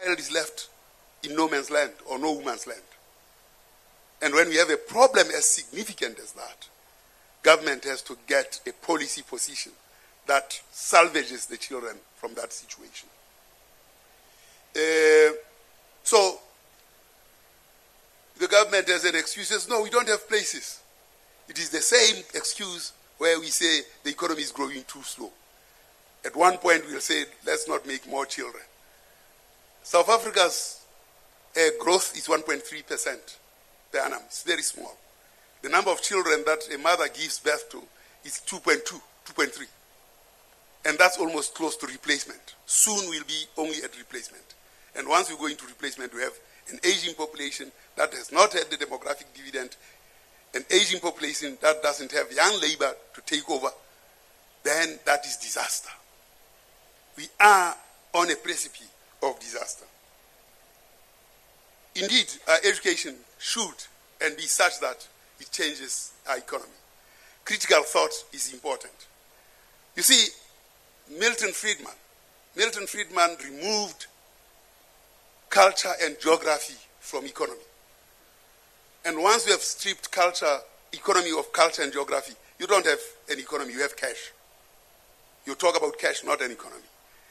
child is left in no man's land or no woman's land. And when we have a problem as significant as that, government has to get a policy position that salvages the children from that situation. So the government has an excuse, says, no, we don't have places. It is the same excuse where we say the economy is growing too slow. At one point we'll say, let's not make more children. South Africa's growth is 1.3% per annum. It's very small. The number of children that a mother gives birth to is 2.2, 2.3. And that's almost close to replacement. Soon we'll be only at replacement. And once we go into replacement, we have an aging population that has not had the demographic dividend, an aging population that doesn't have young labor to take over, then that is disaster. We are on a precipice of disaster. Indeed, our education should and be such that it changes our economy. Critical thought is important. You see, Milton Friedman removed culture and geography from economy. And once you have stripped economy of culture and geography, you don't have an economy, you have cash. You talk about cash, not an economy.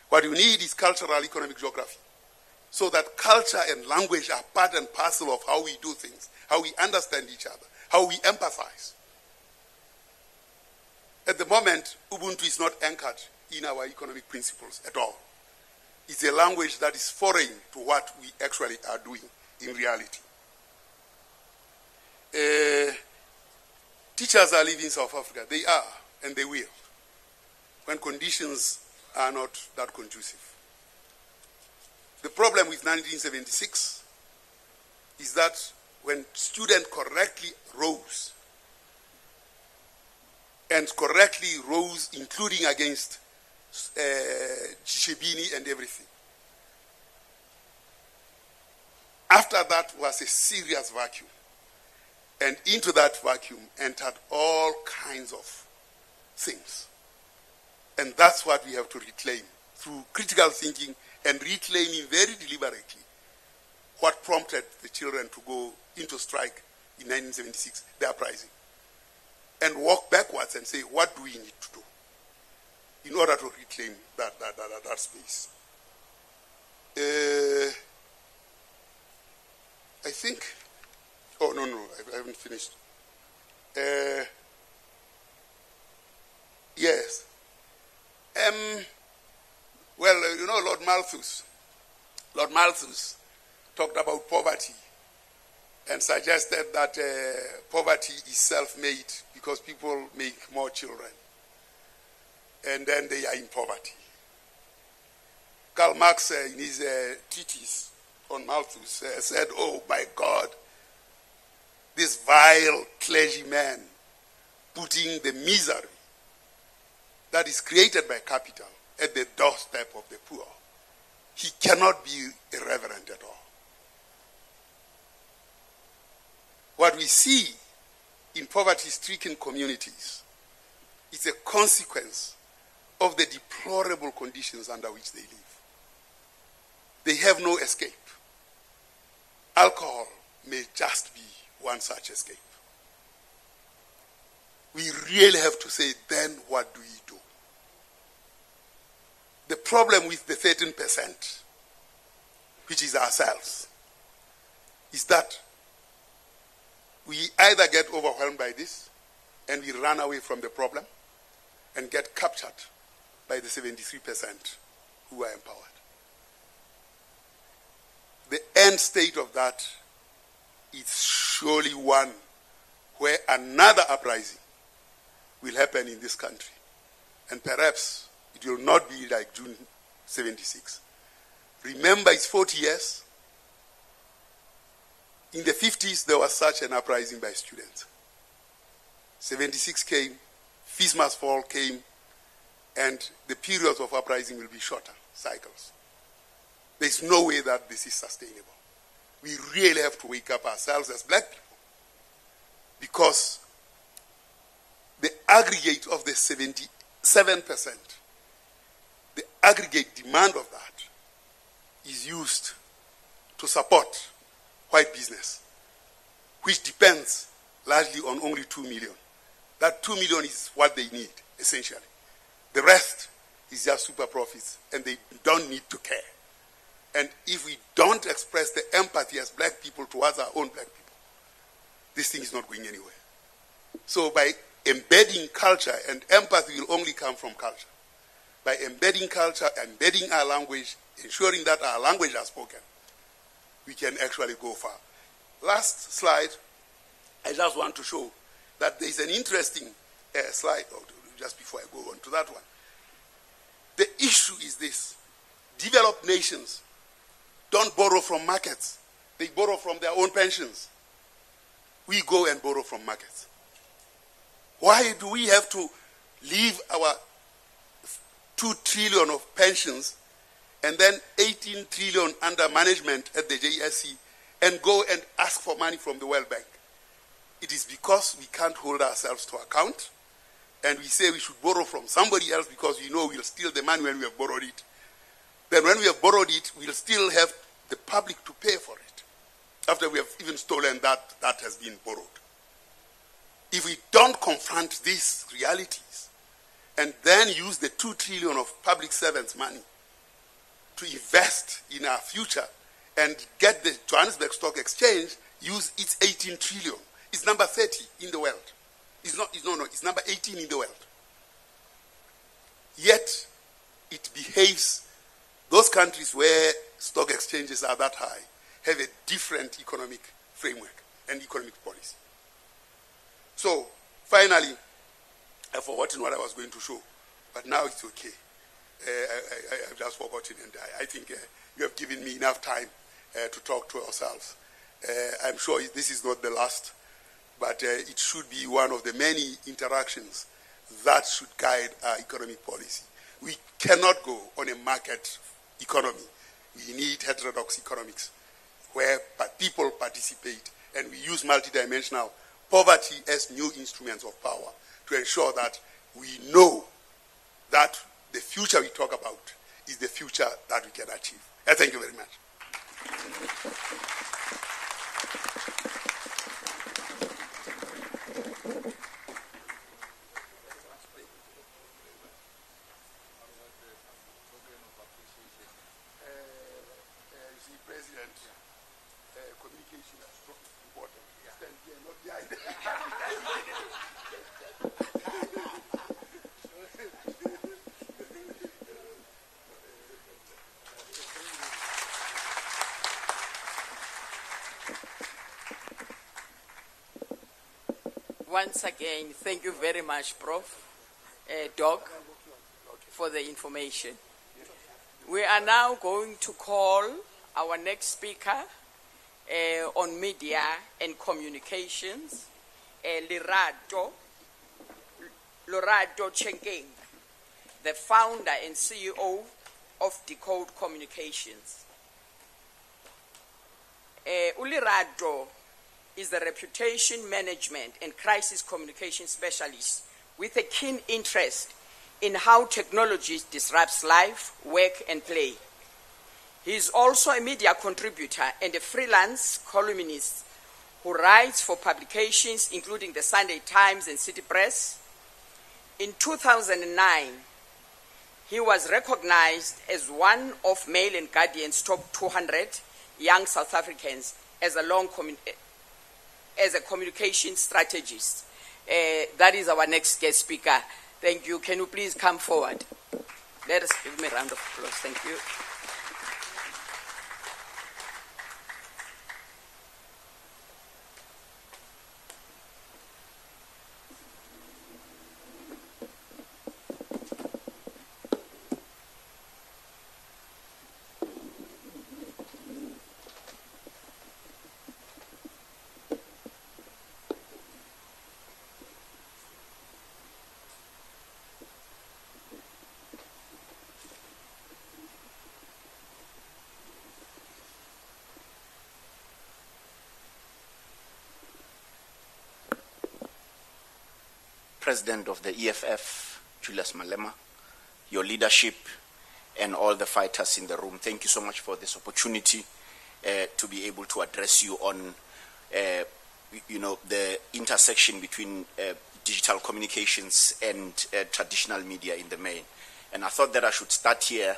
What you need is cultural economic geography, so that culture and language are part and parcel of how we do things, how we understand each other, how we empathize. At the moment, Ubuntu is not anchored in our economic principles at all. It's a language that is foreign to what we actually are doing in reality. Teachers are leaving South Africa. They are, and they will, when conditions are not that conducive. The problem with 1976 is that when students correctly rose, and correctly rose including against Chishebini and everything, after that was a serious vacuum. And into that vacuum entered all kinds of things. And that's what we have to reclaim through critical thinking and reclaiming very deliberately what prompted the children to go into strike in 1976, the uprising. And walk backwards and say, what do we need to do in order to reclaim that space? I think, oh, no, I haven't finished. Yes. Well, you know, Lord Malthus talked about poverty and suggested that poverty is self-made because people make more children and then they are in poverty. Karl Marx, in his treatise on Malthus, said, oh my God, this vile clergyman putting the misery that is created by capital at the doorstep of the poor. He cannot be irreverent at all. What we see in poverty-stricken communities is a consequence of the deplorable conditions under which they live. They have no escape. Alcohol may just be one such escape. We really have to say, then what do we do? The problem with the 13%, which is ourselves, is that we either get overwhelmed by this and we run away from the problem and get captured by the 73% who are empowered. The end state of that is surely one where another uprising will happen in this country. And perhaps it will not be like June 76. Remember, it's 40 years. In the 50s, there was such an uprising by students. 76 came, Fees Must Fall came, and the periods of uprising will be shorter cycles. There's no way that this is sustainable. We really have to wake up ourselves as black people, because the aggregate of the 77%, the aggregate demand of that is used to support white business, which depends largely on only 2 million. That 2 million is what they need, essentially. The rest is just super profits, and they don't need to care. And if we don't express the empathy as black people towards our own black people, this thing is not going anywhere. So by embedding culture, and empathy will only come from culture, by embedding culture, embedding our language, ensuring that our language are spoken, we can actually go far. Last slide, I just want to show that there is an interesting slide, just before I go on to that one. The issue is this: developed nations don't borrow from markets. They borrow from their own pensions. We go and borrow from markets. Why do we have to leave our 2 trillion of pensions and then 18 trillion under management at the JSC and go and ask for money from the World Bank? It is because we can't hold ourselves to account, and we say we should borrow from somebody else because we know we'll steal the money when we have borrowed it. Then when we have borrowed it, we'll still have the public to pay for it after we have even stolen that has been borrowed. If we don't confront these realities and then use the 2 trillion of public servants' money to invest in our future and get the Johannesburg Stock Exchange use its 18 trillion, it's number 30 in the world. It's number 18 in the world. Yet it behaves, those countries where stock exchanges are that high have a different economic framework and economic policy. So, finally, I've forgotten what I was going to show, but now it's okay. I've just forgotten, and I think you have given me enough time to talk to ourselves. I'm sure this is not the last, but it should be one of the many interactions that should guide our economic policy. We cannot go on a market economy. We need heterodox economics where people participate, and we use multidimensional poverty as new instruments of power to ensure that we know that the future we talk about is the future that we can achieve. Thank you very much. President, communication is important. Stand here, not behind. Once again, thank you very much, Prof. Doc, for the information. We are now going to call our next speaker on media and communications, Lorato Chenkeng, the founder and CEO of Decode Communications. Ulirato is the reputation management and crisis communication specialist with a keen interest in how technology disrupts life, work, and play. He is also a media contributor and a freelance columnist who writes for publications including the Sunday Times and City Press. In 2009, he was recognized as one of Mail and Guardian's top 200 young South Africans as a communication strategist. That is our next guest speaker. Thank you. Can you please come forward? Let us give him a round of applause. Thank you. President of the EFF, Julius Malema, your leadership, and all the fighters in the room. Thank you so much for this opportunity to be able to address you on, the intersection between digital communications and traditional media in the main. And I thought that I should start here.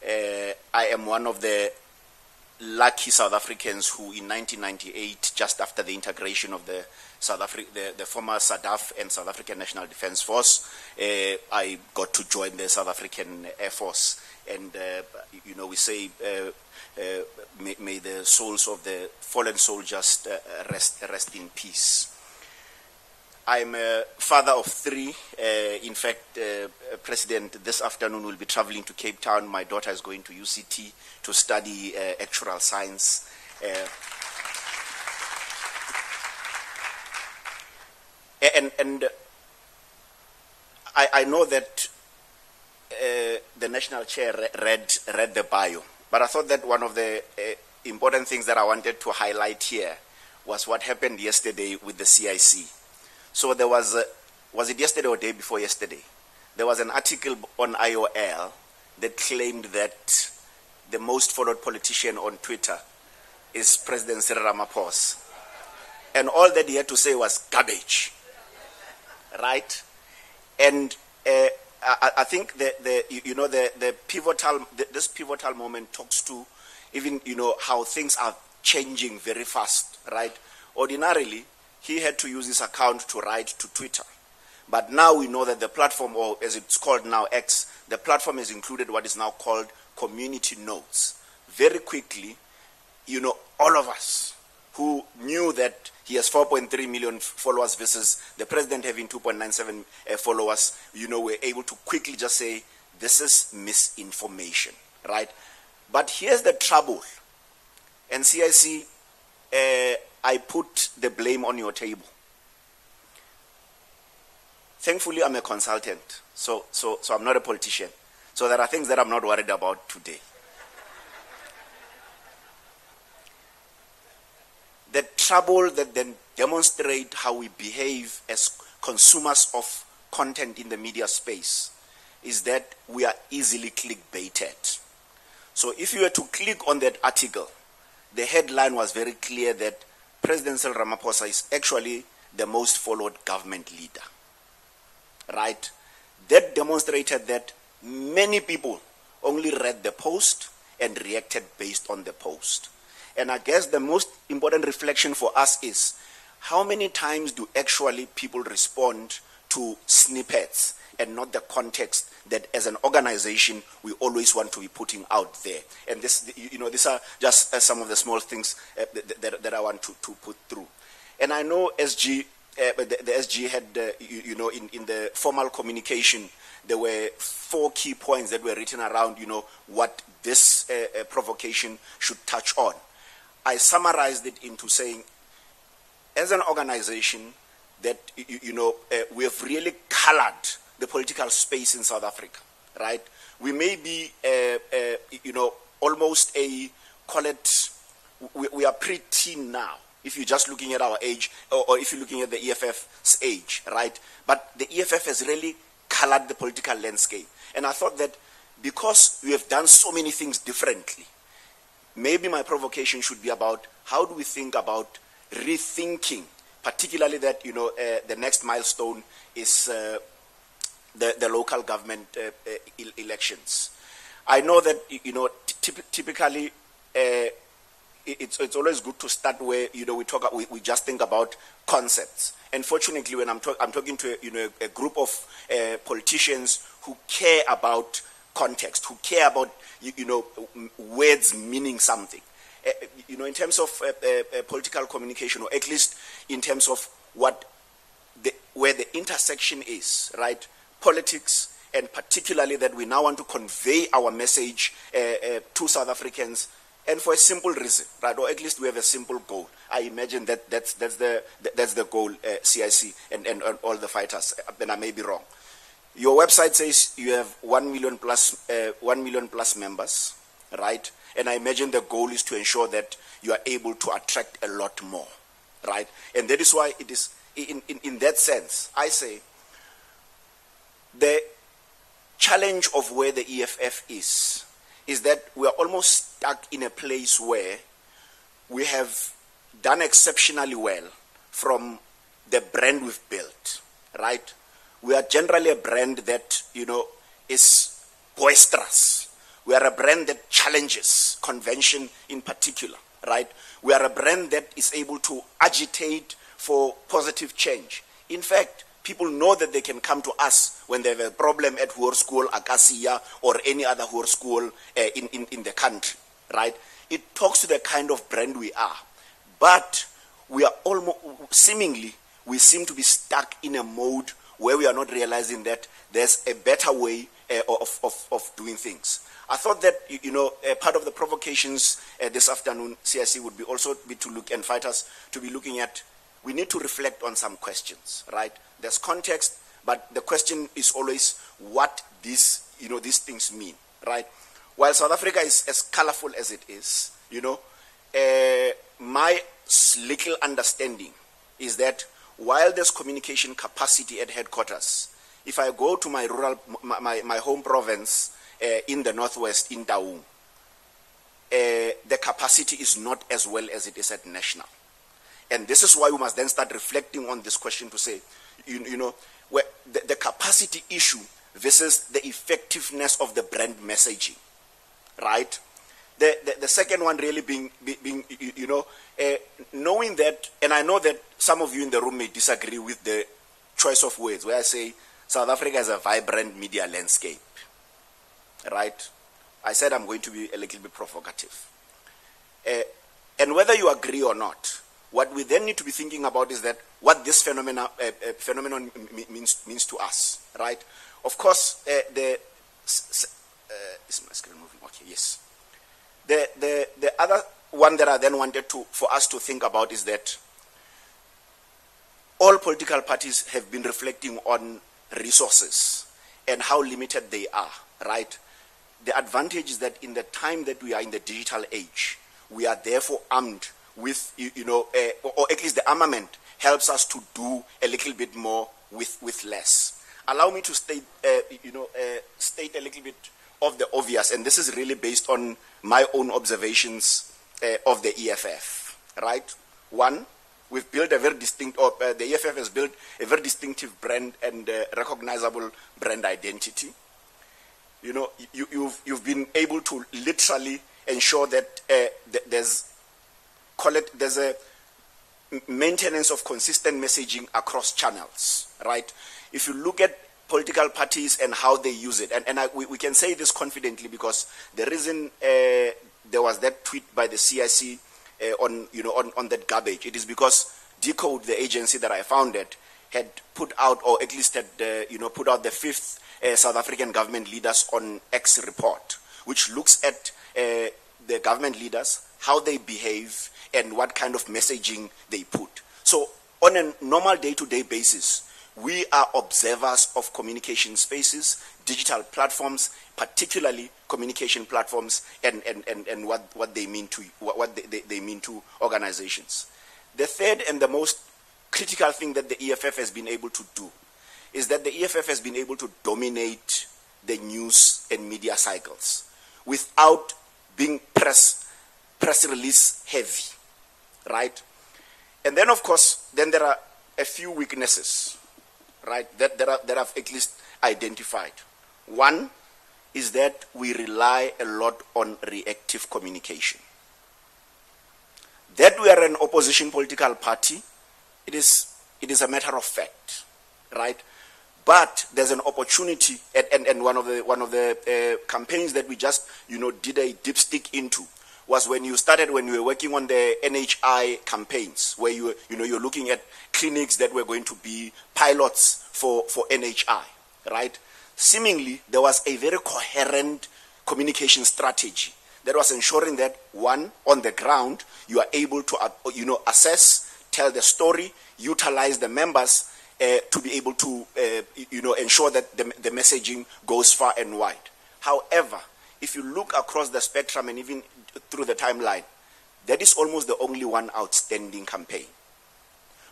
I am one of the lucky South Africans who, in 1998, just after the integration of the the former SADF and South African National Defence Force, I got to join the South African Air Force. And we say, may the souls of the fallen soldiers rest in peace. I'm a father of three. In fact, President, this afternoon will be traveling to Cape Town. My daughter is going to UCT to study actuarial science. And I know that the national chair read the bio, but I thought that one of the important things that I wanted to highlight here was what happened yesterday with the CIC. So there was it yesterday or day before yesterday? There was an article on IOL that claimed that the most followed politician on Twitter is President Cyril Ramaphosa. And all that he had to say was garbage, right? And I think the this pivotal moment talks to even, how things are changing very fast, right? Ordinarily, he had to use his account to write to Twitter. But now we know that the platform, or as it's called now, X, the platform has included what is now called community notes. Very quickly, all of us who knew that he has 4.3 million followers versus the president having 2.97 followers, were able to quickly just say, this is misinformation, right? But here's the trouble. And CIC, I put the blame on your table. Thankfully, I'm a consultant, so I'm not a politician. So there are things that I'm not worried about today. The trouble that then demonstrate how we behave as consumers of content in the media space is that we are easily clickbaited. So if you were to click on that article, the headline was very clear that President Cyril Ramaphosa is actually the most followed government leader, right? That demonstrated that many people only read the post and reacted based on the post. And I guess the most important reflection for us is how many times do actually people respond to snippets and not the context that as an organization we always want to be putting out there. And this, these are just some of the small things that I want to put through. And I know SG, the SG had, in the formal communication, there were 4 key points that were written around, what this provocation should touch on. I summarized it into saying, as an organization, that we have really colored the political space in South Africa, right? We may be, almost we are pre-teen now, if you're just looking at our age, or if you're looking at the EFF's age, right? But the EFF has really colored the political landscape. And I thought that because we have done so many things differently, maybe my provocation should be about how do we think about rethinking, particularly that, the next milestone is the local government elections. I know that, typically it's always good to start where, we just think about concepts. And fortunately, when I'm talking to a group of politicians who care about context, who care about words meaning something. In terms of political communication, or at least in terms of where the intersection is, right? Politics, and particularly that we now want to convey our message to South Africans, and for a simple reason, right? Or at least we have a simple goal. I imagine that's the goal, CIC and all the fighters. And I may be wrong. Your website says you have 1 million plus members, right? And I imagine the goal is to ensure that you are able to attract a lot more, right? And that is why it is, in that sense, I say, the challenge of where the EFF is that we are almost stuck in a place where we have done exceptionally well from the brand we've built, right? We are generally a brand that, is boisterous. We are a brand that challenges convention in particular, right? We are a brand that is able to agitate for positive change. In fact, people know that they can come to us when they have a problem at Hoër School, Acacia, or any other Hoër School in the country, right? It talks to the kind of brand we are. But we are almost, seemingly, we seem to be stuck in a mode where we are not realizing that there's a better way of doing things. I thought that, part of the provocations this afternoon, CIC, would be also be to look and fight us to be looking at, we need to reflect on some questions, right? There's context, but the question is always what these things mean, right? While South Africa is as colorful as it is, my little understanding is that while there's communication capacity at headquarters, if I go to my my home province in the northwest, in Taung, the capacity is not as well as it is at national. And this is why we must then start reflecting on this question to say, where the capacity issue versus the effectiveness of the brand messaging, right? The second one really being knowing that, and I know that some of you in the room may disagree with the choice of words, where I say South Africa is a vibrant media landscape, right? I said I'm going to be a little bit provocative. And whether you agree or not, what we then need to be thinking about is that what this phenomenon means to us, right? Of course, is my screen moving? Okay, yes. The other one that I then wanted for us to think about is that all political parties have been reflecting on resources and how limited they are, right? The advantage is that in the time that we are in the digital age, we are therefore armed with, or at least the armament helps us to do a little bit more with less. Allow me to state a little bit of the obvious, and this is really based on my own observations of the EFF, right? One, we've built a very distinct, the EFF has built a very distinctive brand and recognizable brand identity. You've been able to literally ensure that there's a maintenance of consistent messaging across channels, right? If you look at political parties and how they use it, and we can say this confidently because the reason there was that tweet by the CIC on that garbage, it is because Decode, the agency that I founded, had put out, or at least had put out the 5th South African government leaders on X report, which looks at the government leaders, how they behave, and what kind of messaging they put. So on a normal day-to-day basis, we are observers of communication spaces, digital platforms, particularly communication platforms, and what they mean they mean to organizations. The third and the most critical thing that the EFF has been able to do is that the EFF has been able to dominate the news and media cycles without being press release heavy, right? And then, of course, there are a few weaknesses, right, that I've at least identified. One is that we rely a lot on reactive communication. That we are an opposition political party, it is a matter of fact, right? But there's an opportunity, and one of the campaigns that we just did a dipstick into was when you were working on the NHI campaigns, where you're looking at clinics that were going to be pilots for NHI, right? Seemingly, there was a very coherent communication strategy that was ensuring that, one, on the ground, you are able to assess, tell the story, utilize the members to be able to ensure that the messaging goes far and wide. However, if you look across the spectrum and even through the timeline, that is almost the only one outstanding campaign.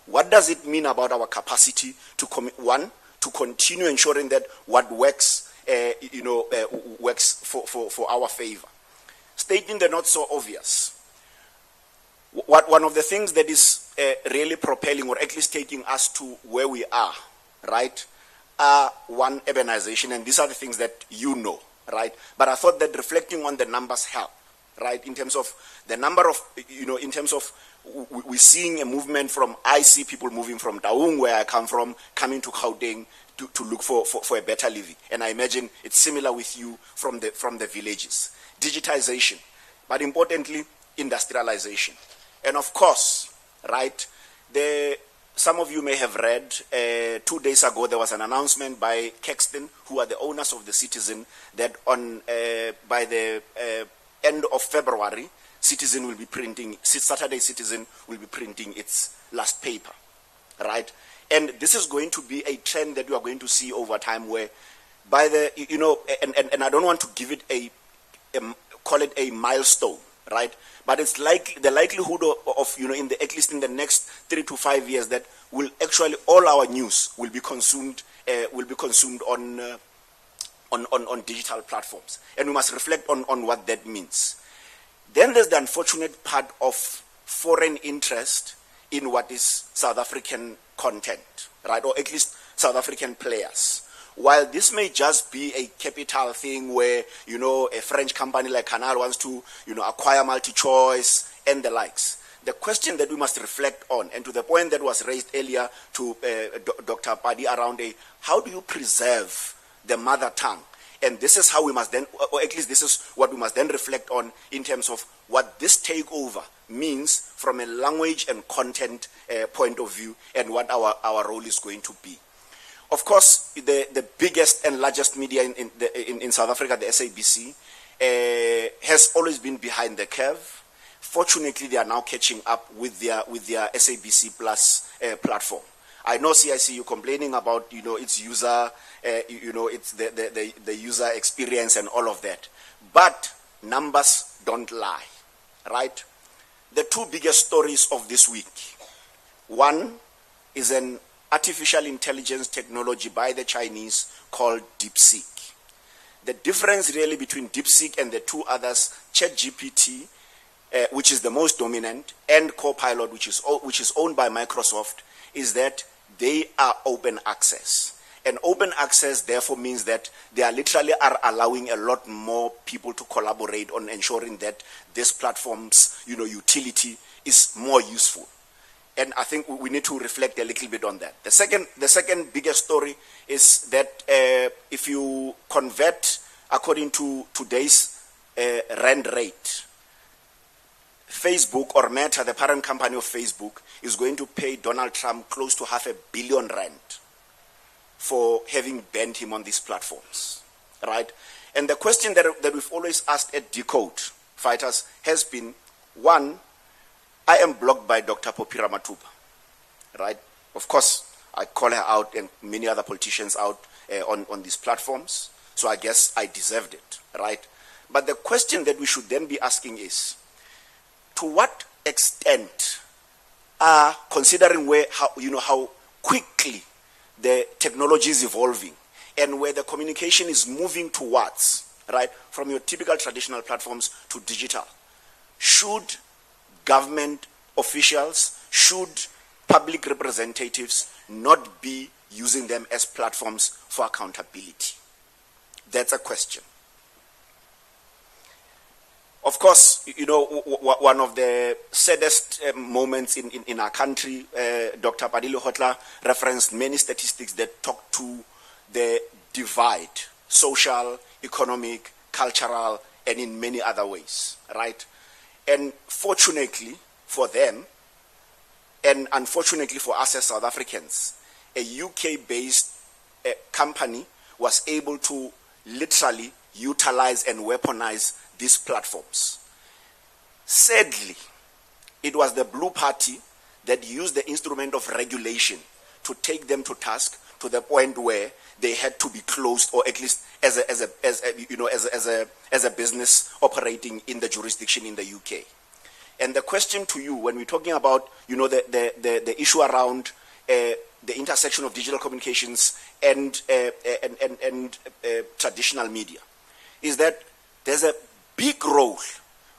What does it mean about our capacity to continue ensuring that what works works for our favor. Stating the not so obvious, one of the things that is really propelling, or at least taking us to where we are, right, are one, urbanization, and these are the things that you know, right? But I thought that reflecting on the numbers help, right, in terms of the number of, in terms of we're seeing a movement from, I see people moving from Taung, where I come from, coming to Gauteng to look for a better living. And I imagine it's similar with you from the villages. Digitization, but importantly, industrialization. And of course, right, some of you may have read, 2 days ago there was an announcement by Caxton, who are the owners of the Citizen, that by the end of February, Citizen will be printing, Saturday Citizen will be printing its last paper, right? And this is going to be a trend that you are going to see over time, where by the, and I don't want to give it call it a milestone, right? But it's like the likelihood of at least in the next 3 to 5 years, that will actually all our news will be consumed on digital platforms, and we must reflect on what that means. Then there's the unfortunate part of foreign interest in what is South African content, right, or at least South African players. While this may just be a capital thing where, a French company like Canal wants to, acquire MultiChoice and the likes, the question that we must reflect on, and to the point that was raised earlier to Dr. Padi around how do you preserve the mother tongue? And this is how we must then, or at least this is what we must then reflect on in terms of what this takeover means from a language and content point of view, and what our role is going to be. Of course, the biggest and largest media in South Africa, the SABC, has always been behind the curve. Fortunately, they are now catching up with their SABC Plus platform. I know CICU complaining about its user, it's the user experience and all of that, but numbers don't lie, right? The two biggest stories of this week. One is an artificial intelligence technology by the Chinese called DeepSeek. The difference really between DeepSeek and the two others, ChatGPT, which is the most dominant, and Copilot, which is owned by Microsoft, is that they are open access. And open access therefore means that they are literally allowing a lot more people to collaborate on ensuring that this platform's utility is more useful. And I think we need to reflect a little bit on that. The second biggest story is that if you convert according to today's rand rate, Facebook, or Meta, the parent company of Facebook, is going to pay Donald Trump close to R500 million for having banned him on these platforms, right? And the question that we've always asked at Decode Fighters has been, one, I am blocked by Dr. Popira Matupa, right? Of course, I call her out and many other politicians out on these platforms, so I guess I deserved it, right? But the question that we should then be asking is, to what extent are, considering how quickly the technology is evolving and where the communication is moving towards, right, from your typical traditional platforms to digital, should government officials, should public representatives not be using them as platforms for accountability? That's a question. Of course, one of the saddest moments in our country, Dr. Padile Hotla referenced many statistics that talk to the divide, social, economic, cultural, and in many other ways, right? And fortunately for them, and unfortunately for us as South Africans, a UK-based company was able to literally utilize and weaponize these platforms. Sadly, it was the Blue Party that used the instrument of regulation to take them to task, to the point where they had to be closed, or at least as a business operating in the jurisdiction in the UK. And the question to you, when we're talking about the issue around the intersection of digital communications and traditional media, is that there's a big role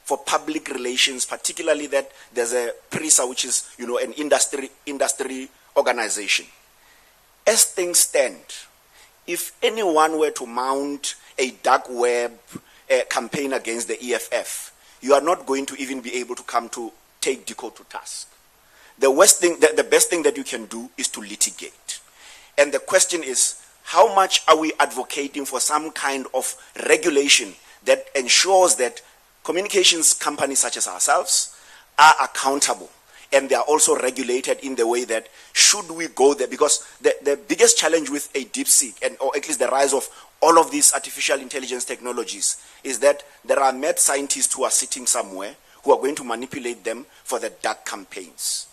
for public relations, particularly that there's a PRISA, which is, an industry organization. As things stand, if anyone were to mount a dark web campaign against the EFF, you are not going to even be able to come to take Deco to task. The best thing that you can do is to litigate. And the question is, how much are we advocating for some kind of regulation that ensures that communications companies such as ourselves are accountable, and they are also regulated in the way that should we go there? Because the biggest challenge with a DeepSeek, or at least the rise of all of these artificial intelligence technologies, is that there are mad scientists who are sitting somewhere who are going to manipulate them for the dark campaigns.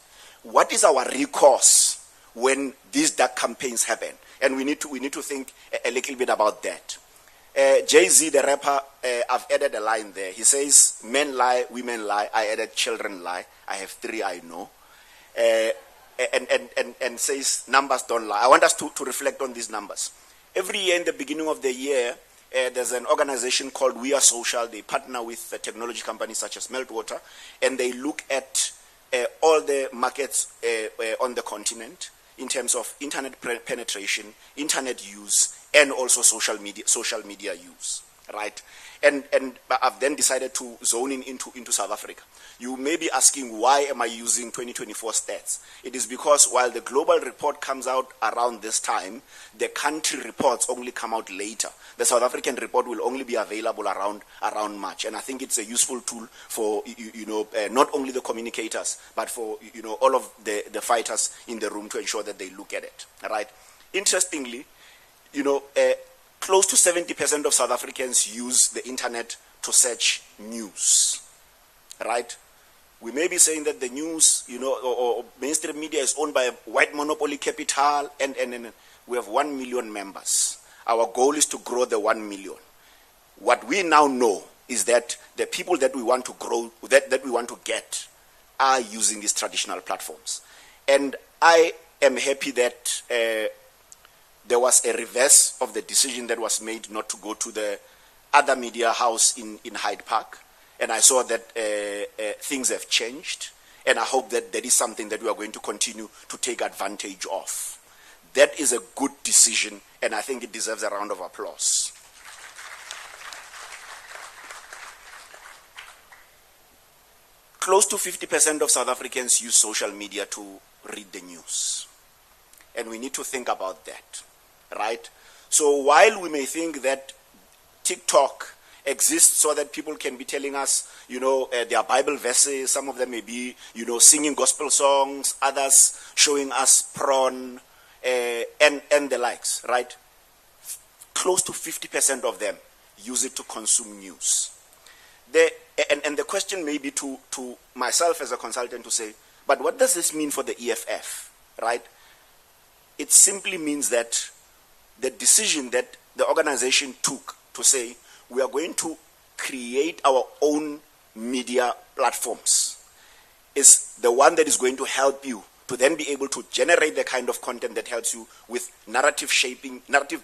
What is our recourse when these dark campaigns happen? And we need to think a little bit about that. Jay-Z, the rapper, I've added a line there. He says, men lie, women lie. I added children lie. I have 3 I know. And says numbers don't lie. I want us to reflect on these numbers. Every year in the beginning of the year, there's an organization called We Are Social. They partner with technology companies such as Meltwater, and they look at all the markets on the continent in terms of internet penetration, internet use, and also social media use, right? And I've then decided to zone in into South Africa. You may be asking, why am I using 2024 stats? It is because while the global report comes out around this time, the country reports only come out later. The South African report will only be available around March, and I think it's a useful tool for not only the communicators, but for all of the fighters in the room to ensure that they look at it. Right? Interestingly, close to 70% of South Africans use the internet to search news. Right? We may be saying that the news, or mainstream media is owned by a white monopoly capital, and we have 1 million members. Our goal is to grow the 1 million. What we now know is that the people that we want to grow, that we want to get, are using these traditional platforms. And I am happy that there was a reverse of the decision that was made not to go to the other media house in Hyde Park. And I saw that things have changed. And I hope that is something that we are going to continue to take advantage of. That is a good decision, and I think it deserves a round of applause. Close to 50% of South Africans use social media to read the news. And we need to think about that, right? So while we may think that TikTok exists so that people can be telling us, their Bible verses, some of them may be, singing gospel songs, others showing us porn, and the likes, right? Close to 50% of them use it to consume news. And the question may be to myself as a consultant to say, but what does this mean for the EFF, right? It simply means that the decision that the organization took to say, we are going to create our own media platforms is the one that is going to help you to then be able to generate the kind of content that helps you with narrative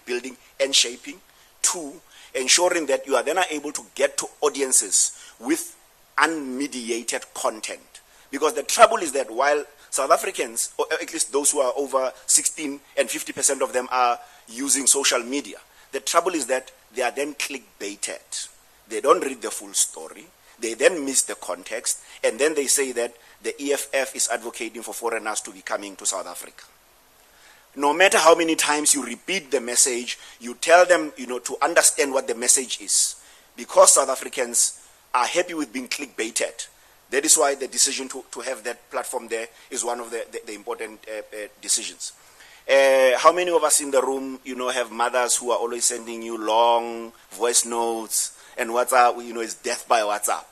building and shaping. 2, ensuring that you are then able to get to audiences with unmediated content. Because the trouble is that while South Africans, or at least those who are over 16 and 50% of them are using social media, the trouble is that they are then clickbaited. They don't read the full story. They then miss the context, and then they say that the EFF is advocating for foreigners to be coming to South Africa. No matter how many times you repeat the message, you tell them, to understand what the message is. Because South Africans are happy with being clickbaited, that is why the decision to have that platform there is one of the important decisions. How many of us in the room, have mothers who are always sending you long voice notes, and WhatsApp, is death by WhatsApp.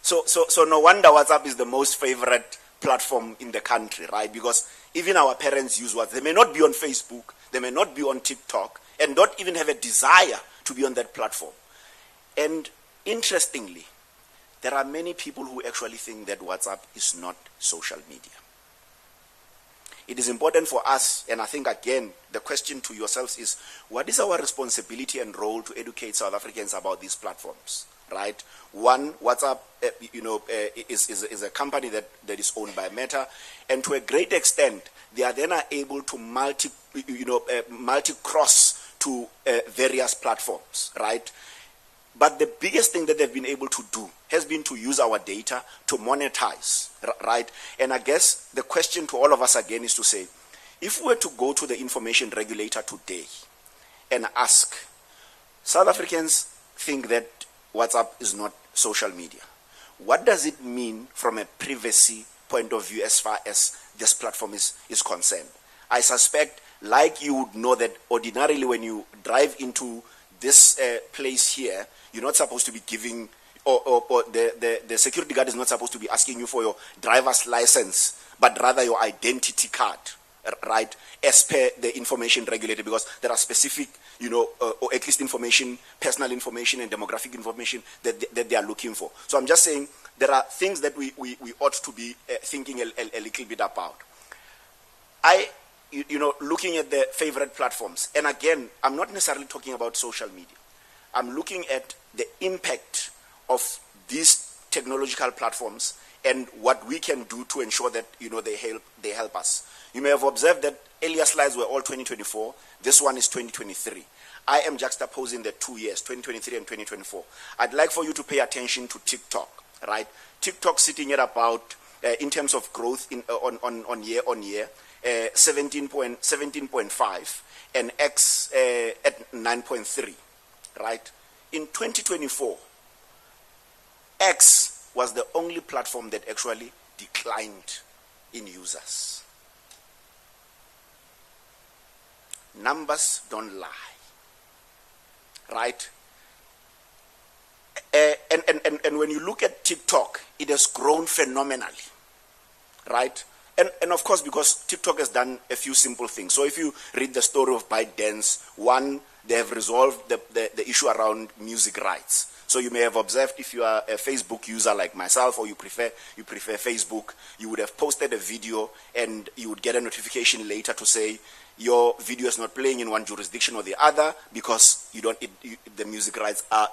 So no wonder WhatsApp is the most favorite platform in the country, right? Because even our parents use WhatsApp. They may not be on Facebook, they may not be on TikTok, and don't even have a desire to be on that platform. And interestingly, there are many people who actually think that WhatsApp is not social media. it is important for us, and I think again, the question to yourselves is, what is our responsibility and role to educate South Africans about these platforms, right? One, WhatsApp, is a company that is owned by Meta, and to a great extent, they are then able to multi-cross to various platforms, right? But the biggest thing that they've been able to do has been to use our data to monetize, right? And I guess the question to all of us again is to say, if we were to go to the information regulator today and ask, South Africans think that WhatsApp is not social media. What does it mean from a privacy point of view as far as this platform is concerned? I suspect, like you would know, that ordinarily when you drive into this place here, you're not supposed to be giving, or the security guard is not supposed to be asking you for your driver's license, but rather your identity card, right, as per the information regulator, because there are specific, or at least information, personal information and demographic information that they are looking for. So I'm just saying there are things that we ought to be thinking a little bit about. Looking at the favorite platforms, and again, I'm not necessarily talking about social media. I'm looking at the impact of these technological platforms and what we can do to ensure that they help us. You may have observed that earlier slides were all 2024. This one is 2023. I am juxtaposing the 2 years, 2023 and 2024. I'd like for you to pay attention to TikTok, right? TikTok sitting at about, in terms of growth on year on year, 17.5, and X at 9.3, right? In 2024, X was the only platform that actually declined in users. Numbers don't lie, right? And when you look at TikTok, it has grown phenomenally, right? And of course, because TikTok has done a few simple things. So if you read the story of ByteDance, one, they have resolved the issue around music rights. So you may have observed, if you are a Facebook user like myself, or you prefer Facebook, you would have posted a video and you would get a notification later to say your video is not playing in one jurisdiction or the other because the music rights are,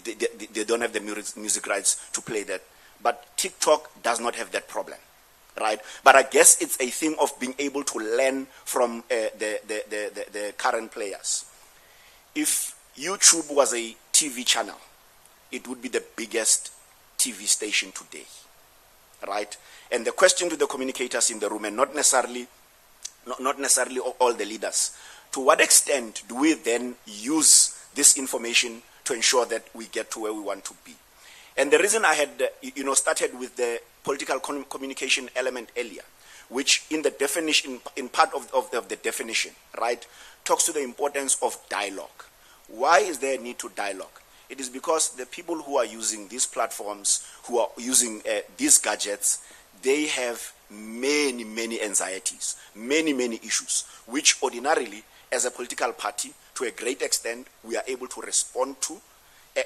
they don't have the music rights to play that. But TikTok does not have that problem. Right, but I guess it's a thing of being able to learn from the current players. If YouTube was a TV channel, it would be the biggest TV station today, right? And the question to the communicators in the room, and not necessarily all the leaders, to what extent do we then use this information to ensure that we get to where we want to be? And the reason I had, started with the political communication element earlier, which in the definition, in part of the definition, right, talks to the importance of dialogue. Why is there a need to dialogue? It is because the people who are using these platforms, who are using these gadgets, they have many anxieties, many issues, which ordinarily, as a political party, to a great extent, we are able to respond to.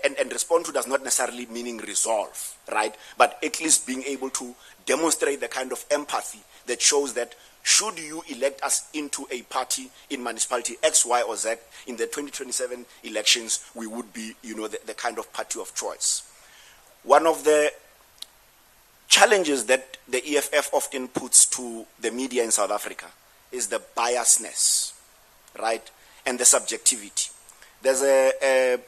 And respond to does not necessarily meaning resolve, right? But at least being able to demonstrate the kind of empathy that shows that should you elect us into a party in municipality X, Y, or Z in the 2027 elections, we would be, the kind of party of choice. One of the challenges that the EFF often puts to the media in South Africa is the biasness, right? And the subjectivity. There's the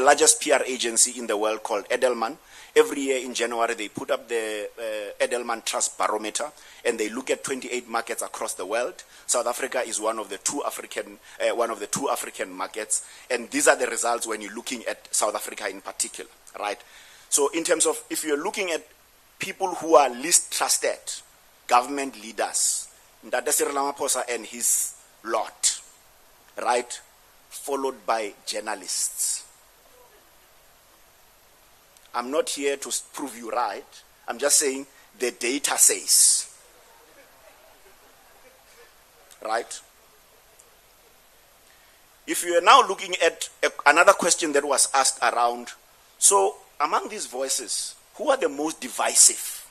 largest PR agency in the world called Edelman. Every year in January, they put up the Edelman Trust Barometer, and they look at 28 markets across the world. South Africa is one of the two African markets, and these are the results when you're looking at South Africa in particular, right? So in terms of, if you're looking at people who are least trusted, government leaders, Ndata Cyril Ramaphosa and his lot, right? Followed by journalists. I'm not here to prove you right. I'm just saying the data says. Right? If you are now looking at another question that was asked around, so among these voices, who are the most divisive?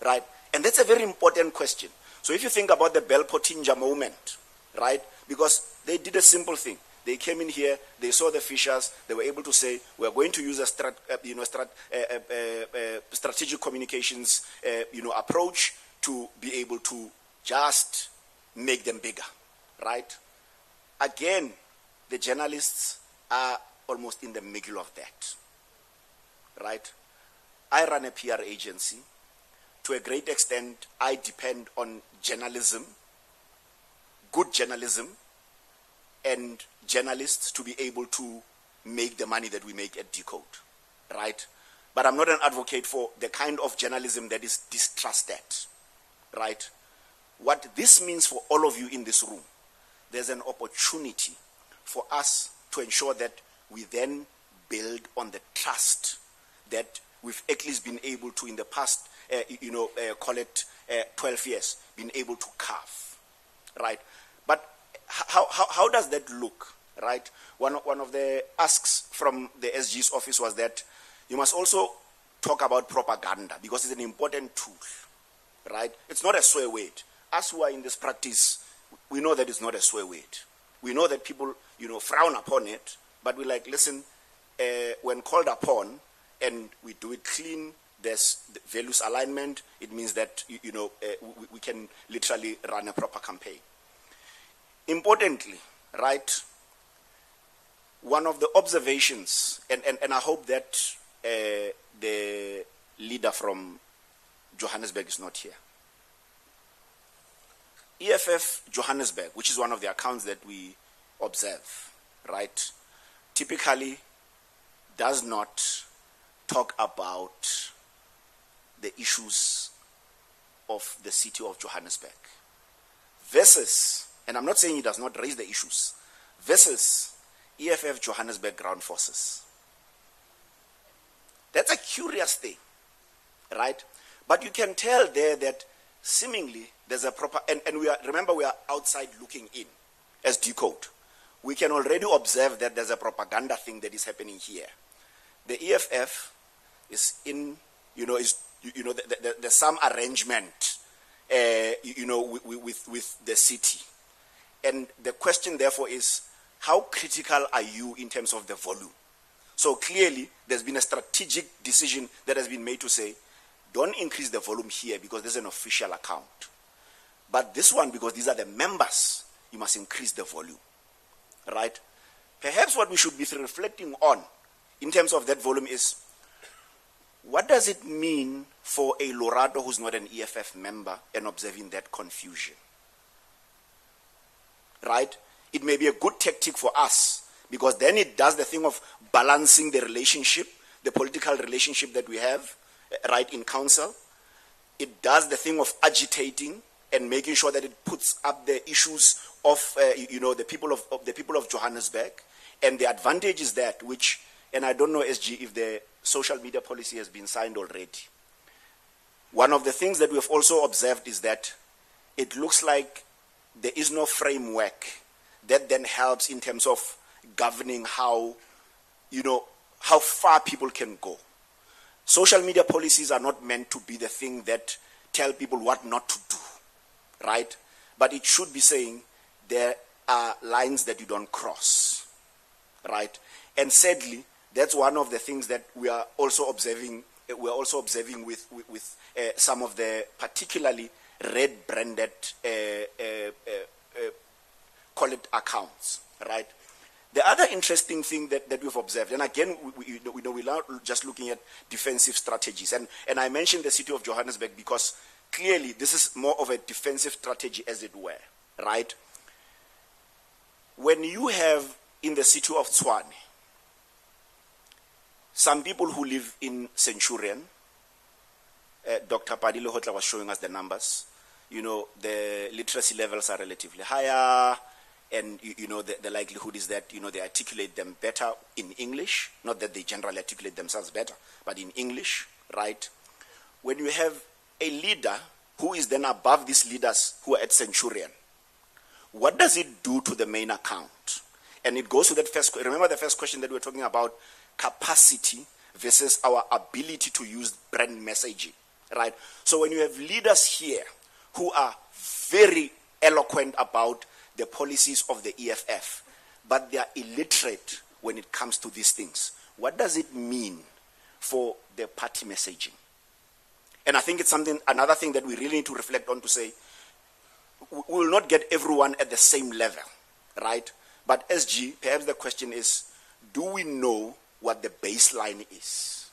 Right? And that's a very important question, So if you think about the Bell Pottinger moment, right? Because they did a simple thing. They came in here, they saw the fissures, they were able to say, we're going to use a strategic communications approach to be able to just make them bigger, right? Again, the journalists are almost in the middle of that, right? I run a PR agency. To a great extent, I depend on journalism, good journalism, and journalists to be able to make the money that we make at Decode, right? But I'm not an advocate for the kind of journalism that is distrusted, right? What this means for all of you in this room, there's an opportunity for us to ensure that we then build on the trust that we've at least been able to in the past, call it 12 years, been able to carve, right? But how does that look, right? One of the asks from the SG's office was that you must also talk about propaganda because it's an important tool, right? It's not a swear word. Us who are in this practice, we know that it's not a swear word. We know that people, frown upon it, but we're like, listen, when called upon and we do it clean, there's the values alignment, it means that, we can literally run a proper campaign. Importantly, right, one of the observations, and I hope that the leader from Johannesburg is not here. EFF Johannesburg, which is one of the accounts that we observe, right, typically does not talk about the issues of the city of Johannesburg versus, and I'm not saying he does not raise the issues, versus EFF Johannesburg ground forces. That's a curious thing, right? But you can tell there that seemingly there's a proper, and remember we are outside looking in as Decode. We can already observe that there's a propaganda thing that is happening here. The EFF is in, there's some arrangement, with the city. And the question therefore is, how critical are you in terms of the volume? So clearly, there's been a strategic decision that has been made to say, don't increase the volume here because there's an official account. But this one, because these are the members, you must increase the volume, right? Perhaps what we should be reflecting on in terms of that volume is, what does it mean for a Lorado who's not an EFF member and observing that confusion? Right? It may be a good tactic for us because then it does the thing of balancing the relationship, the political relationship that we have, right, in council. It does the thing of agitating and making sure that it puts up the issues of, the people of Johannesburg. And the advantage is that, which, and I don't know, SG, if the social media policy has been signed already. One of the things that we have also observed is that it looks like there is no framework that then helps in terms of governing how far people can go. Social media policies are not meant to be the thing that tell people what not to do, right? But it should be saying there are lines that you don't cross, right? And sadly, that's one of the things that we are also observing. We are also observing with some of the particularly red-branded call it accounts, right? The other interesting thing that we've observed, and again, we're not just looking at defensive strategies, and I mentioned the city of Johannesburg because clearly this is more of a defensive strategy, as it were, right? When you have in the city of Tshwane some people who live in Centurion, Dr. Padile Hotla was showing us the numbers, the literacy levels are relatively higher, and the likelihood is that they articulate them better in English, not that they generally articulate themselves better, but in English, right? When you have a leader who is then above these leaders who are at Centurion, what does it do to the main account? And it goes to that first, remember the first question that we were talking about, capacity versus our ability to use brand messaging, right? So when you have leaders here who are very eloquent about the policies of the EFF, but they are illiterate when it comes to these things. What does it mean for the party messaging? And I think it's another thing that we really need to reflect on, to say, we will not get everyone at the same level, right? But SG, perhaps the question is, do we know what the baseline is,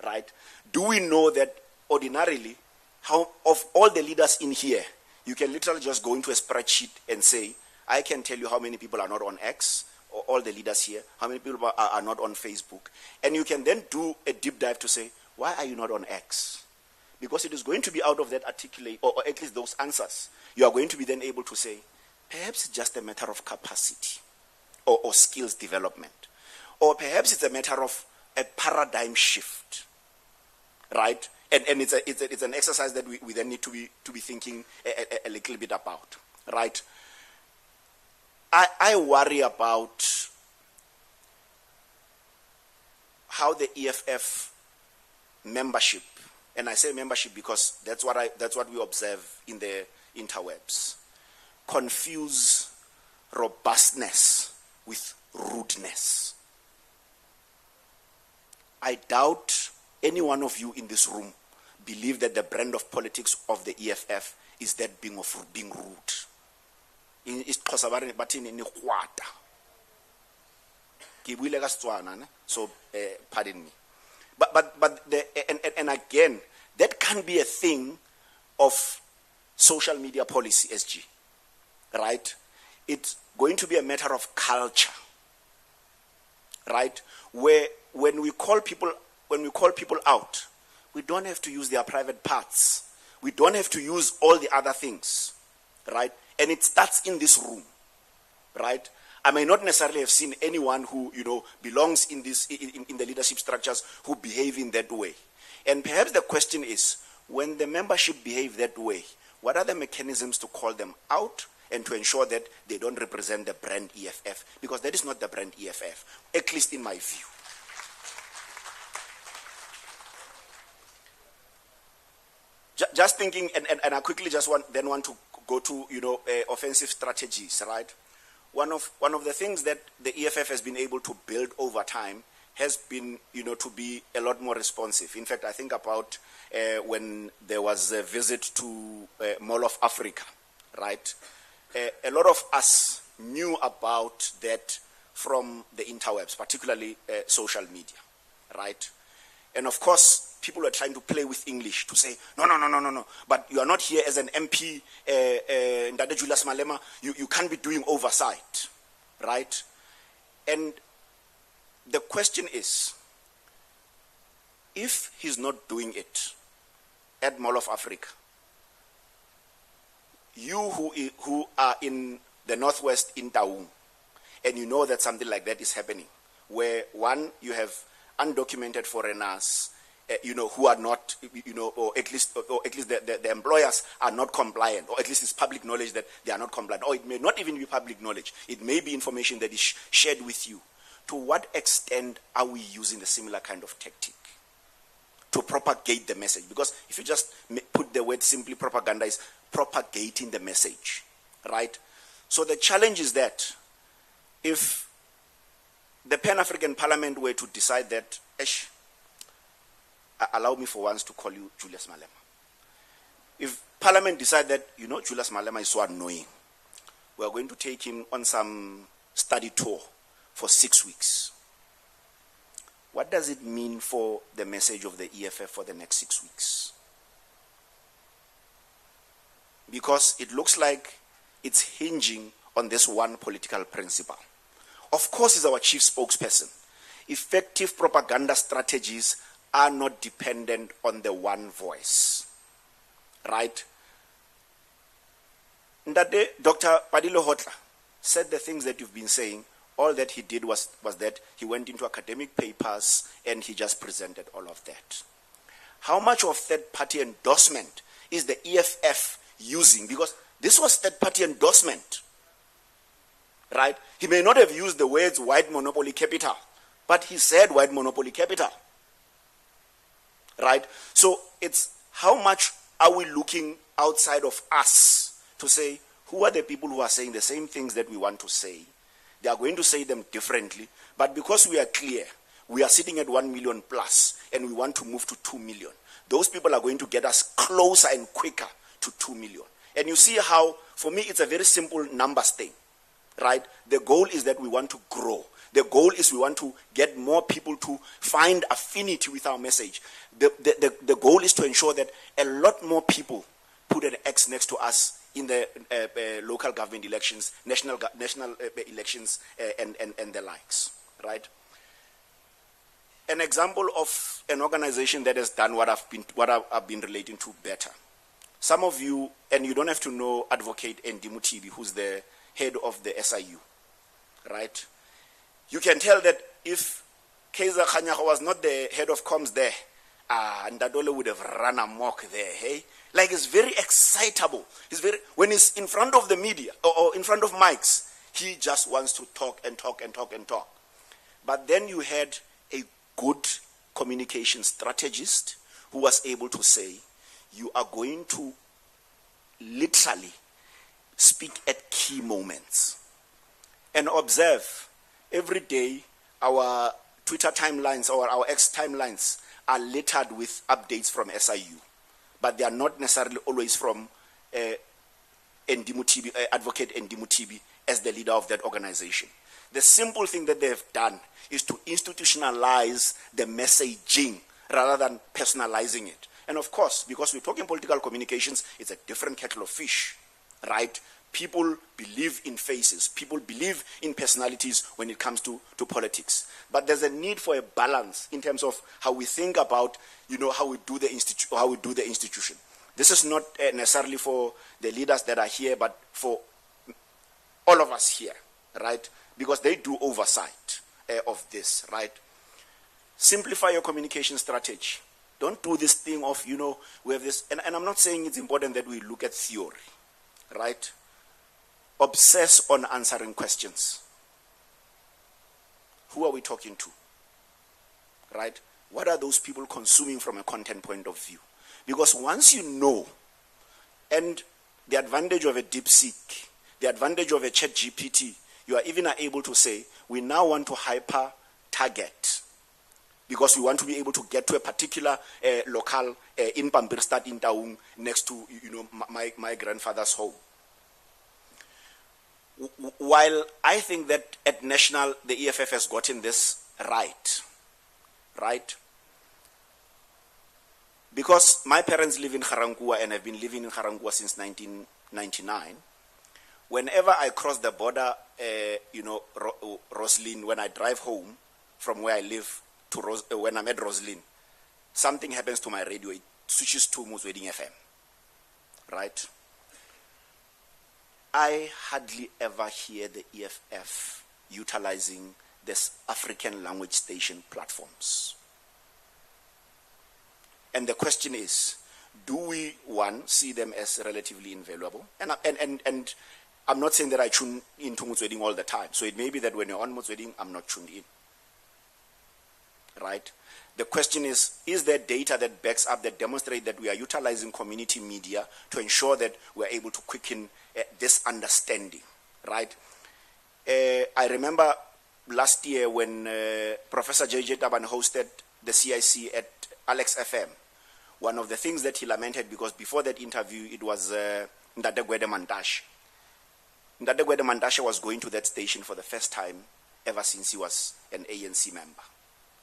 right? Do we know that ordinarily, how of all the leaders in here, you can literally just go into a spreadsheet and say, I can tell you how many people are not on X, or all the leaders here, how many people are not on Facebook. And you can then do a deep dive to say, why are you not on X? Because it is going to be out of that articulate, or at least those answers, you are going to be then able to say, perhaps it's just a matter of capacity or skills development. Or perhaps it's a matter of a paradigm shift, right? And it's an exercise that we then need to be thinking a little bit about, right? I worry about how the EFF membership, and I say membership because that's what we observe in the interwebs, confuse robustness with rudeness. I doubt any one of you in this room believe that the brand of politics of the EFF is that being rude. So pardon me. But and again, that can be a thing of social media policy, SG, right? It's going to be a matter of culture, right? Where when we call people out, we don't have to use their private parts. We don't have to use all the other things, right? And it starts in this room, right? I may not necessarily have seen anyone who, belongs in the leadership structures who behave in that way. And perhaps the question is, when the membership behave that way, what are the mechanisms to call them out and to ensure that they don't represent the brand EFF? Because that is not the brand EFF, at least in my view. Just thinking, and I quickly just want to go to offensive strategies, right? One of the things that the EFF has been able to build over time has been to be a lot more responsive. In fact, I think about when there was a visit to Mall of Africa, right? A lot of us knew about that from the interwebs, particularly social media, right? And of course, people were trying to play with English to say, no. But you are not here as an MP, Ndade Julius Malema. You can't be doing oversight, right? And the question is, if he's not doing it at Mall of Africa, you who are in the Northwest in Taung, and you know that something like that is happening, where one, you have undocumented foreigners, who are not, or at least the employers are not compliant, or at least it's public knowledge that they are not compliant, or it may not even be public knowledge. It may be information that is shared with you. To what extent are we using a similar kind of tactic to propagate the message? Because if you just put the word simply, propaganda is propagating the message, right? So the challenge is that if the Pan-African Parliament were to decide that, allow me for once to call you Julius Malema. If Parliament decide that, Julius Malema is so annoying, we are going to take him on some study tour for 6 weeks. What does it mean for the message of the EFF for the next 6 weeks? Because it looks like it's hinging on this one political principle. Of course, he's our chief spokesperson. Effective propaganda strategies are not dependent on the one voice, right? Ndade, Dr. Padilo Hotla said the things that you've been saying. All that he did was that he went into academic papers and he just presented all of that. How much of third-party endorsement is the EFF using? Because this was third-party endorsement, right? He may not have used the words white monopoly capital, but he said white monopoly capital, right? So it's how much are we looking outside of us to say, who are the people who are saying the same things that we want to say? They are going to say them differently, but because we are clear, we are sitting at 1 million plus, and we want to move to 2 million. Those people are going to get us closer and quicker to 2 million. And you see how, for me, it's a very simple numbers thing, right? The goal is that we want to grow. The goal is we want to get more people to find affinity with our message. The goal is to ensure that a lot more people put an X next to us in the local government elections, national elections, and the likes, right? An example of an organization that has done what I've been relating to better. Some of you, and you don't have to know Advocate Ndimutibi, who's the head of the SIU, right? You can tell that if Kaiser Khanyago was not the head of comms there, Ndadole would have run amok there, hey? Like, it's very excitable. When he's in front of the media, or in front of mics, he just wants to talk and talk and talk and talk. But then you had a good communication strategist who was able to say, you are going to literally speak at key moments. And observe, every day, our Twitter timelines or our X timelines are littered with updates from SIU. But they are not necessarily always from Advocate Ndimutibi as the leader of that organization. The simple thing that they have done is to institutionalize the messaging rather than personalizing it. And of course, because we're talking political communications, it's a different kettle of fish, right? People believe in faces. People believe in personalities when it comes to politics. But there's a need for a balance in terms of how we think about, how we do the institution. This is not necessarily for the leaders that are here, but for all of us here, right? Because they do oversight of this, right? Simplify your communication strategy. Don't do this thing of, we have this, and I'm not saying it's important that we look at theory, right? Obsess on answering questions. Who are we talking to? Right? What are those people consuming from a content point of view? Because once you know, and the advantage of a DeepSeek, the advantage of a ChatGPT, you are even able to say, we now want to hyper target, because we want to be able to get to a particular locale in Pambirstad in Taung, next to my grandfather's home. While I think that at national, the EFF has gotten this right? Because my parents live in Garangua and have been living in Garangua since 1999. Whenever I cross the border, Roslyn, when I drive home from where I live to when I'm at Roslyn, something happens to my radio. It switches to Muzweding FM, right? I hardly ever hear the EFF utilizing this African language station platforms. And the question is, do we, one, see them as relatively invaluable? And I'm not saying that I tune into Muzweding all the time. So it may be that when you're on Muzweding, I'm not tuned in. Right? The question is there data that backs up, that demonstrates that we are utilizing community media to ensure that we're able to quicken this understanding, right? I remember last year when Professor J.J. Taban hosted the CIC at Alex FM, one of the things that he lamented, because before that interview, it was Ndadegwede Mantashe. Ndadegwede Mantashe was going to that station for the first time ever since he was an ANC member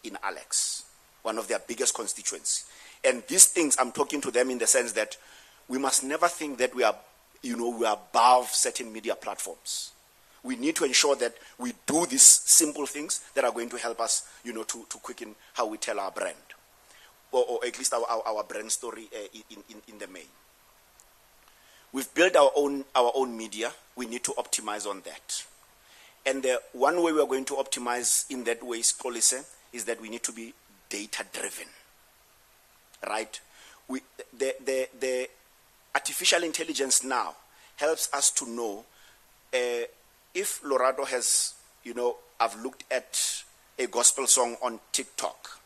in Alex, one of their biggest constituents. And these things, I'm talking to them in the sense that we must never think that we are above certain media platforms. We need to ensure that we do these simple things that are going to help us, to quicken how we tell our brand, or at least our brand story in the main. We've built our own media. We need to optimize on that. And the one way we are going to optimize in that way, Skolise, is that we need to be data-driven, right? The artificial intelligence now helps us to know if Lorado has, I've looked at a gospel song on TikTok,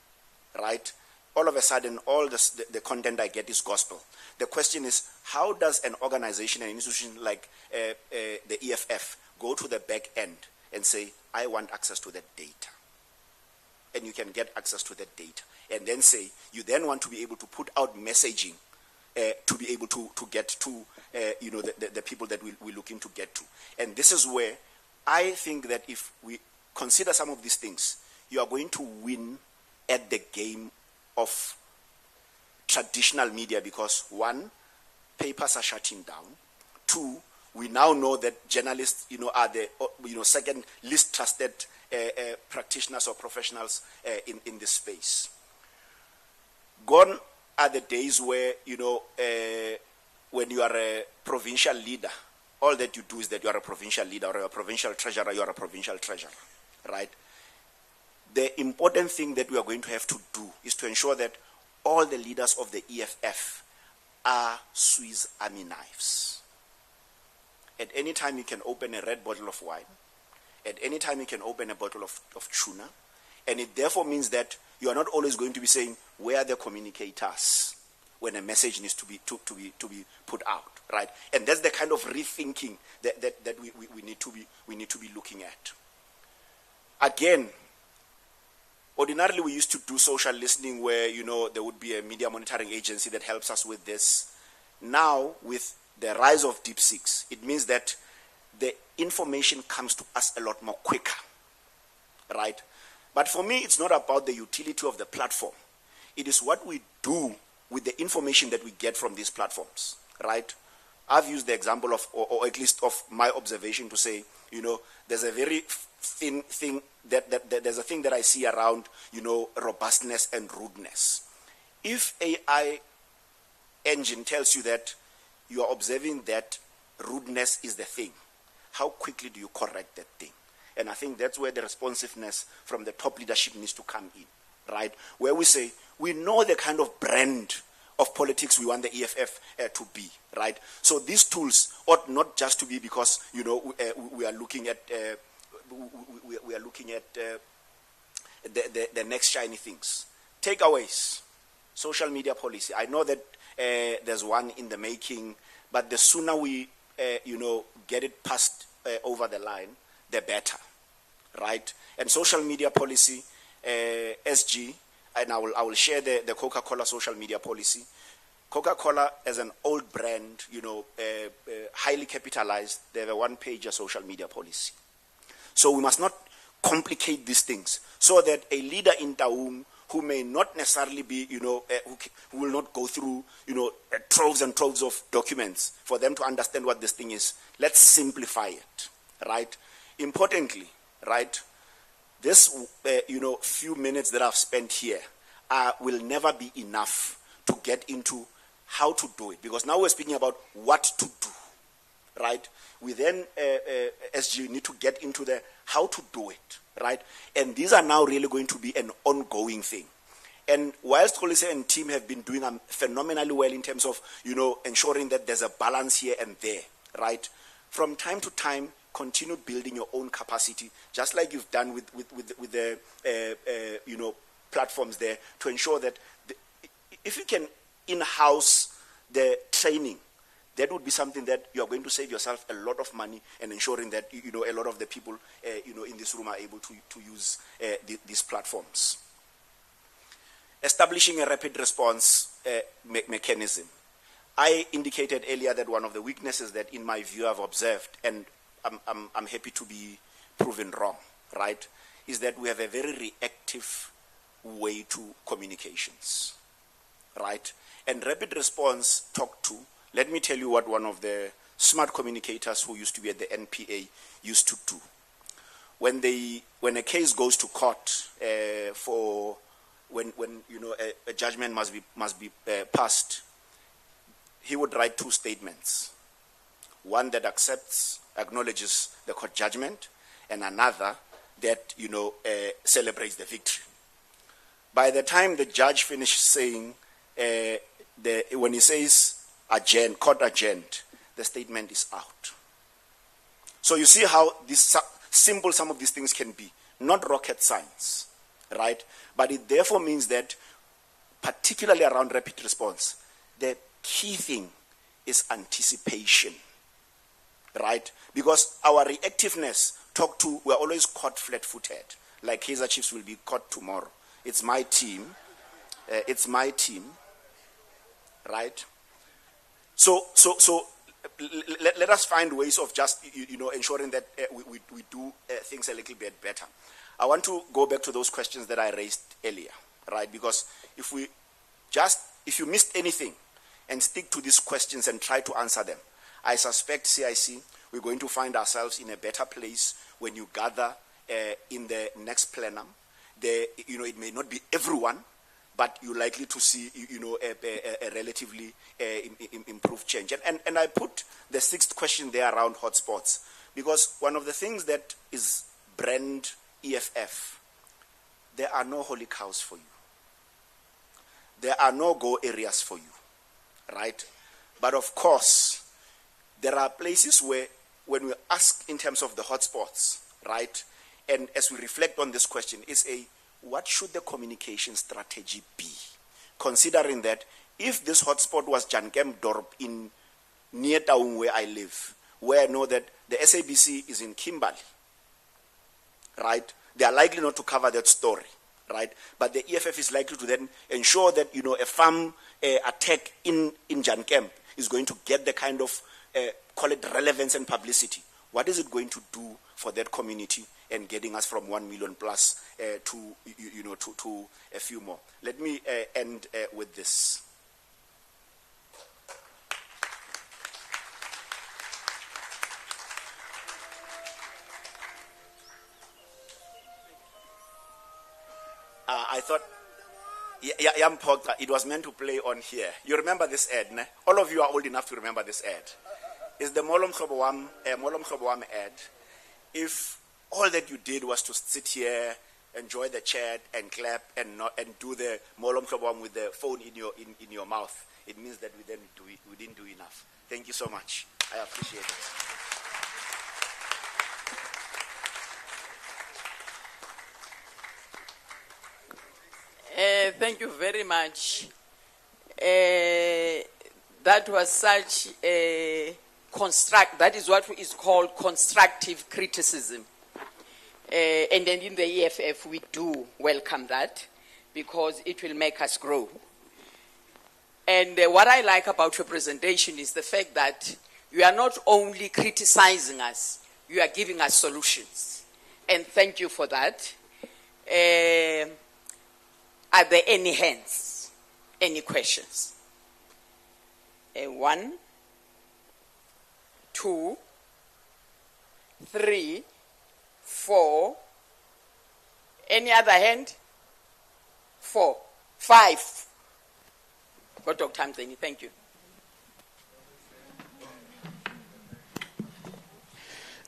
right? all of a sudden, all the content I get is gospel. The question is, how does an organization, an institution like the EFF go to the back end and say, I want access to that data? And you can get access to that data. And then say, you then want to be able to put out messaging to be able to get to the people that we're looking to get to. And this is where I think that if we consider some of these things, you are going to win at the game of traditional media because, one, papers are shutting down. Two, we now know that journalists, are the second least trusted practitioners or professionals in this space. Gone are the days where, when you are a provincial leader, all that you do is that you are a provincial leader, or a provincial treasurer, you are a provincial treasurer, right? The important thing that we are going to have to do is to ensure that all the leaders of the EFF are Swiss Army knives. At any time you can open a red bottle of wine. At any time you can open a bottle of tuna. And it therefore means that you are not always going to be saying, where are the communicators when a message needs to be put out, right? And that's the kind of rethinking that we need to be looking at. Again, ordinarily we used to do social listening where, there would be a media monitoring agency that helps us with this. Now, with the rise of deep seeks, it means that the information comes to us a lot more quicker, right? But for me, it's not about the utility of the platform. It is what we do with the information that we get from these platforms, right? I've used the example of, or at least of my observation to say, there's a very thin thing there's a thing that I see around, robustness and rudeness. If AI engine tells you that you are observing that rudeness is the thing, how quickly do you correct that thing? And I think that's where the responsiveness from the top leadership needs to come in, right? Where we say, we know the kind of brand of politics we want the EFF to be, right? So these tools ought not just to be because, we are looking at the next shiny things. Takeaways, social media policy. I know that there's one in the making, but the sooner we, get it passed over the line, the better, right? And social media policy, SG, and I will share the Coca-Cola social media policy. Coca-Cola as an old brand, highly capitalized, they have a one-pager social media policy. So we must not complicate these things so that a leader in Taung who may not necessarily be, who will not go through, troves and troves of documents for them to understand what this thing is. Let's simplify it, right? Importantly, right, this, few minutes that I've spent here will never be enough to get into how to do it, because now we're speaking about what to do, right? We then, SG, need to get into the how to do it, right? And these are now really going to be an ongoing thing. And whilst Kolise and team have been doing phenomenally well in terms of, ensuring that there's a balance here and there, right? From time to time, continue building your own capacity, just like you've done with the, platforms there, to ensure that if you can in-house the training, that would be something that you are going to save yourself a lot of money and ensuring that, a lot of the people, in this room are able to use these platforms. Establishing a rapid response mechanism. I indicated earlier that one of the weaknesses that, in my view, I've observed, and I'm happy to be proven wrong, right, is that we have a very reactive way to communications, right? And rapid response talk to, let me tell you what one of the smart communicators who used to be at the NPA used to do. When a case goes to court when a judgment must be passed, he would write two statements. One that acknowledges the court judgment, and another that celebrates the victory. By the time the judge finishes saying, when he says court adjourned, the statement is out. So you see how simple some of these things can be, not rocket science, right? But it therefore means that particularly around rapid response, the key thing is anticipation, right? Because our reactiveness, we're always caught flat-footed, like Kaizer Chiefs will be caught tomorrow. It's my team, right? So let us find ways of just, ensuring that we do things a little bit better. I want to go back to those questions that I raised earlier, right? Because if you missed anything and stick to these questions and try to answer them, I suspect CIC, we're going to find ourselves in a better place when you gather in the next plenum. It may not be everyone, but you're likely to see, a relatively improved change. And I put the sixth question there around hotspots, because one of the things that is brand EFF, there are no holy cows for you. There are no go areas for you, right? But of course, there are places where, when we ask in terms of the hotspots, right, and as we reflect on this question, what should the communication strategy be? Considering that if this hotspot was Jankemdorp in near town where I live, where I know that the SABC is in Kimberley, right, they are likely not to cover that story, right? But the EFF is likely to then ensure that, a farm attack in Jankemp is going to get the kind of, call it relevance and publicity. What is it going to do for that community and getting us from 1 million plus to a few more? Let me end with this. I thought, it was meant to play on here. You remember this ad, ne? All of you are old enough to remember this ad. It's the Molom Khobowam ad. If all that you did was to sit here, enjoy the chat and clap and do the Molom Khobowam with the phone in your mouth, it means that we didn't do enough. Thank you so much. I appreciate it. Thank you very much. That was such a that is what is called constructive criticism. And then in the EFF, we do welcome that because it will make us grow. And what I like about your presentation is the fact that you are not only criticizing us, you are giving us solutions. And thank you for that. Are there any hands? Any questions? 1, 2, 3, 4. Any other hand? 4, 5. Got Dr. Hamzeni, thank you.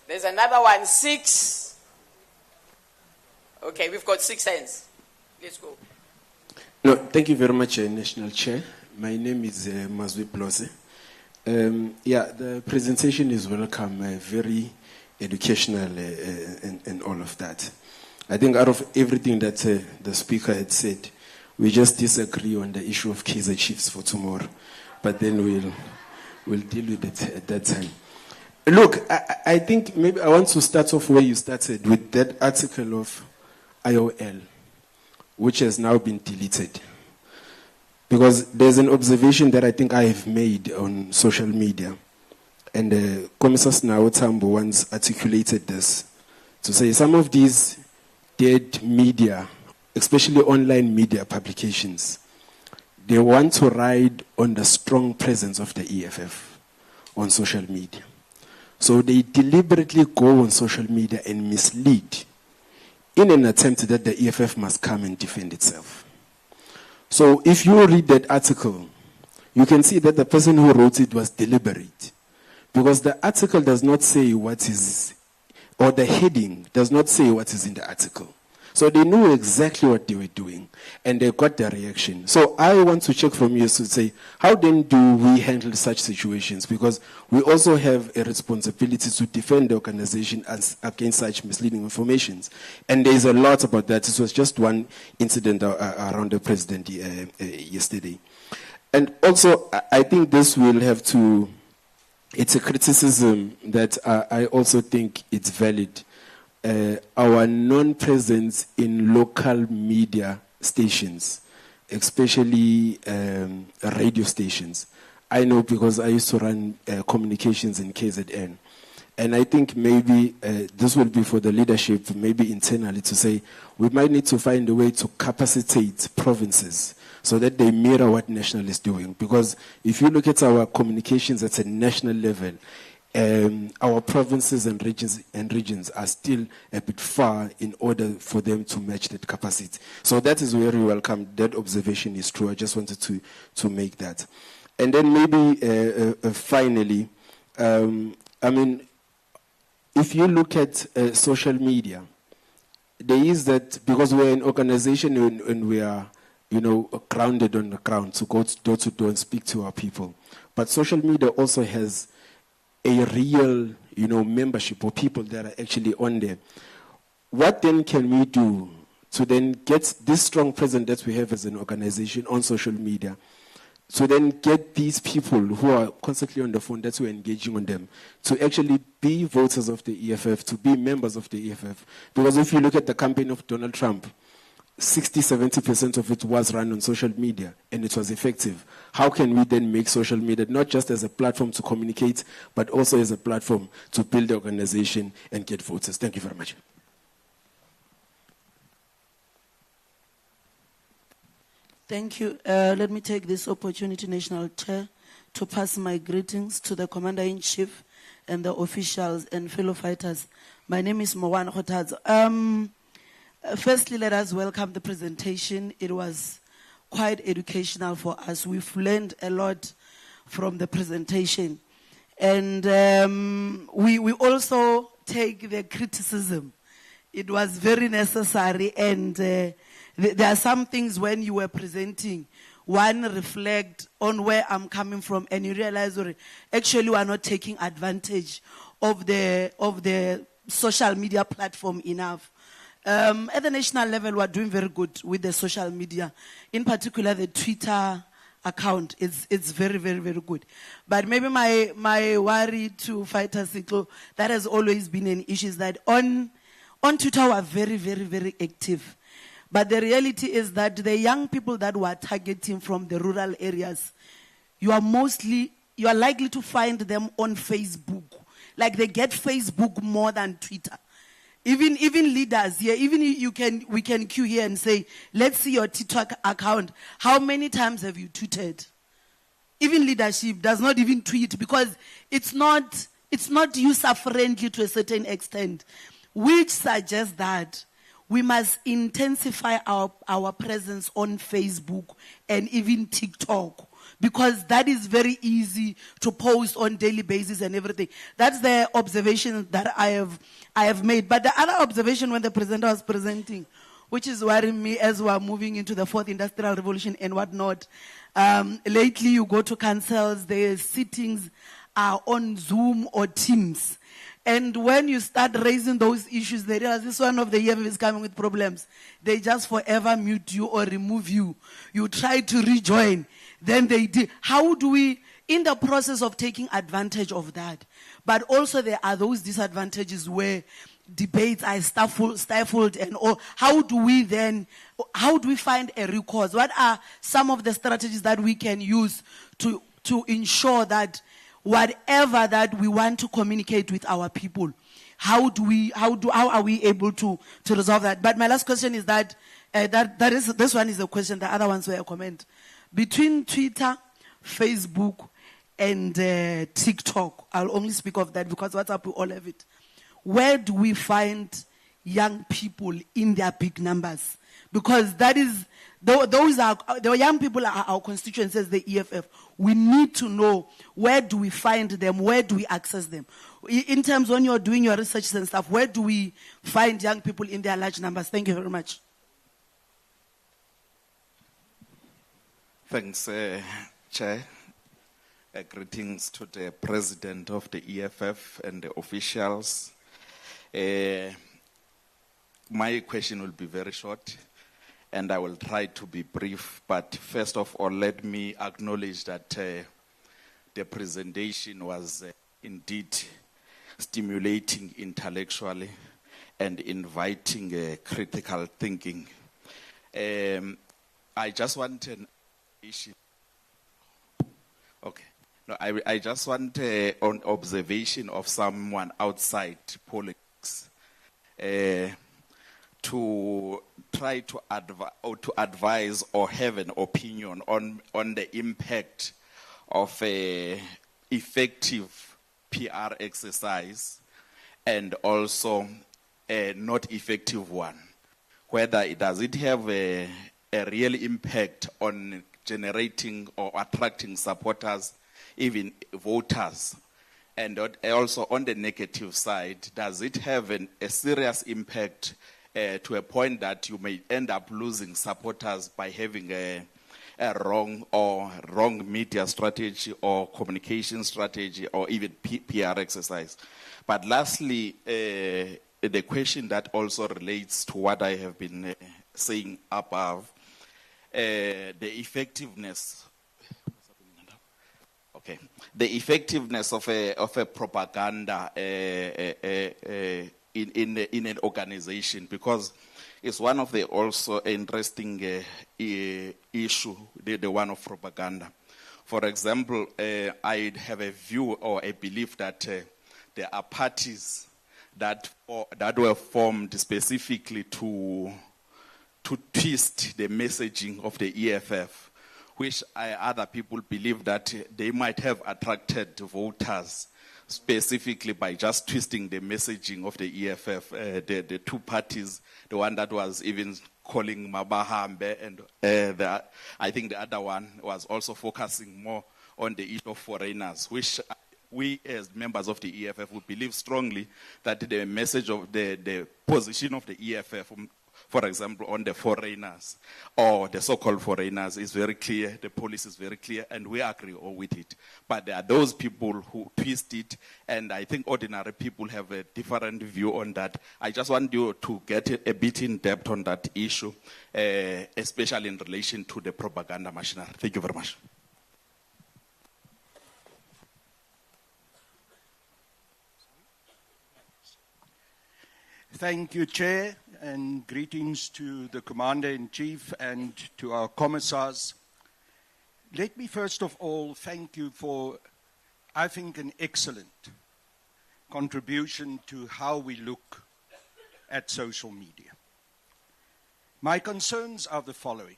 There's another one, 6. Okay, we've got 6 hands. Let's go. No, thank you very much, National Chair. My name is Mazwi Plose. The presentation is welcome, very educational and all of that. I think out of everything that the speaker had said, we just disagree on the issue of Kaizer Chiefs for tomorrow, but then we'll deal with it at that time. Look, I think maybe I want to start off where you started with that article of IOL, which has now been deleted. Because there's an observation that I think I have made on social media. And Commissar Snaotambo once articulated this, to say some of these dead media, especially online media publications, they want to ride on the strong presence of the EFF on social media. So they deliberately go on social media and mislead in an attempt that the EFF must come and defend itself. So if you read that article, you can see that the person who wrote it was deliberate. Because the article does not say what is, or the heading does not say what is in the article. So they knew exactly what they were doing, and they got their reaction. So I want to check from you to say, how then do we handle such situations? Because we also have a responsibility to defend the organization against such misleading informations. And there's a lot about that. This was just one incident around the president yesterday. And also, I think this will have to, it's a criticism that I also think it's valid. Our non-presence in local media stations, especially radio stations. I know because I used to run communications in KZN. And I think maybe this will be for the leadership, maybe internally, to say we might need to find a way to capacitate provinces so that they mirror what national is doing. Because if you look at our communications at a national level, our provinces and regions are still a bit far in order for them to match that capacity. So that is very welcome. That observation is true. I just wanted to make that. And then maybe finally, I mean, if you look at social media, there is that, because we're an organization and we are, grounded on the ground to go door to door and speak to our people. But social media also has a real, membership or people that are actually on there. What then can we do to then get this strong presence that we have as an organization on social media, to then get these people who are constantly on the phone, that we're engaging on them, to actually be voters of the EFF, to be members of the EFF? Because if you look at the campaign of Donald Trump, 60-70% of it was run on social media, and it was effective. How can we then make social media not just as a platform to communicate, but also as a platform to build the organization and get voters? Thank you very much. Thank you. Let me take this opportunity, National Chair, to pass my greetings to the Commander-in-Chief and the officials and fellow fighters. My name is Mowan Khotadze. Firstly, let us welcome the presentation. It was quite educational for us. We've learned a lot from the presentation. And we also take the criticism. It was very necessary, and there are some things when you were presenting, one reflect on where I'm coming from, and you realize actually we are not taking advantage of the social media platform enough. At the national level, we are doing very good with the social media. In particular, the Twitter account, it's very, very, very good. But maybe my worry to Fighters Cyclo, that has always been an issue, is that on Twitter, we are very, very, very active. But the reality is that the young people that we are targeting from the rural areas, you are likely to find them on Facebook. Like, they get Facebook more than Twitter. Even leaders here, we can queue here and say, let's see your TikTok account. How many times have you tweeted? Even leadership does not even tweet, because it's not user-friendly to a certain extent, which suggests that we must intensify our presence on Facebook and even TikTok, because that is very easy to post on daily basis and everything. That's the observation that I have made. But the other observation when the presenter was presenting, which is worrying me as we are moving into the fourth industrial revolution and whatnot, lately you go to councils, the sittings are on Zoom or Teams. And when you start raising those issues, they realize this one of the EFF is coming with problems. They just forever mute you or remove you. You try to rejoin, then they do. How do we, in the process of taking advantage of that, but also there are those disadvantages where debates are stifled, and all. How do we find a recourse? What are some of the strategies that we can use to ensure that whatever that we want to communicate with our people, how are we able to resolve that? But my last question is that this one is a question, the other ones were a comment. Between Twitter, Facebook, and TikTok, I'll only speak of that because WhatsApp, we all have it. Where do we find young people in their big numbers? because that is, those are, the young people are our constituents as the EFF. We need to know, where do we find them, where do we access them? In terms when you're doing your research and stuff, where do we find young people in their large numbers? Thank you very much. Thanks, Chair. Greetings to the President of the EFF and the officials. My question will be very short, and I will try to be brief. But first of all, let me acknowledge that the presentation was indeed stimulating intellectually and inviting critical thinking. I just want an issue. Okay. No, I just want an observation of someone outside politics to try to advise or have an opinion on the impact of a effective PR exercise and also a not effective one. Whether does it have a real impact on generating or attracting supporters, even voters, and also on the negative side, does it have a serious impact to a point that you may end up losing supporters by having a wrong media strategy or communication strategy or even PR exercise? But lastly, the question that also relates to what I have been saying above, the effectiveness. Okay, the effectiveness of a propaganda in an organization, because it's one of the also interesting issue, the one of propaganda. For example, I have a view or a belief that there are parties that were formed specifically to twist the messaging of the EFF, which other people believe that they might have attracted voters specifically by just twisting the messaging of the EFF. The two parties, the one that was even calling Mabahambe, and I think the other one was also focusing more on the issue of foreigners, which we as members of the EFF would believe strongly that the message of the position of the EFF, for example, on the foreigners or the so-called foreigners is very clear, the policy is very clear, and we agree with it. But there are those people who twist it, and I think ordinary people have a different view on that. I just want you to get a bit in depth on that issue, especially in relation to the propaganda machinery. Thank you very much. Thank you, Chair, and greetings to the Commander-in-Chief and to our commissars. Let me first of all thank you for, I think, an excellent contribution to how we look at social media. My concerns are the following.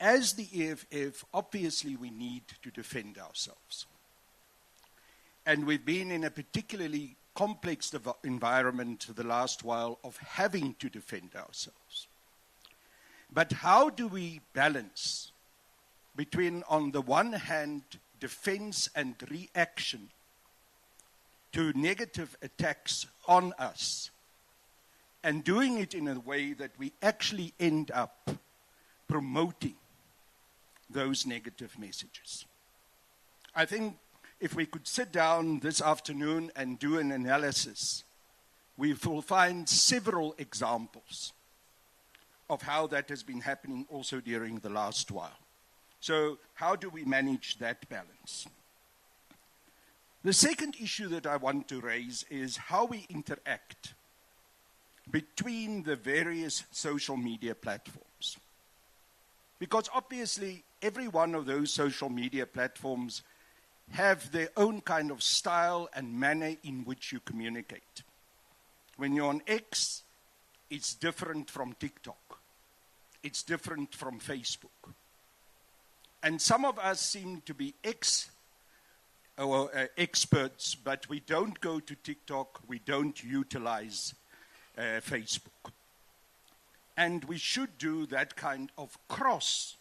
As the EFF, obviously we need to defend ourselves. And we've been in a particularly complex environment the last while of having to defend ourselves. But how do we balance between, on the one hand, defense and reaction to negative attacks on us, and doing it in a way that we actually end up promoting those negative messages? I think if we could sit down this afternoon and do an analysis, we will find several examples of how that has been happening also during the last while. So how do we manage that balance? The second issue that I want to raise is how we interact between the various social media platforms. Because obviously every one of those social media platforms have their own kind of style and manner in which you communicate. When you're on X, it's different from TikTok. It's different from Facebook. And some of us seem to be experts, but we don't go to TikTok, we don't utilize Facebook. And we should do that kind of cross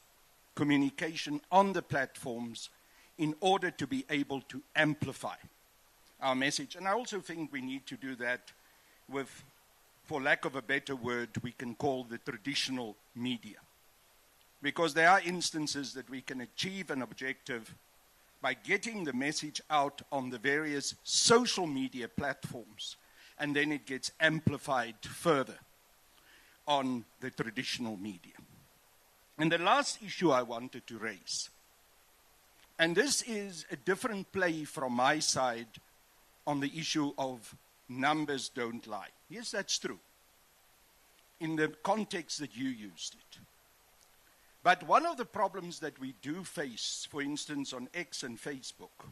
communication on the platforms in order to be able to amplify our message. And I also think we need to do that with, for lack of a better word, we can call the traditional media. Because there are instances that we can achieve an objective by getting the message out on the various social media platforms, and then it gets amplified further on the traditional media. And the last issue I wanted to raise, and this is a different play from my side on the issue of numbers don't lie. Yes, that's true, in the context that you used it. But one of the problems that we do face, for instance, on X and Facebook,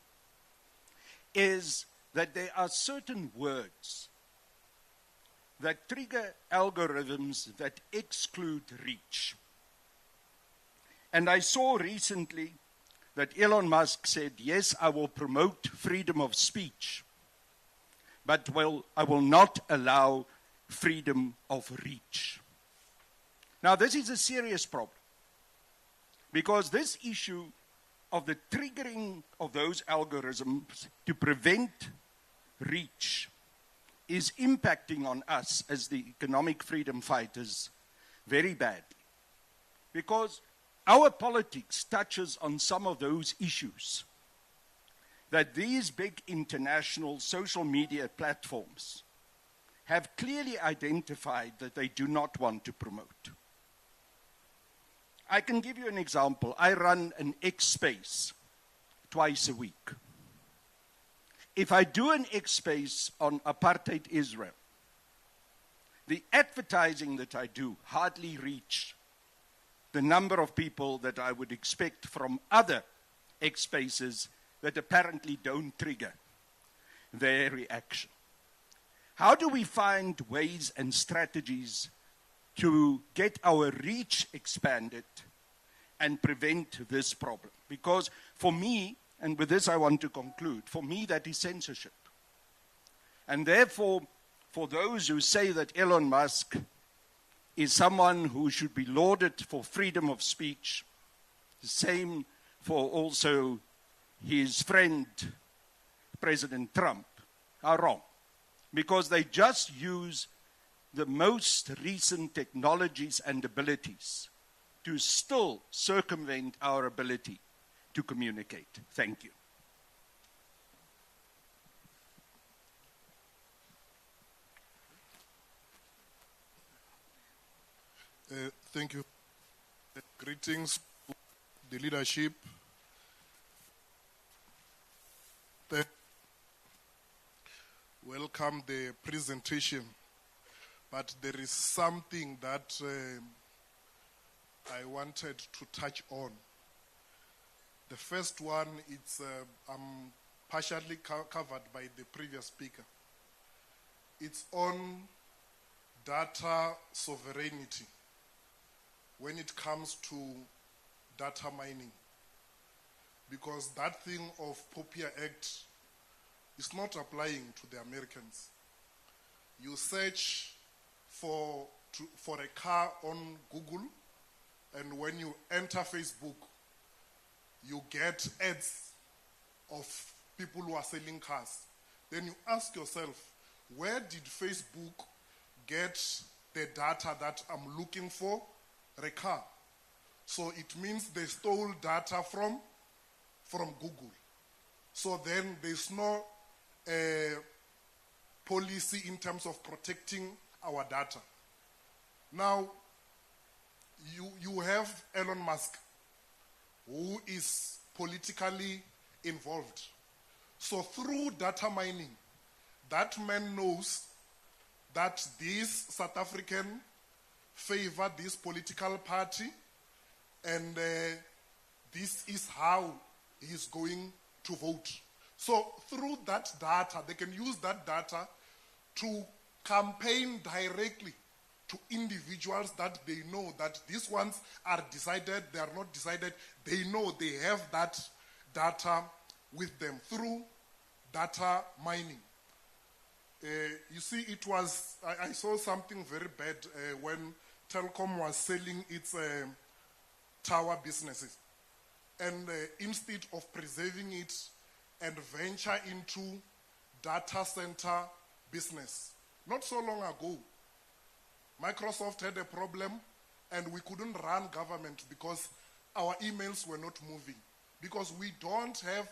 is that there are certain words that trigger algorithms that exclude reach. And I saw recently that Elon Musk said, yes, I will promote freedom of speech, but I will not allow freedom of reach. Now, this is a serious problem, because this issue of the triggering of those algorithms to prevent reach is impacting on us as the economic freedom fighters very badly. Because our politics touches on some of those issues that these big international social media platforms have clearly identified that they do not want to promote. I can give you an example. I run an X space twice a week. If I do an X space on apartheid Israel, the advertising that I do hardly reach the number of people that I would expect from other X spaces that apparently don't trigger their reaction. How do we find ways and strategies to get our reach expanded and prevent this problem? Because for me, and with this I want to conclude, for me that is censorship. And therefore, for those who say that Elon Musk is someone who should be lauded for freedom of speech, the same for also his friend, President Trump, are wrong. Because they just use the most recent technologies and abilities to still circumvent our ability to communicate. Thank you. Thank you. Greetings to the leadership. Welcome the presentation. But there is something that I wanted to touch on. The first one, it's partially covered by the previous speaker. It's on data sovereignty when it comes to data mining. Because that thing of POPIA Act is not applying to the Americans. You search for a car on Google, and when you enter Facebook, you get ads of people who are selling cars. Then you ask yourself, where did Facebook get the data that I'm looking for a car? So it means they stole data from Google. So then there's no policy in terms of protecting our data. Now, you have Elon Musk, who is politically involved. So through data mining, that man knows that this South African favor this political party, and this is how he's going to vote. So through that data, they can use that data to campaign directly to individuals that they know that these ones are decided, they are not decided. They know they have that data with them through data mining. You see, I saw something very bad when Telkom was selling its tower businesses. And instead of preserving it and venture into data center business, not so long ago, Microsoft had a problem and we couldn't run government because our emails were not moving, because we don't have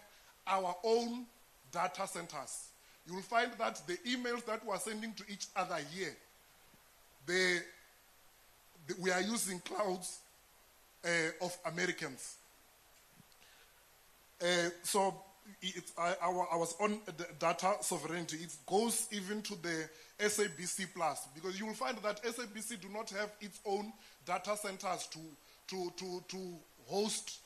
our own data centers. You'll find that the emails that we're sending to each other here, we are using clouds of Americans. So I was on the data sovereignty. It goes even to the SABC Plus, because you will find that SABC do not have its own data centers to host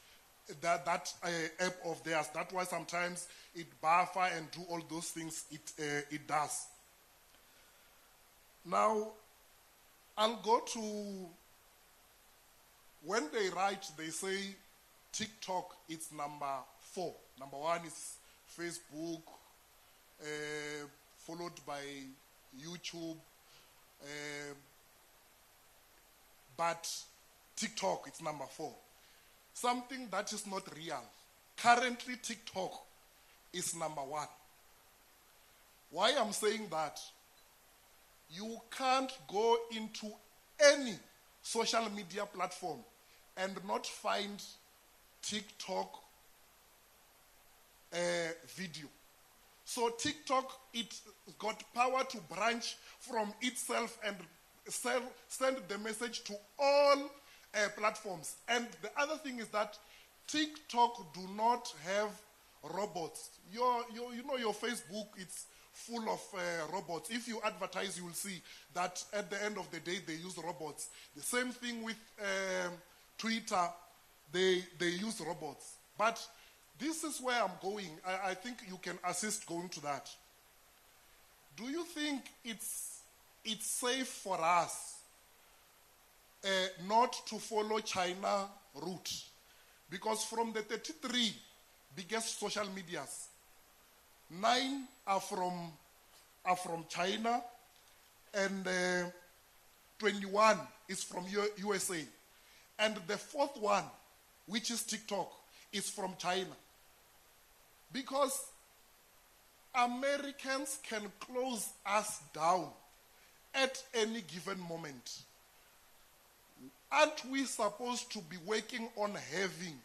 that app of theirs. That's why sometimes it buffer and do all those things it does. Now, I'll go to, when they write, they say TikTok, it's number 4. Number 1 is Facebook, followed by YouTube, but TikTok, it's number 4. Something that is not real. Currently, TikTok is number 1. Why I'm saying that? You can't go into any social media platform and not find TikTok video. So TikTok, it got power to branch from itself and send the message to all platforms. And the other thing is that TikTok do not have robots. Your Facebook, it's full of robots. If you advertise, you will see that at the end of the day, they use robots. The same thing with Twitter, they use robots. But this is where I'm going. I think you can assist going to that. Do you think it's safe for us not to follow China route? Because from the 33 biggest social medias, 9 are from China, and 21 is from USA. And the 4th one, which is TikTok, is from China. Because Americans can close us down at any given moment. Aren't we supposed to be working on having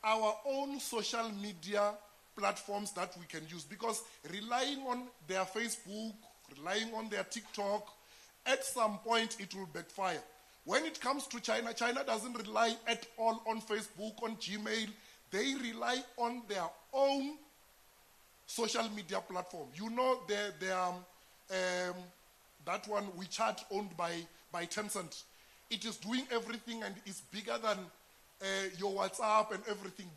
our own social media platforms that we can use? Because relying on their Facebook, relying on their TikTok, at some point it will backfire. When it comes to China, China doesn't rely at all on Facebook, on Gmail. They rely on their own social media platform. You know, that one, WeChat, owned by Tencent. It is doing everything and is bigger than your WhatsApp and everything.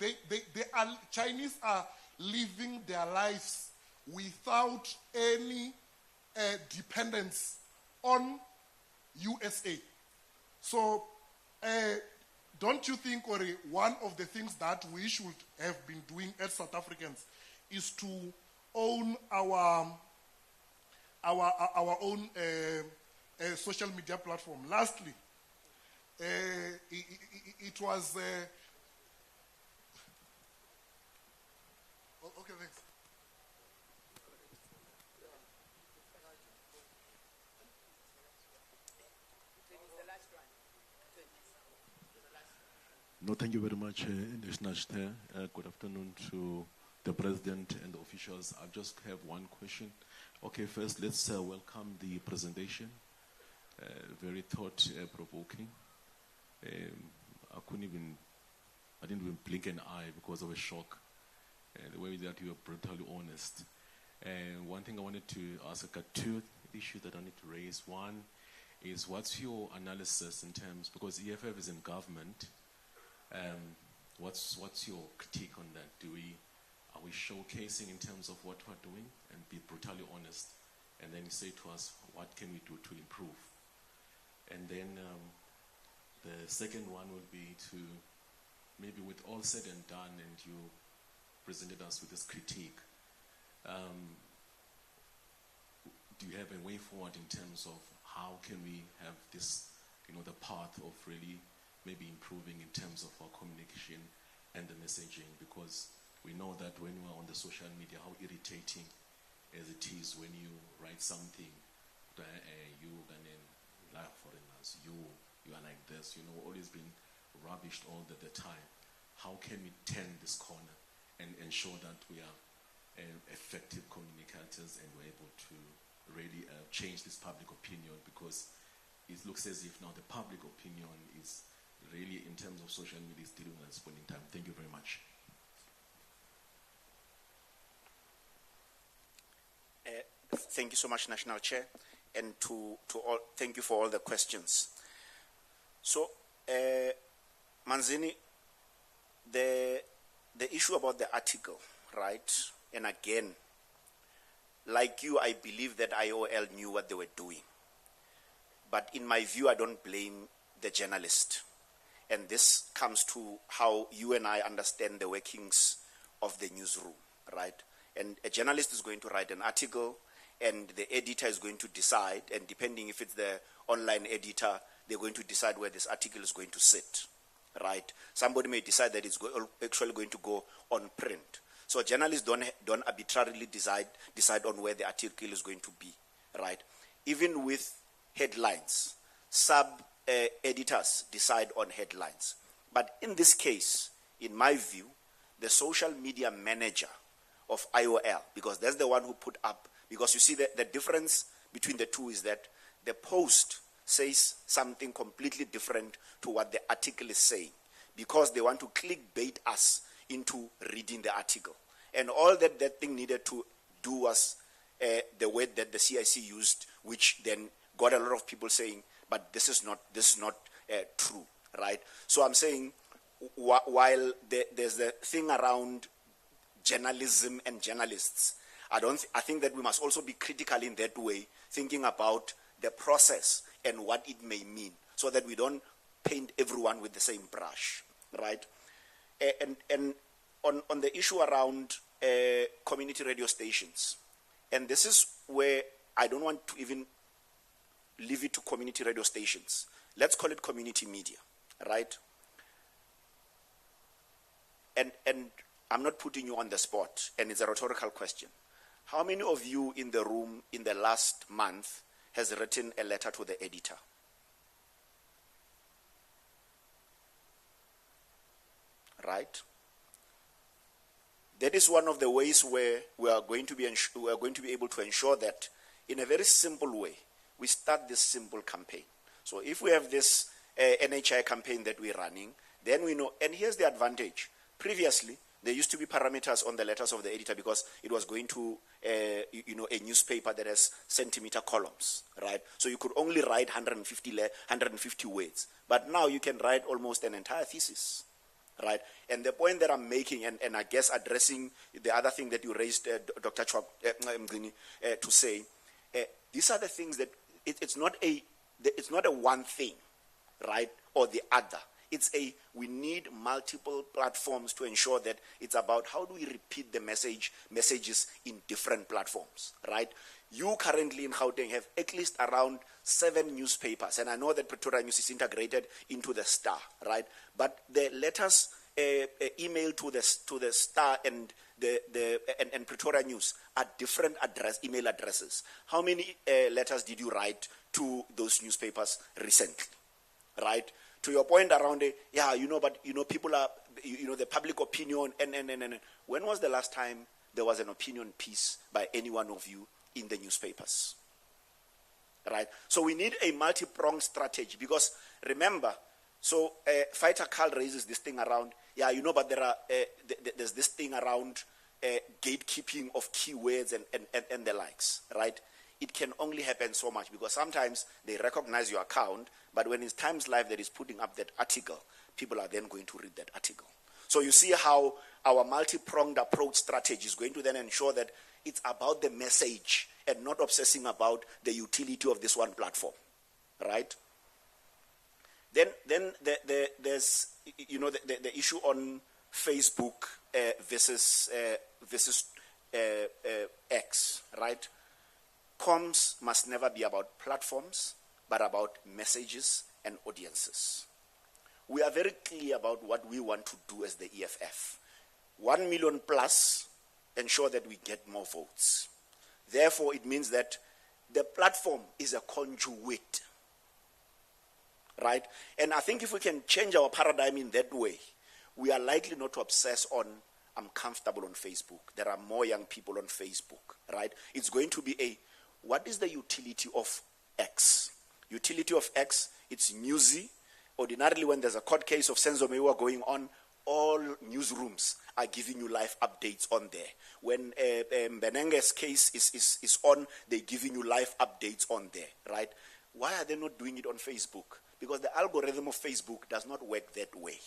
Chinese are living their lives without any dependence on USA. So, don't you think, Ori, one of the things that we should have been doing as South Africans is to own our own social media platform? Lastly, it was okay, thanks. No, thank you very much, National Chair. Good afternoon to the President and the officials. I just have one question. Okay, first, let's welcome the presentation. Very thought-provoking. I didn't even blink an eye because of a shock. The way that you were brutally honest. One thing I wanted to ask, I got 2 issues that I need to raise. One is, what's your analysis in terms, because EFF is in government, what's your critique on that? Are we showcasing in terms of what we're doing, and be brutally honest, and then say to us, what can we do to improve? And then the second one will be to, maybe with all said and done, and you presented us with this critique, do you have a way forward in terms of how can we have this the path of really maybe improving in terms of our communication and the messaging, because we know that when we're on the social media, how irritating as it is when you write something, you like foreigners, you are like this, always being rubbished all the time. How can we turn this corner and ensure that we are effective communicators and we're able to really change this public opinion, because it looks as if now the public opinion is really, in terms of social media, is dealing at this point in time. Thank you very much. Thank you so much, National Chair, and to all, thank you for all the questions. So, Manzini, the issue about the article, right? And again, like you, I believe that IOL knew what they were doing. But in my view, I don't blame the journalist. And this comes to how you and I understand the workings of the newsroom, right? And a journalist is going to write an article, and the editor is going to decide, and depending if it's the online editor, they're going to decide where this article is going to sit, right? Somebody may decide that it's actually going to go on print. So journalists don't arbitrarily decide on where the article is going to be, right? Even with headlines, editors decide on headlines. But in this case, in my view, the social media manager of IOL, because that's the one who put up, because you see the difference between the two is that the post says something completely different to what the article is saying, because they want to clickbait us into reading the article. And all that thing needed to do was the word that the CIC used, which then got a lot of people saying, but this is not true, right? So I'm saying, while there's the thing around journalism and journalists, I think that we must also be critical in that way, thinking about the process and what it may mean, so that we don't paint everyone with the same brush, right? And on the issue around community radio stations, and this is where I don't want to even leave it to community radio stations. Let's call it community media, right? And I'm not putting you on the spot, and it's a rhetorical question. How many of you in the room in the last month has written a letter to the editor? Right? That is one of the ways where we are going to be able to ensure that, in a very simple way, we start this simple campaign. So if we have this NHI campaign that we're running, then we know, and here's the advantage. Previously, there used to be parameters on the letters of the editor because it was going to a newspaper that has centimeter columns, right? So you could only write 150 words. But now you can write almost an entire thesis, right? And the point that I'm making, and I guess addressing the other thing that you raised, Dr. Chwab, to say, these are the things that it's not a one thing, right, or the other. We need multiple platforms to ensure that it's about how do we repeat the messages in different platforms, right? You currently in Gauteng have at least around 7 newspapers, and I know that Pretoria News is integrated into the Star, right? But the letters email to the Star and and Pretoria News are different email addresses. How many letters did you write to those newspapers recently, right? To your point around people are, the public opinion, and when was the last time there was an opinion piece by any one of you in the newspapers, right? So we need a multi-pronged strategy, because remember, Fighter Carl raises this thing around, but there's this thing around gatekeeping of keywords and the likes, right? It can only happen so much, because sometimes they recognize your account, but when it's Times Live that is putting up that article, people are then going to read that article. So you see how our multi-pronged approach strategy is going to then ensure that it's about the message and not obsessing about the utility of this one platform, right? Then there's the issue on Facebook versus X, right? Comms must never be about platforms, but about messages and audiences. We are very clear about what we want to do as the EFF. 1 million plus, ensure that we get more votes. Therefore, it means that the platform is a conduit, right? And I think if we can change our paradigm in that way, we are likely not to obsess on, I'm comfortable on Facebook. There are more young people on Facebook, right? It's going to be what is the utility of X? Utility of X, it's newsy. Ordinarily, when there's a court case of Senzo Mewa going on, all newsrooms are giving you live updates on there. When Benenge's case is on, they're giving you live updates on there, right? Why are they not doing it on Facebook? Because the algorithm of Facebook does not work that way,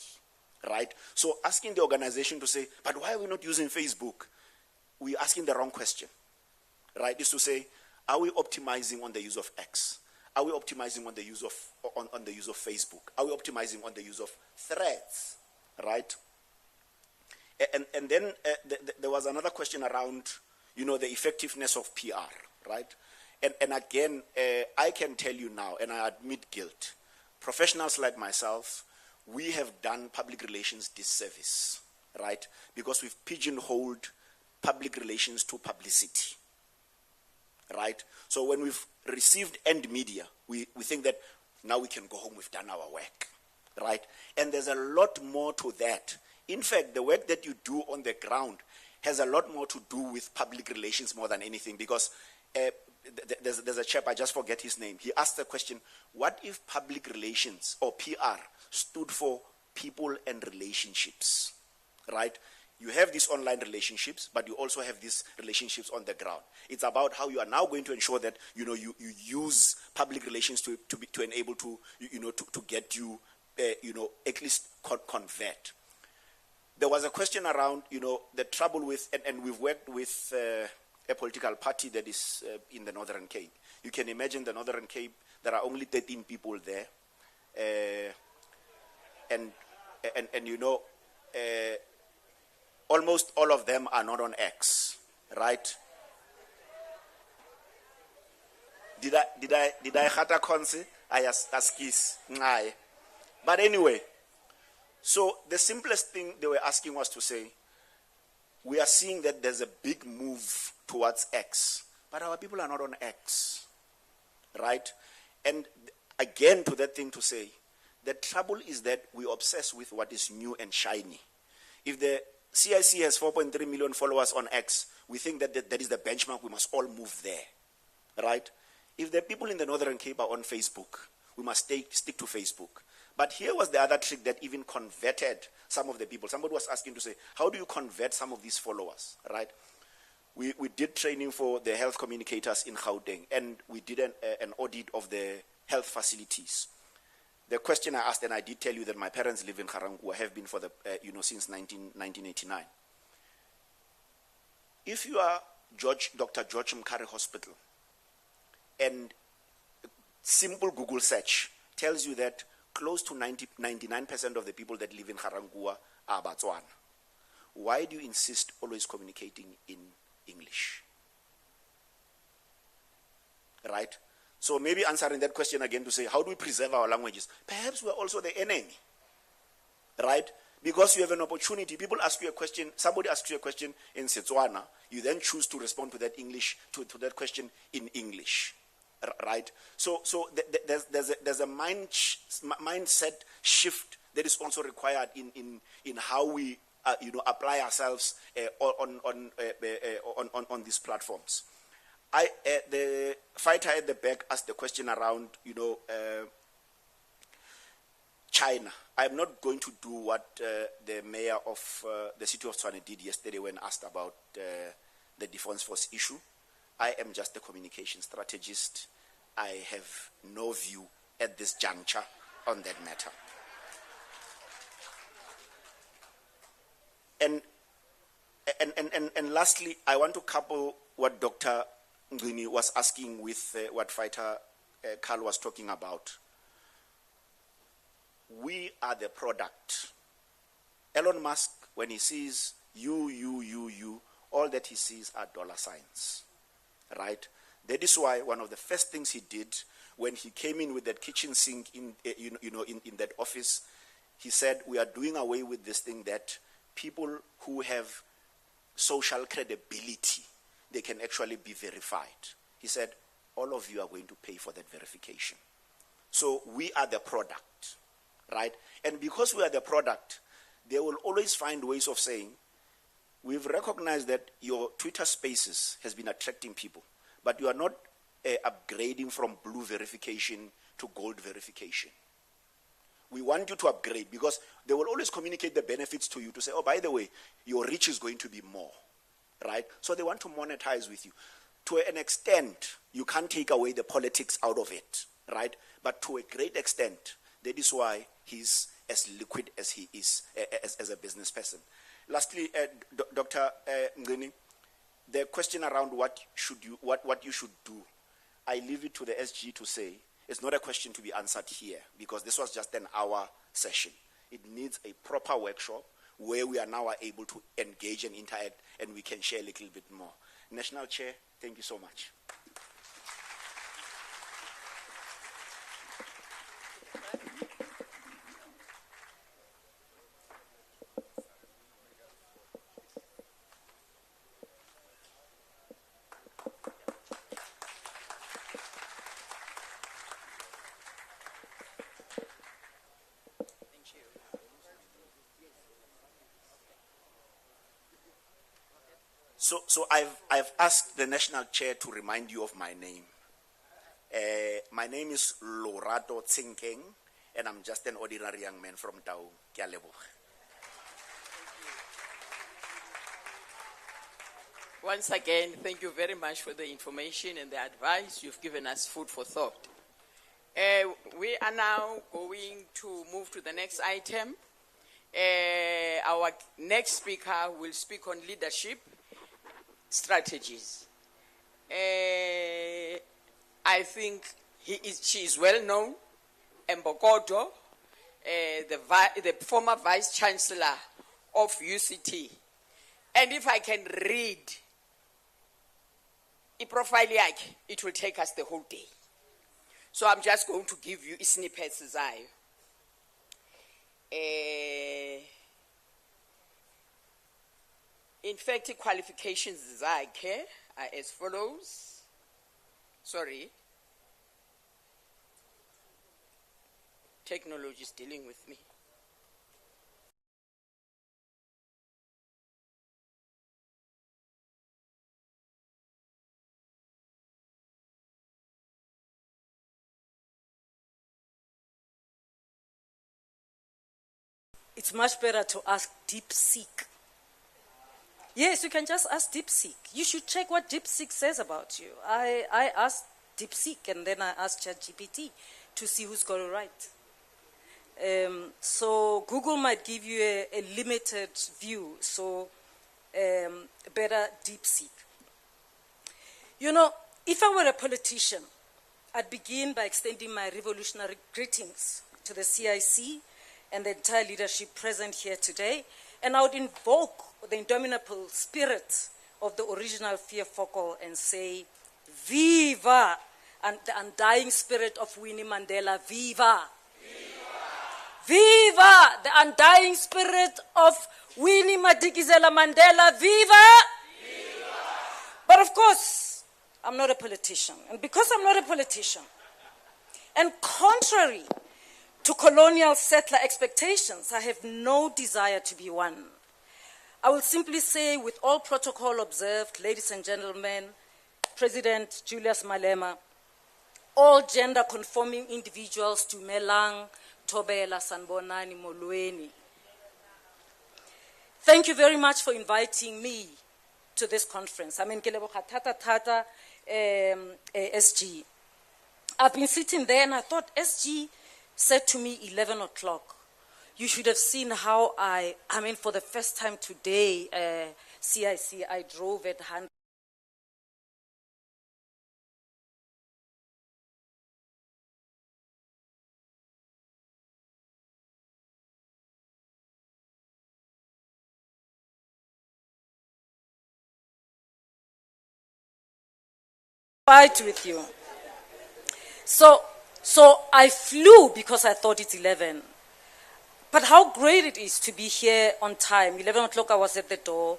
right? So asking the organization to say, but why are we not using Facebook? We're asking the wrong question, right? Is to say, are we optimizing on the use of X? Are we optimizing on the use of on the use of Facebook? Are we optimizing on the use of threads, right? And then there was another question around, the effectiveness of PR, right? And again, I can tell you now, and I admit guilt, professionals like myself, we have done public relations disservice, right? Because we've pigeonholed public relations to publicity, right? So when we've received end media, we think that now we can go home, we've done our work, right? And there's a lot more to that. In fact, the work that you do on the ground has a lot more to do with public relations more than anything, because there's a chap, I just forget his name, he asked the question, what if public relations or PR stood for people and relationships, right? You have these online relationships, but you also have these relationships on the ground. It's about how you are now going to ensure that you use public relations to enable to get you at least convert. There was a question around the trouble with, and we've worked with a political party that is in the Northern Cape. You can imagine the Northern Cape. There are only 13 people there, and almost all of them are not on X, right? Did I hata konse? I askis. But anyway, so the simplest thing they were asking was to say, we are seeing that there's a big move towards X, but our people are not on X, right? And again, to that thing to say, the trouble is that we obsess with what is new and shiny. If the CIC has 4.3 million followers on X, we think that that is the benchmark, we must all move there, right? If the people in the Northern Cape are on Facebook, we must stick to Facebook. But here was the other trick that even converted some of the people. Somebody was asking to say, how do you convert some of these followers, right? We did training for the health communicators in Gauteng, and we did an audit of the health facilities. The question I asked, and I did tell you that my parents live in Garangua, have been for since 1989. If you are Dr. George Mkhari Hospital, and simple Google search tells you that close to 99% of the people that live in Garangua are Batswana, why do you insist always communicating in English? Right? So maybe answering that question again to say, how do we preserve our languages? Perhaps we're also the enemy, right? Because you have an opportunity, people ask you a question, somebody asks you a question in Setswana, you then choose to respond to that to that question in English, right? So there's a mindset shift that is also required in how we apply ourselves on these platforms. The fighter at the back asked the question around, China. I'm not going to do what the mayor of the city of Tshwane did yesterday when asked about the Defence Force issue. I am just a communication strategist. I have no view at this juncture on that matter. And lastly, I want to couple what Dr. Ngwini was asking with what fighter Carl was talking about. We are the product. Elon Musk, when he sees you, all that he sees are dollar signs, right? That is why one of the first things he did when he came in with that kitchen sink in that office, he said, we are doing away with this thing that people who have social credibility, they can actually be verified. He said, all of you are going to pay for that verification. So we are the product, right? And because we are the product, they will always find ways of saying, we've recognized that your Twitter Spaces has been attracting people, but you are not upgrading from blue verification to gold verification. We want you to upgrade, because they will always communicate the benefits to you to say, oh, by the way, your reach is going to be more, right? So they want to monetize with you. To an extent, you can't take away the politics out of it, right? But to a great extent, that is why he's as liquid as he is as a business person. Lastly, Dr. Ngini, the question around what you should do, I leave it to the SG to say. It's not a question to be answered here, because this was just an hour session. It needs a proper workshop where we are now able to engage and interact, and we can share a little bit more. National Chair, thank you so much. So I've asked the National Chair to remind you of my name. My name is Lorato Tsinkeng, and I'm just an ordinary young man from Tau, Ke a leboga. Once again, thank you very much for the information and the advice. You've given us food for thought. We are now going to move to the next item. Our next speaker will speak on leadership strategies. I think she is well known, Mbokodo, the former Vice Chancellor of UCT. And if I can read a profile, it will take us the whole day. So I'm just going to give you snippets. In fact, qualifications are as follows. Sorry. Technology is dealing with me. It's much better to ask DeepSeek. Yes, you can just ask DeepSeek. You should check what DeepSeek says about you. I asked DeepSeek and then I asked ChatGPT to see who's got it right. So Google might give you a limited view, so better DeepSeek. You know, if I were a politician, I'd begin by extending my revolutionary greetings to the CIC and the entire leadership present here today, and I would invoke the indomitable spirit of the original Fear Focal and say, Viva! And the undying spirit of Winnie Mandela, Viva! Viva! Viva! The undying spirit of Winnie Madikizela Mandela, Viva! Viva! But of course, I'm not a politician. And because I'm not a politician, and contrary to colonial settler expectations, I have no desire to be one. I will simply say, with all protocol observed, ladies and gentlemen, President Julius Malema, all gender-conforming individuals, Dumelang, Tobela, Sanbonani, Molweni. Thank you very much for inviting me to this conference. I'm in Tata SG. I've been sitting there and I thought SG said to me 11 o'clock. You should have seen how for the first time today, CIC, I drove at 100. Fight with you. So I flew because I thought it's 11. But how great it is to be here on time. 11 o'clock I was at the door,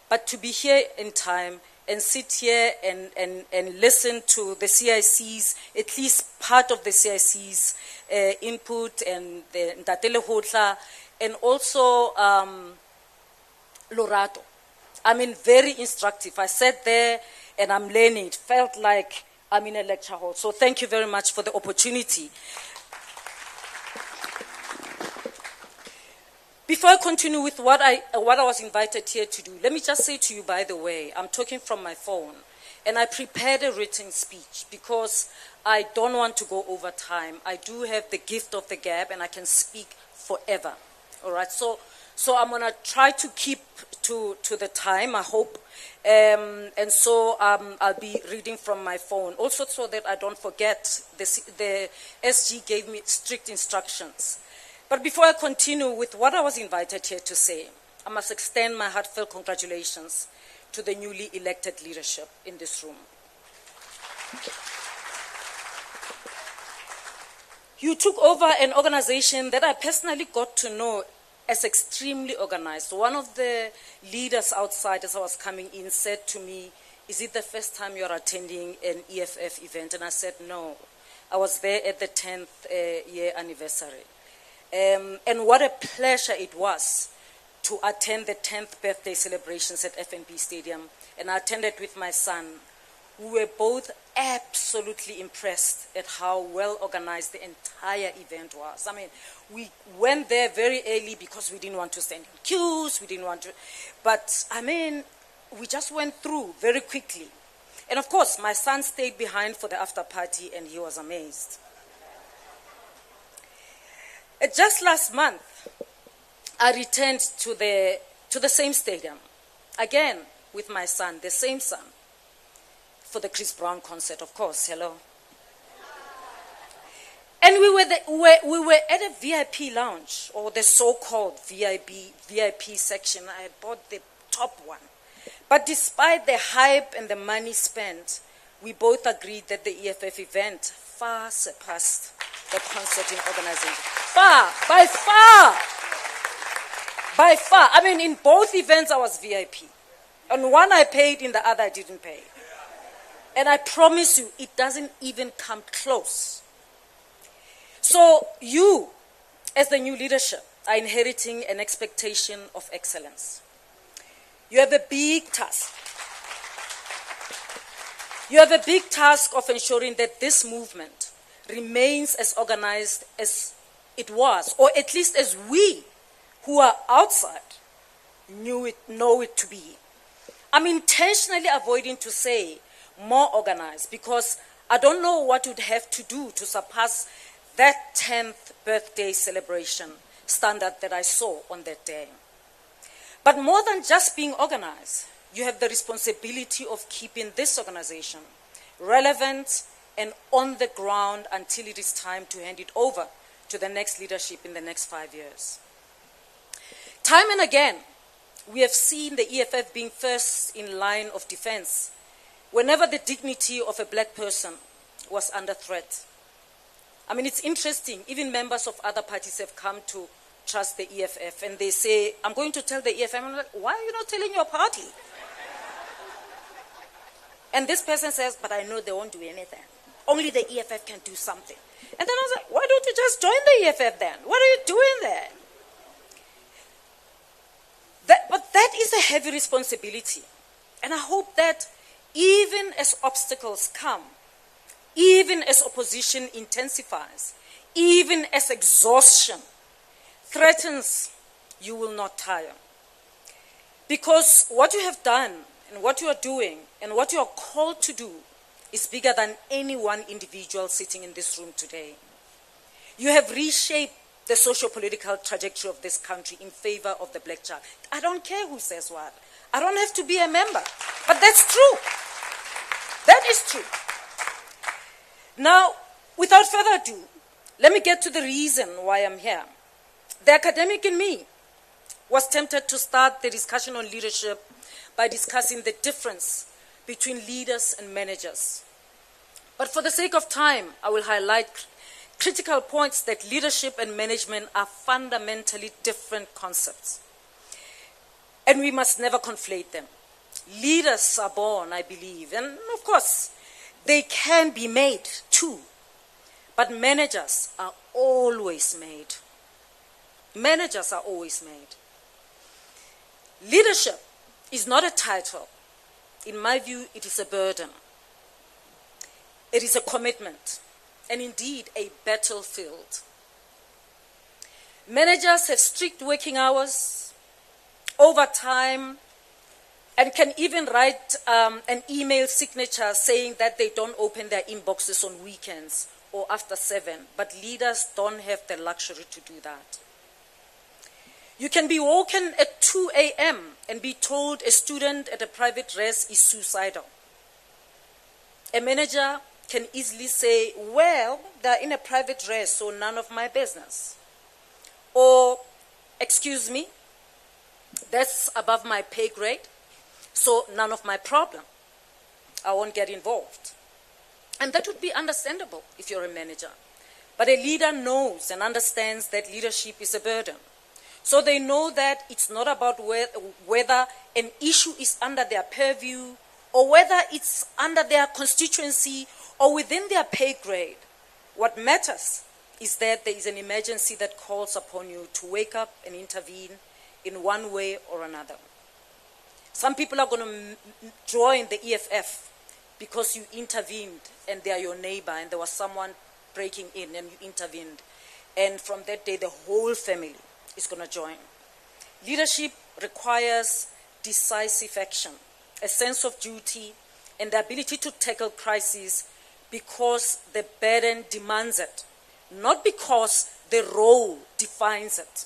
but to be here in time and sit here and listen to the CIC's, at least part of the CIC's input, and the Ntatele Hotla, and also Lorato. I mean, very instructive. I sat there and I'm learning. It felt like I'm in a lecture hall. So thank you very much for the opportunity. Before I continue with what I was invited here to do, let me just say to you, by the way, I'm talking from my phone, and I prepared a written speech because I don't want to go over time. I do have the gift of the gab, and I can speak forever. All right, so I'm going to try to keep to the time, I hope, and so I'll be reading from my phone, also so that I don't forget. The SG gave me strict instructions. But before I continue with what I was invited here to say, I must extend my heartfelt congratulations to the newly elected leadership in this room. You took over an organization that I personally got to know as extremely organized. One of the leaders outside as I was coming in said to me, "Is it the first time you're attending an EFF event?" And I said, "No. I was there at the 10th year anniversary." And what a pleasure it was to attend the 10th birthday celebrations at FNB Stadium. And I attended with my son. We were both absolutely impressed at how well organized the entire event was. I mean, we went there very early because we didn't want to stand in queues, but I mean, we just went through very quickly. And of course, my son stayed behind for the after party and he was amazed. Just last month, I returned to the same stadium, again with my son, the same son, for the Chris Brown concert, of course. Hello. And we were at a VIP lounge, or the so-called VIP section. I had bought the top one. But despite the hype and the money spent, we both agreed that the EFF event far surpassed the concert in organization. Far, by far. By far. I mean, in both events I was VIP. On one I paid, in the other I didn't pay. And I promise you, it doesn't even come close. So you, as the new leadership, are inheriting an expectation of excellence. You have a big task. You have a big task of ensuring that this movement remains as organized as it was, or at least as we who are outside know it to be. I'm intentionally avoiding to say more organized because I don't know what would have to do to surpass that 10th birthday celebration standard that I saw on that day. But more than just being organized, you have the responsibility of keeping this organization relevant and on the ground until it is time to hand it over to the next leadership in the next 5 years. Time and again, we have seen the EFF being first in line of defense whenever the dignity of a black person was under threat. I mean, it's interesting, even members of other parties have come to trust the EFF and they say, "I'm going to tell the EFF." I'm like, "Why are you not telling your party?" And this person says, "But I know they won't do anything. Only the EFF can do something." And then I was like, "Why don't you just join the EFF then? What are you doing there?" But that is a heavy responsibility. And I hope that even as obstacles come, even as opposition intensifies, even as exhaustion threatens, you will not tire. Because what you have done and what you are doing and what you are called to do is bigger than any one individual sitting in this room today. You have reshaped the socio-political trajectory of this country in favor of the black child. I don't care who says what. I don't have to be a member. But that's true. That is true. Now, without further ado, let me get to the reason why I'm here. The academic in me was tempted to start the discussion on leadership by discussing the difference between leaders and managers. But for the sake of time, I will highlight critical points that leadership and management are fundamentally different concepts. And we must never conflate them. Leaders are born, I believe, and of course, they can be made too. But managers are always made. Managers are always made. Leadership is not a title. In my view, it is a burden. It is a commitment, and indeed a battlefield. Managers have strict working hours, overtime, and can even write an email signature saying that they don't open their inboxes on weekends or after 7, but leaders don't have the luxury to do that. You can be woken at 2 a.m. and be told a student at a private res is suicidal. A manager can easily say, well, they're in a private res, so none of my business. Or, excuse me, that's above my pay grade, so none of my problem. I won't get involved. And that would be understandable if you're a manager. But a leader knows and understands that leadership is a burden. So they know that it's not about whether an issue is under their purview or whether it's under their constituency or within their pay grade. What matters is that there is an emergency that calls upon you to wake up and intervene in one way or another. Some people are going to join the EFF because you intervened and they are your neighbor and there was someone breaking in and you intervened. And from that day, the whole family is going to join. Leadership requires decisive action, a sense of duty, and the ability to tackle crises because the burden demands it, not because the role defines it.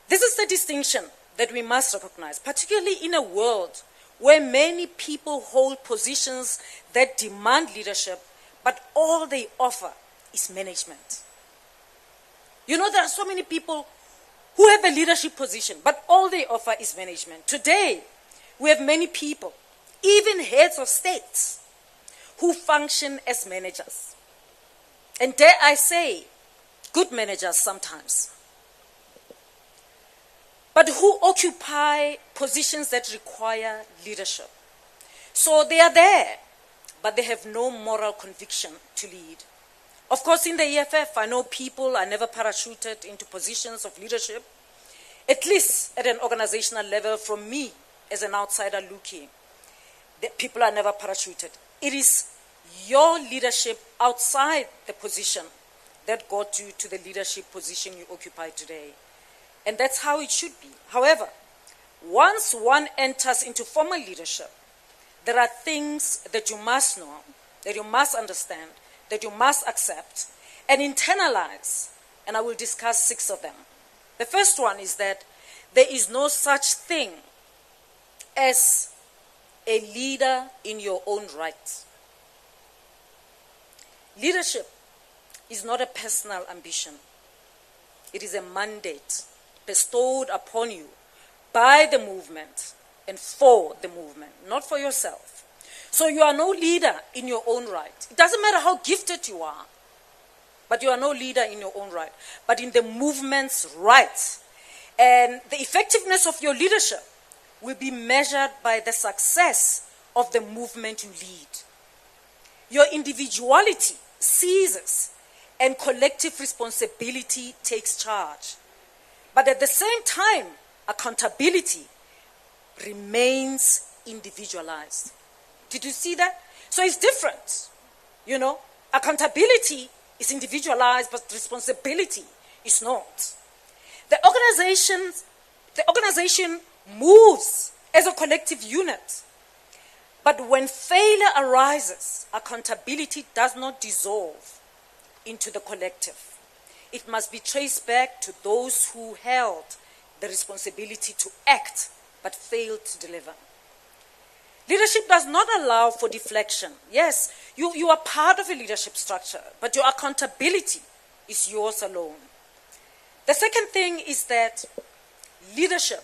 This is the distinction that we must recognize, particularly in a world where many people hold positions that demand leadership, but all they offer is management. You know, there are so many people who have a leadership position, but all they offer is management. Today, we have many people, even heads of states, who function as managers. And dare I say, good managers sometimes. But who occupy positions that require leadership. So they are there, but they have no moral conviction to lead. Of course, in the EFF, I know people are never parachuted into positions of leadership, at least at an organizational level from me as an outsider looking. The people are never parachuted. It is your leadership outside the position that got you to the leadership position you occupy today. And that's how it should be. However, once one enters into formal leadership, there are things that you must know, that you must understand, that you must accept and internalize, and I will discuss 6 of them. The first one is that there is no such thing as a leader in your own right. Leadership is not a personal ambition. It is a mandate bestowed upon you by the movement and for the movement, not for yourself. So you are no leader in your own right. It doesn't matter how gifted you are, but you are no leader in your own right, but in the movement's right. And the effectiveness of your leadership will be measured by the success of the movement you lead. Your individuality ceases and collective responsibility takes charge. But at the same time, accountability remains individualized. Did you see that? So it's different. You know, accountability is individualized, but responsibility is not. The organization moves as a collective unit. But when failure arises, accountability does not dissolve into the collective. It must be traced back to those who held the responsibility to act but failed to deliver. Leadership does not allow for deflection. Yes, you are part of a leadership structure, but your accountability is yours alone. The second thing is that leadership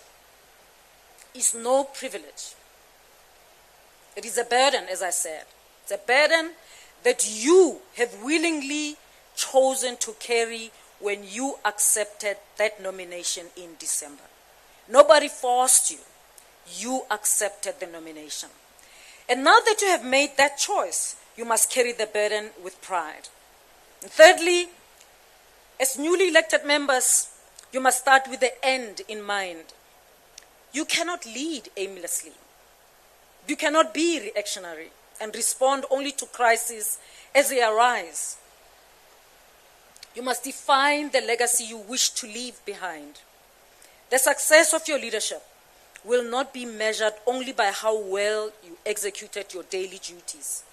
is no privilege. It is a burden, as I said. It's a burden that you have willingly chosen to carry when you accepted that nomination in December. Nobody forced you. You accepted the nomination. And now that you have made that choice, you must carry the burden with pride. And thirdly, as newly elected members, you must start with the end in mind. You cannot lead aimlessly. You cannot be reactionary and respond only to crises as they arise. You must define the legacy you wish to leave behind. The success of your leadership will not be measured only by how well you executed your daily duties,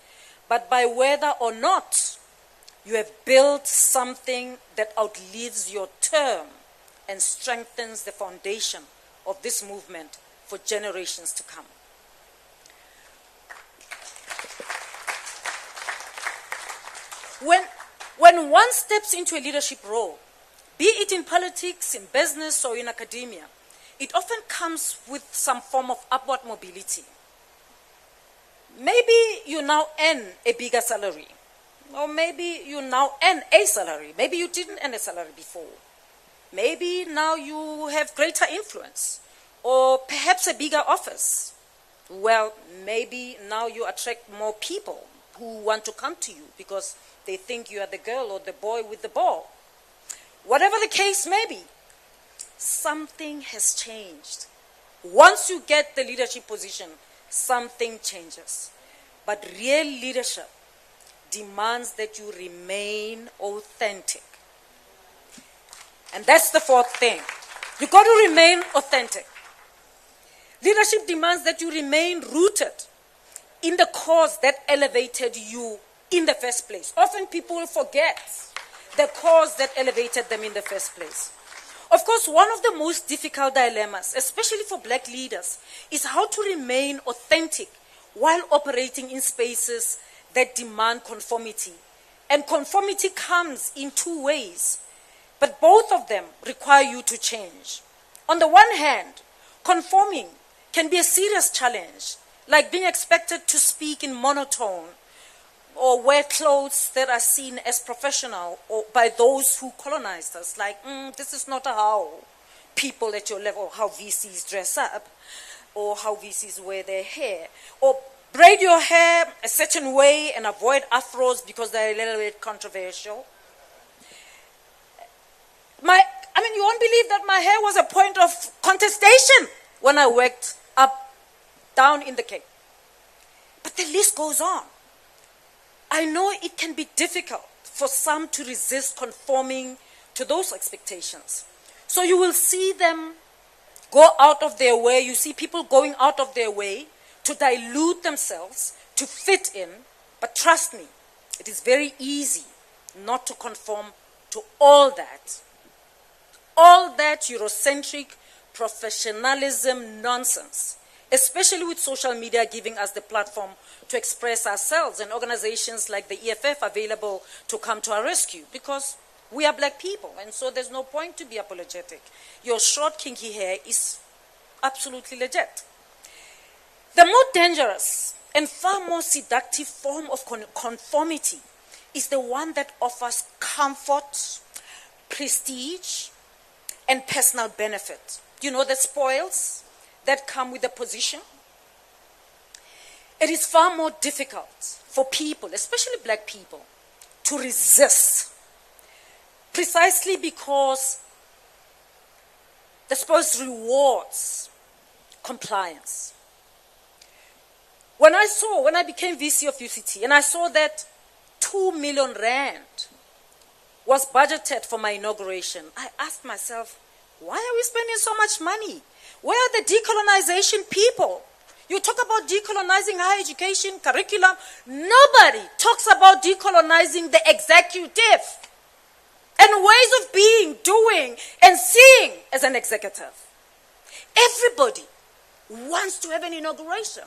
but by whether or not you have built something that outlives your term and strengthens the foundation of this movement for generations to come. When one steps into a leadership role, be it in politics, in business, or in academia, it often comes with some form of upward mobility. Maybe you now earn a bigger salary, or maybe you now earn a salary. Maybe you didn't earn a salary before. Maybe now you have greater influence, or perhaps a bigger office. Well, maybe now you attract more people who want to come to you because they think you are the girl or the boy with the ball. Whatever the case may be, something has changed. Once you get the leadership position, something changes. But real leadership demands that you remain authentic. And that's the fourth thing. You've got to remain authentic. Leadership demands that you remain rooted in the cause that elevated you in the first place. Often people forget the cause that elevated them in the first place. Of course, one of the most difficult dilemmas, especially for black leaders, is how to remain authentic while operating in spaces that demand conformity. And conformity comes in two ways, but both of them require you to change. On the one hand, conforming can be a serious challenge, like being expected to speak in monotone or wear clothes that are seen as professional or by those who colonized us. Like, this is not how people at your level, how VCs dress up, or how VCs wear their hair. Or braid your hair a certain way and avoid afros because they're a little bit controversial. You won't believe that my hair was a point of contestation when I worked down in the Cape. But the list goes on. I know it can be difficult for some to resist conforming to those expectations. So you will see them go out of their way. You see people going out of their way to dilute themselves, to fit in. But trust me, it is very easy not to conform to all that. All that Eurocentric professionalism nonsense, especially with social media giving us the platform to express ourselves and organizations like the EFF available to come to our rescue because we are black people and so there's no point to be apologetic. Your short kinky hair is absolutely legit. The more dangerous and far more seductive form of conformity is the one that offers comfort, prestige, and personal benefit. You know, the spoils that come with the position. It is far more difficult for people, especially black people, to resist. Precisely because the spoils rewards compliance. When I became VC of UCT and I saw that 2 million rand was budgeted for my inauguration, I asked myself, why are we spending so much money? Where are the decolonization people? You talk about decolonizing higher education, curriculum. Nobody talks about decolonizing the executive and ways of being, doing, and seeing as an executive. Everybody wants to have an inauguration.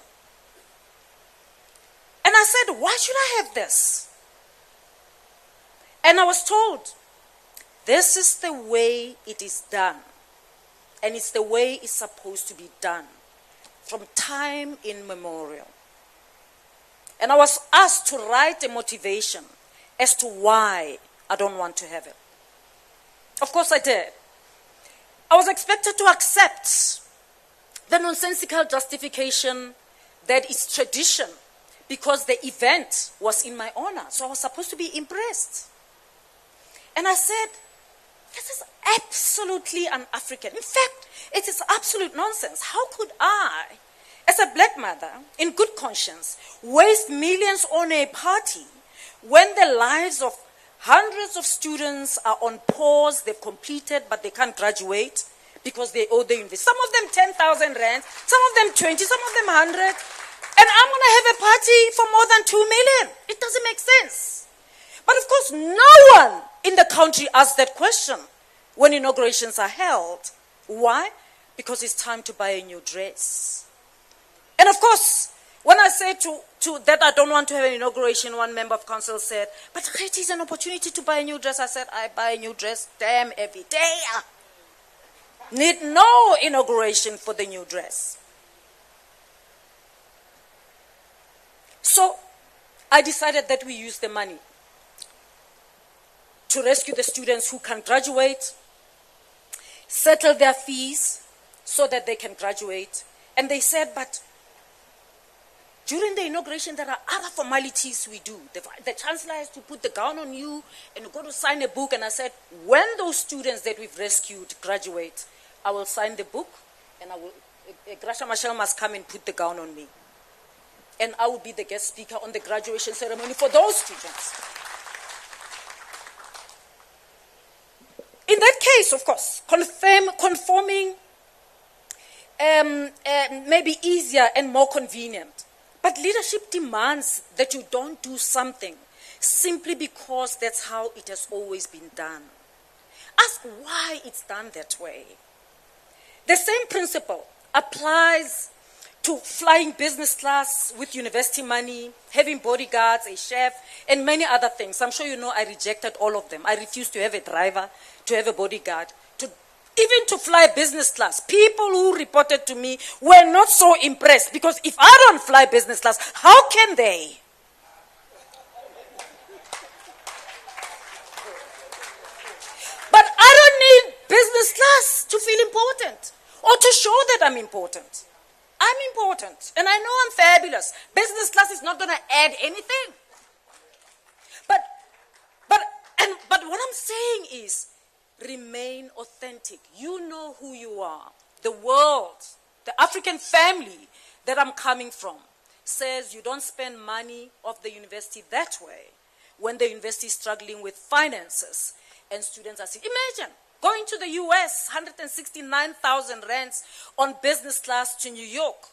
And I said, why should I have this? And I was told, this is the way it is done. And it's the way it's supposed to be done from time immemorial. And I was asked to write a motivation as to why I don't want to have it. Of course I did. I was expected to accept the nonsensical justification that it's tradition because the event was in my honor. So I was supposed to be impressed. And I said, this is absolutely un-African. In fact, it is absolute nonsense. How could I, as a black mother, in good conscience, waste millions on a party when the lives of hundreds of students are on pause, they've completed, but they can't graduate because they owe the university. Some of them 10,000 rands, some of them 20, some of them 100. And I'm going to have a party for more than 2 million. It doesn't make sense. But of course, no one in the country asks that question when inaugurations are held. Why? Because it's time to buy a new dress. And of course, when I said that I don't want to have an inauguration, one member of council said, but it is an opportunity to buy a new dress. I said, I buy a new dress damn every day. Need no inauguration for the new dress. So I decided that we use the money to rescue the students who can graduate, settle their fees so that they can graduate. And they said, but during the inauguration, there are other formalities we do. The chancellor has to put the gown on you and you go to sign a book. And I said, when those students that we've rescued graduate, I will sign the book and Gracia Machel must come and put the gown on me. And I will be the guest speaker on the graduation ceremony for those students. In that case, of course, conforming may be easier and more convenient. But leadership demands that you don't do something simply because that's how it has always been done. Ask why it's done that way. The same principle applies to flying business class with university money, having bodyguards, a chef, and many other things. I'm sure you know I rejected all of them. I refused to have a driver, to have a bodyguard, even to fly business class. People who reported to me were not so impressed because if I don't fly business class, how can they? But I don't need business class to feel important or to show that I'm important. I'm important, and I know I'm fabulous. Business class is not going to add anything. But what I'm saying is, remain authentic. You know who you are. The world, the African family that I'm coming from, says you don't spend money of the university that way when the university is struggling with finances and students are sick. Imagine going to the US, 169,000 rands on business class to New York.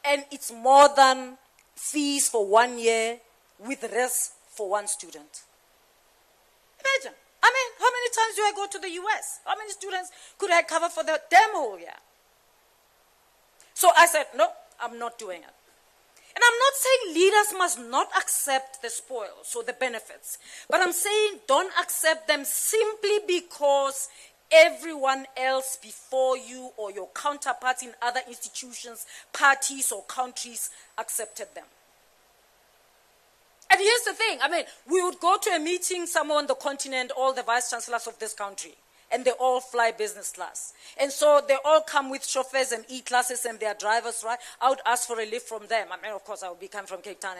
And it's more than fees for 1 year with rest for one student. Imagine. I mean, how many times do I go to the US? How many students could I cover for the damn whole year? So I said, no, I'm not doing it. And I'm not saying leaders must not accept the spoils or the benefits, but I'm saying don't accept them simply because everyone else before you or your counterparts in other institutions, parties or countries accepted them. And here's the thing, I mean, we would go to a meeting somewhere on the continent, all the vice chancellors of this country, and they all fly business class. And so they all come with chauffeurs and E-classes and their drivers, right? I would ask for a lift from them. I mean, of course, I would be coming from Cape Town.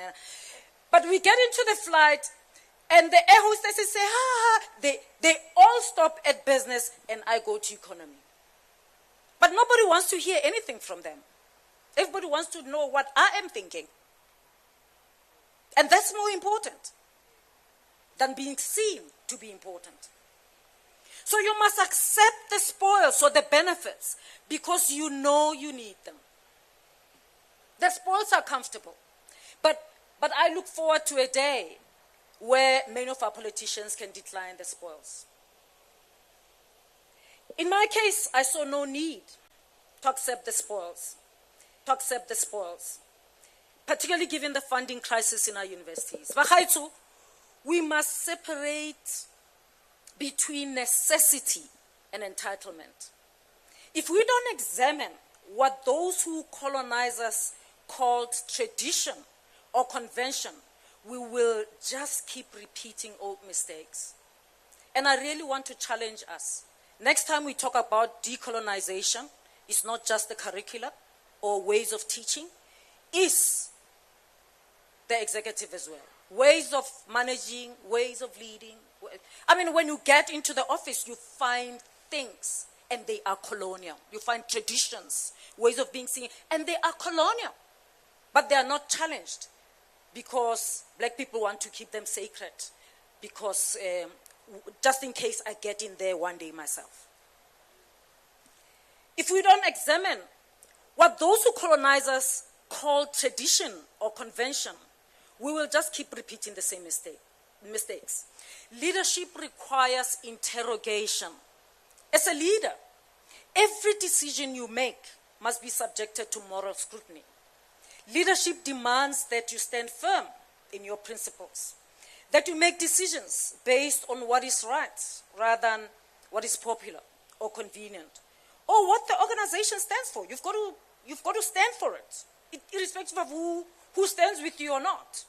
But we get into the flight, and the air hostesses say, they all stop at business, and I go to economy. But nobody wants to hear anything from them. Everybody wants to know what I am thinking. And that's more important than being seen to be important. So you must accept the spoils or the benefits because you know you need them. The spoils are comfortable. But I look forward to a day where many of our politicians can decline the spoils. In my case, I saw no need to accept the spoils. Particularly given the funding crisis in our universities. We must separate between necessity and entitlement. If we don't examine what those who colonize us called tradition or convention, we will just keep repeating old mistakes. And I really want to challenge us. Next time we talk about decolonization, it's not just the curricula or ways of teaching, it's the executive as well. Ways of managing, ways of leading. I mean, when you get into the office, you find things, and they are colonial. You find traditions, ways of being seen, and they are colonial. But they are not challenged because black people want to keep them sacred, because just in case I get in there one day myself. If we don't examine what those who colonize us call tradition or convention, we will just keep repeating the same mistakes. Leadership requires interrogation. As a leader, every decision you make must be subjected to moral scrutiny. Leadership demands that you stand firm in your principles, that you make decisions based on what is right rather than what is popular or convenient, or what the organization stands for. You've got to stand for it, irrespective of who stands with you or not.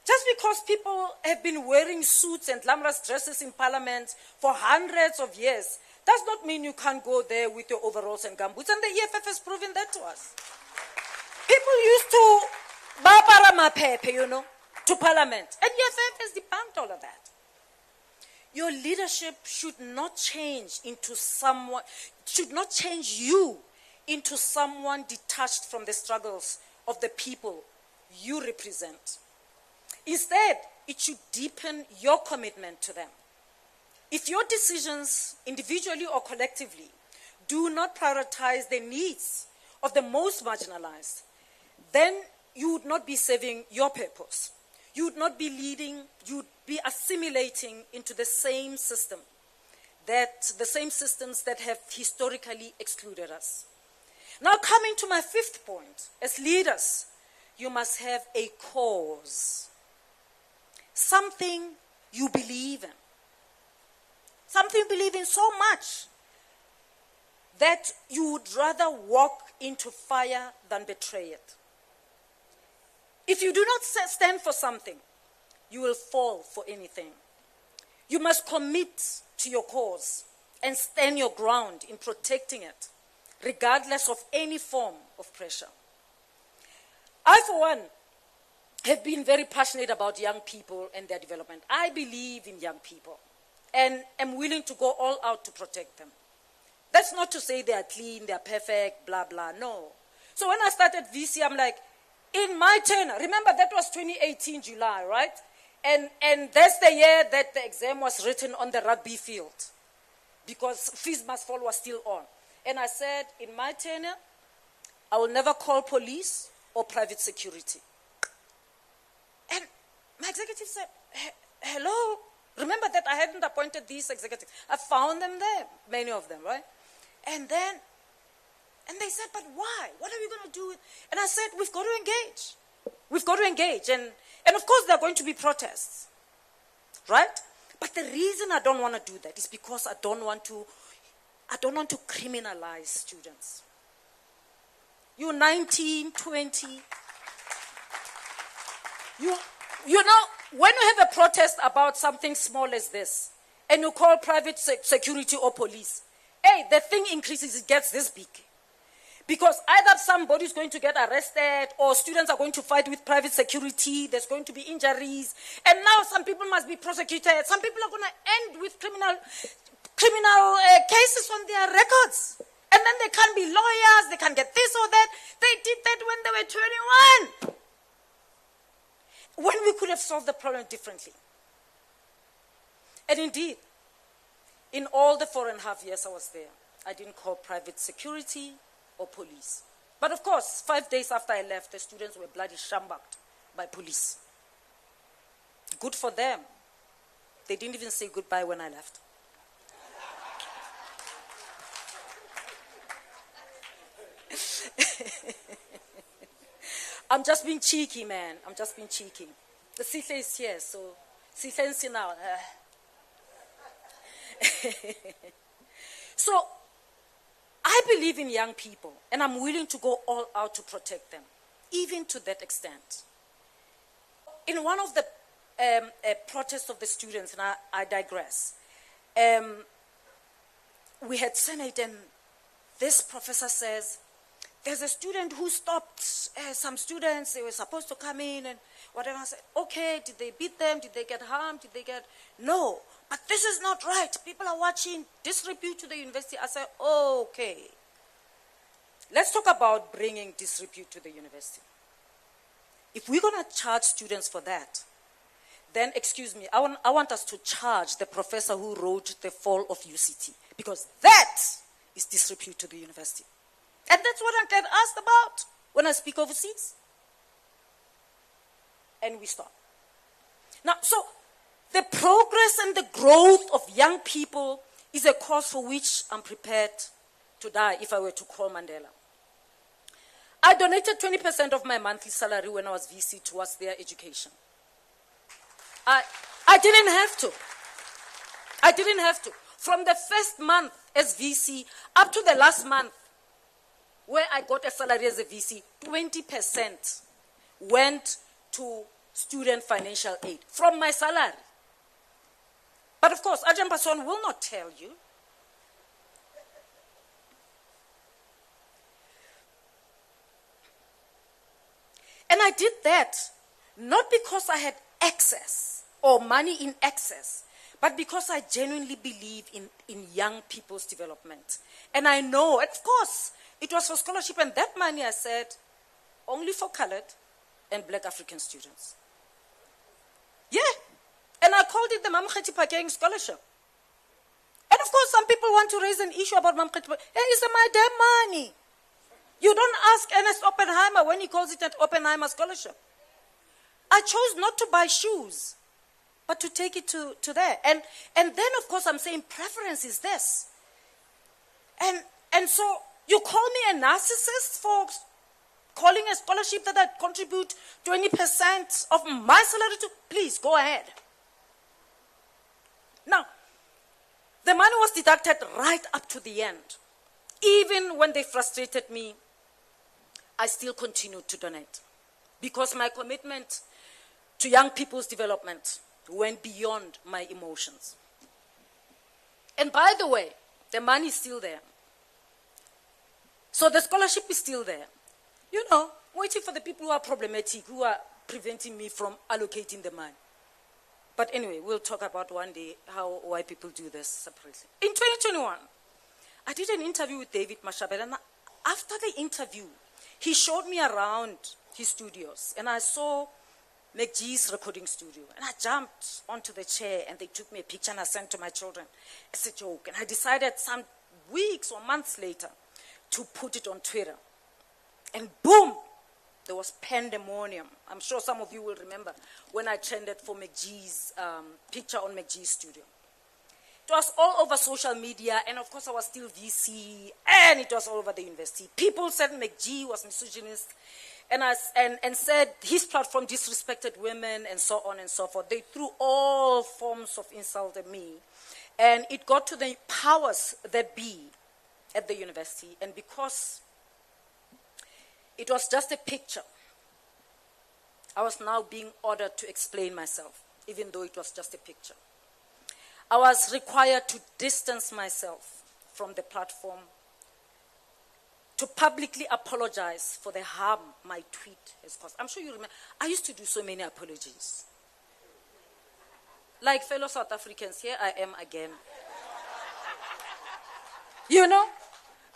Just because people have been wearing suits and glamorous dresses in parliament for hundreds of years does not mean you can't go there with your overalls and gumboots, and the EFF has proven that to us. People used to bapara mapepe, to parliament, and EFF has debunked all of that. Your leadership should not change you into someone detached from the struggles of the people you represent. Instead, it should deepen your commitment to them. If your decisions, individually or collectively, do not prioritize the needs of the most marginalized, then you would not be serving your purpose. You would not be leading, you would be assimilating into the same system, the same systems that have historically excluded us. Now, coming to my fifth point, as leaders, you must have a cause, something you believe in, something you believe in so much that you would rather walk into fire than betray it. If you do not stand for something, you will fall for anything. You must commit to your cause and stand your ground in protecting it, regardless of any form of pressure. I, for one, have been very passionate about young people and their development. I believe in young people and am willing to go all out to protect them. That's not to say they are clean, they are perfect, blah, blah, no. So when I started VC, I'm like, in my tenure, remember that was 2018 July, right? And that's the year that the exam was written on the rugby field because Fees Must Fall was still on. And I said, in my tenure, I will never call police or private security. And my executive said, hello? Remember that I hadn't appointed these executives. I found them there, many of them, right? And they said, but why? What are we going to do? And I said, we've got to engage. We've got to engage. And of course, there are going to be protests, right? But the reason I don't want to do that is because I don't want to criminalize students. You're 19, 20. You know, when you have a protest about something small as this, and you call private security or police, hey, the thing increases, it gets this big. Because either somebody's going to get arrested or students are going to fight with private security, there's going to be injuries, and now some people must be prosecuted. Some people are going to end with criminal cases on their records. And then they can't be lawyers, they can't get this or that. They did that when they were 21. When we could have solved the problem differently. And indeed, in all the 4.5 years I was there, I didn't call private security or police. But of course, 5 days after I left, the students were bloody shambaked by police. Good for them. They didn't even say goodbye when I left. I'm just being cheeky, man. I'm just being cheeky. The Sihle is here, so Sihle is now. So, I believe in young people, and I'm willing to go all out to protect them, even to that extent. in one of the protests of the students, and I digress, we had Senate, and this professor says, there's a student who stopped some students. They were supposed to come in and whatever. I said, okay, did they beat them? Did they get harmed? Did they get... No, but this is not right. People are watching. Disrepute to the university. I said, okay. Let's talk about bringing disrepute to the university. If we're going to charge students for that, then, excuse me, I want us to charge the professor who wrote The Fall of UCT, because that is disrepute to the university. And that's what I get asked about when I speak overseas. And we stop. Now, so the progress and the growth of young people is a cause for which I'm prepared to die if I were to call Mandela. I donated 20% of my monthly salary when I was VC towards their education. I didn't have to. I didn't have to. From the first month as VC up to the last month where I got a salary as a VC, 20% went to student financial aid from my salary. But of course, Ajahn Paswan will not tell you. And I did that not because I had excess or money in excess, but because I genuinely believe in young people's development. And I know, of course, it was for scholarship, and that money, I said, only for colored and black African students. Yeah. And I called it the Mamkheti Pakeng Scholarship. And of course, some people want to raise an issue about Mamkheti Pakeng. Hey, it's my damn money. You don't ask Ernest Oppenheimer when he calls it an Oppenheimer Scholarship. I chose not to buy shoes, but to take it to there. And then, of course, I'm saying preference is this. And so you call me a narcissist for calling a scholarship that I contribute 20% of my salary to? Please, go ahead. Now, the money was deducted right up to the end. Even when they frustrated me, I still continued to donate because my commitment to young people's development went beyond my emotions. And by the way, the money is still there. So the scholarship is still there. You know, waiting for the people who are problematic, who are preventing me from allocating the money. But anyway, we'll talk about one day why people do this separately. In 2021, I did an interview with David Mashabela, and after the interview, he showed me around his studios, and I saw McGee's recording studio, and I jumped onto the chair, and they took me a picture, and I sent to my children as a joke, and I decided some weeks or months later to put it on Twitter. And boom, there was pandemonium. I'm sure some of you will remember when I trended for McGee's picture on McGee's studio. It was all over social media, and of course I was still VC, and it was all over the university. People said McGee was misogynist, and said his platform disrespected women, and so on and so forth. They threw all forms of insult at me, and it got to the powers that be at the university, and because it was just a picture, I was now being ordered to explain myself, even though it was just a picture. I was required to distance myself from the platform, to publicly apologize for the harm my tweet has caused. I'm sure you remember, I used to do so many apologies. Like fellow South Africans, here I am again. You know?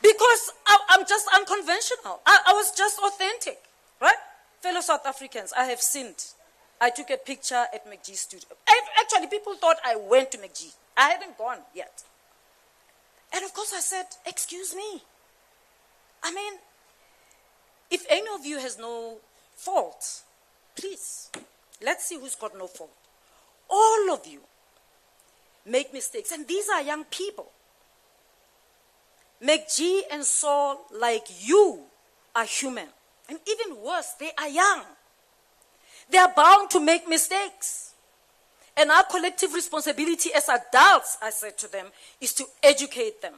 Because I'm just unconventional. I was just authentic, right? Fellow South Africans, I have sinned. I took a picture at McGee's studio. Actually, people thought I went to McGee. I hadn't gone yet. And of course I said, excuse me. I mean, if any of you has no fault, please, let's see who's got no fault. All of you make mistakes, and these are young people. McGee and Saul, like you, are human. And even worse, they are young. They are bound to make mistakes. And our collective responsibility as adults, I said to them, is to educate them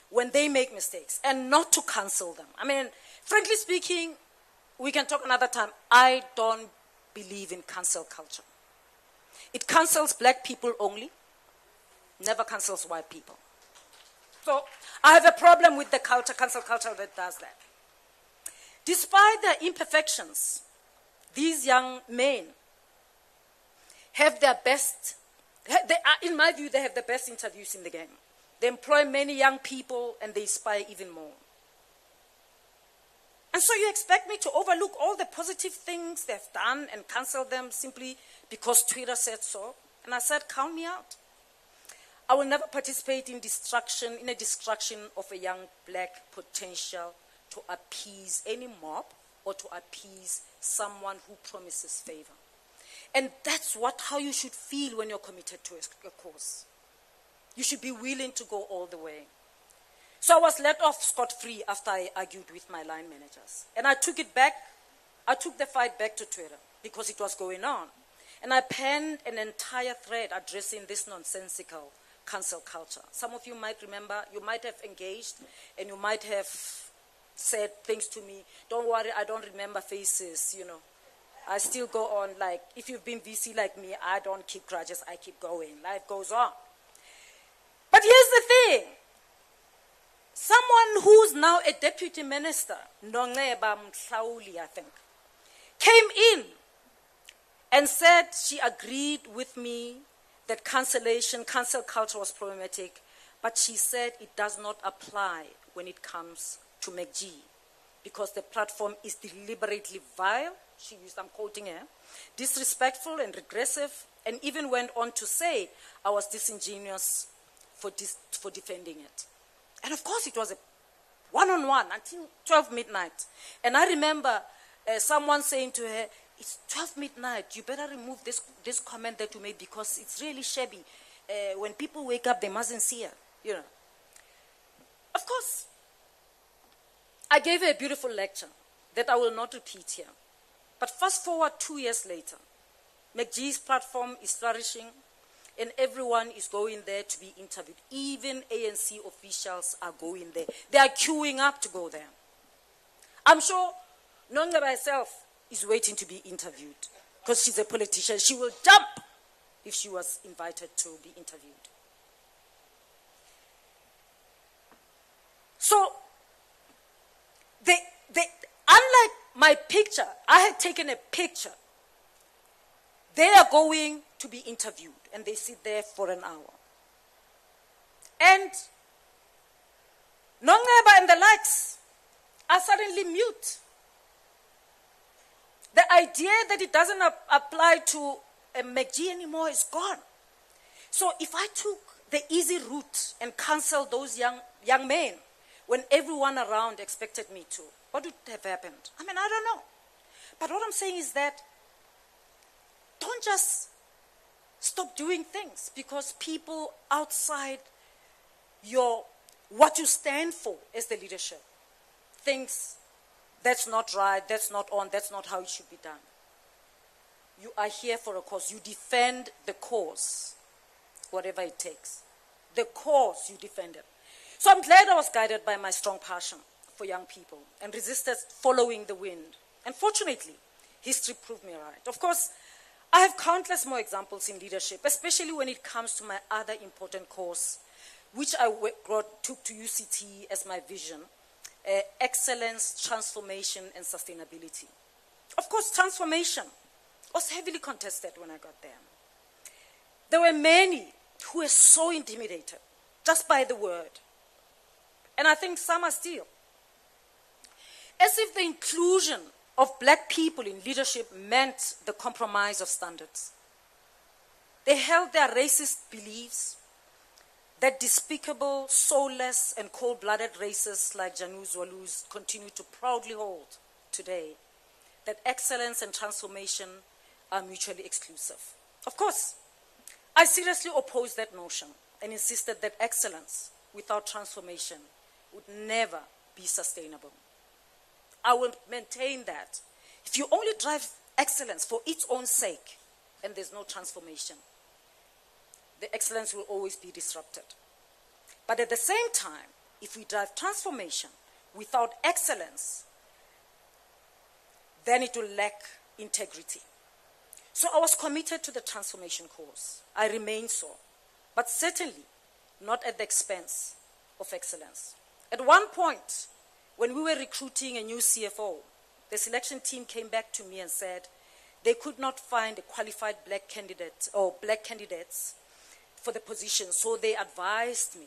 when they make mistakes and not to cancel them. I mean, frankly speaking, we can talk another time. I don't believe in cancel culture. It cancels black people only, never cancels white people. So I have a problem with the cancel culture that does that. Despite their imperfections, these young men have their best, in my view, they have the best interviews in the game. They employ many young people and they inspire even more. And so you expect me to overlook all the positive things they've done and cancel them simply because Twitter said so? And I said, count me out. I will never participate in a destruction of a young black potential to appease any mob or to appease someone who promises favor. And that's how you should feel when you're committed to a cause. You should be willing to go all the way. So I was let off scot-free after I argued with my line managers. And I took it back. I took the fight back to Twitter because it was going on. And I penned an entire thread addressing this nonsensical cancel culture. Some of you might remember, you might have engaged, and you might have said things to me. Don't worry, I don't remember faces, you know. I still go on like, if you've been VC like me, I don't keep grudges, I keep going. Life goes on. But here's the thing. Someone who's now a deputy minister, Nongeba Mhlauli, I think, came in and said she agreed with me that cancel culture was problematic, but she said it does not apply when it comes to McG because the platform is deliberately vile, she used, I'm quoting her, disrespectful and regressive, and even went on to say I was disingenuous for defending it. And of course it was a one-on-one until 12 midnight. And I remember someone saying to her, it's 12 midnight, you better remove this comment that you made because it's really shabby. When people wake up, they mustn't see her, you know. Of course, I gave her a beautiful lecture that I will not repeat here. But fast forward 2 years later, McG's platform is flourishing and everyone is going there to be interviewed. Even ANC officials are going there. They are queuing up to go there. I'm sure Nonga herself is waiting to be interviewed because she's a politician. She will jump if she was invited to be interviewed. So, unlike my picture, I had taken a picture. They are going to be interviewed and they sit there for an hour. And Nongeba and the likes are suddenly mute. The idea that it doesn't apply to a McG anymore is gone. So if I took the easy route and canceled those young men when everyone around expected me to, what would have happened? I mean, I don't know. But what I'm saying is that don't just stop doing things because people outside what you stand for as the leadership thinks that's not right, that's not on, that's not how it should be done. You are here for a cause. You defend the cause, whatever it takes. The cause you defended. So I'm glad I was guided by my strong passion for young people and resisted following the wind. And fortunately, history proved me right. Of course, I have countless more examples in leadership, especially when it comes to my other important course, which I took to UCT as my vision, excellence, transformation, and sustainability. Of course, transformation was heavily contested when I got there. There were many who were so intimidated just by the word. And I think some are still. As if the inclusion of black people in leadership meant the compromise of standards. They held their racist beliefs that despicable, soulless, and cold-blooded racists like Janu Zwalus continue to proudly hold today, that excellence and transformation are mutually exclusive. Of course, I seriously opposed that notion and insisted that excellence without transformation would never be sustainable. I will maintain that if you only drive excellence for its own sake and there's no transformation, the excellence will always be disrupted. But at the same time, if we drive transformation without excellence, then it will lack integrity. So I was committed to the transformation course. I remain so, but certainly not at the expense of excellence. At one point, when we were recruiting a new CFO, the selection team came back to me and said they could not find a qualified black candidate or black candidates for the position, so they advised me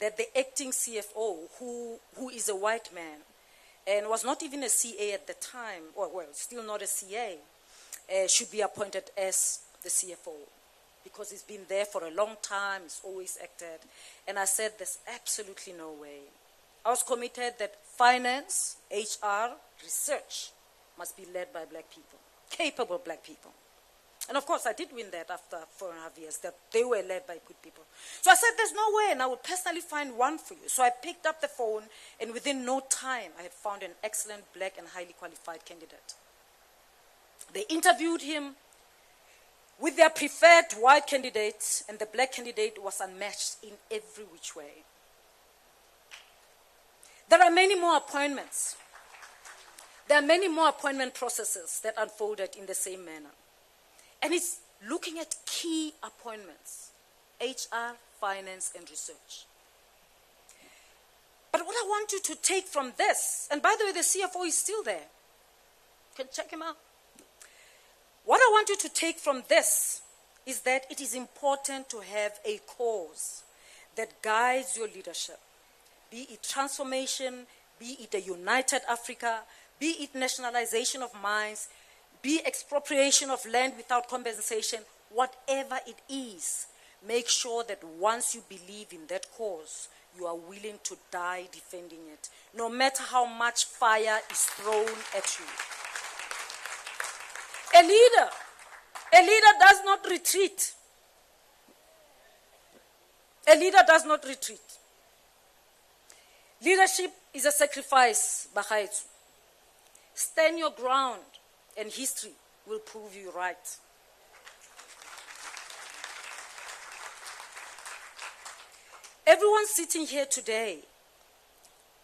that the acting CFO, who is a white man and was not even a CA at the time, or well, still not a CA, should be appointed as the CFO because he's been there for a long time, he's always acted. And I said, there's absolutely no way. I was committed that finance, HR, research must be led by black people, capable black people. And of course, I did win that after 4.5 years, that they were led by good people. So I said, there's no way, and I will personally find one for you. So I picked up the phone, and within no time, I had found an excellent black and highly qualified candidate. They interviewed him with their preferred white candidate, and the black candidate was unmatched in every which way. There are many more appointments. There are many more appointment processes that unfolded in the same manner. And it's looking at key appointments, HR, finance, and research. But what I want you to take from this, and by the way, the CFO is still there. You can check him out. What I want you to take from this is that it is important to have a cause that guides your leadership, be it transformation, be it a united Africa, be it nationalization of mines, be expropriation of land without compensation, whatever it is, make sure that once you believe in that cause, you are willing to die defending it, no matter how much fire is thrown at you. A leader does not retreat. A leader does not retreat. Leadership is a sacrifice, Bagaitsu. Stand your ground, and history will prove you right. Everyone sitting here today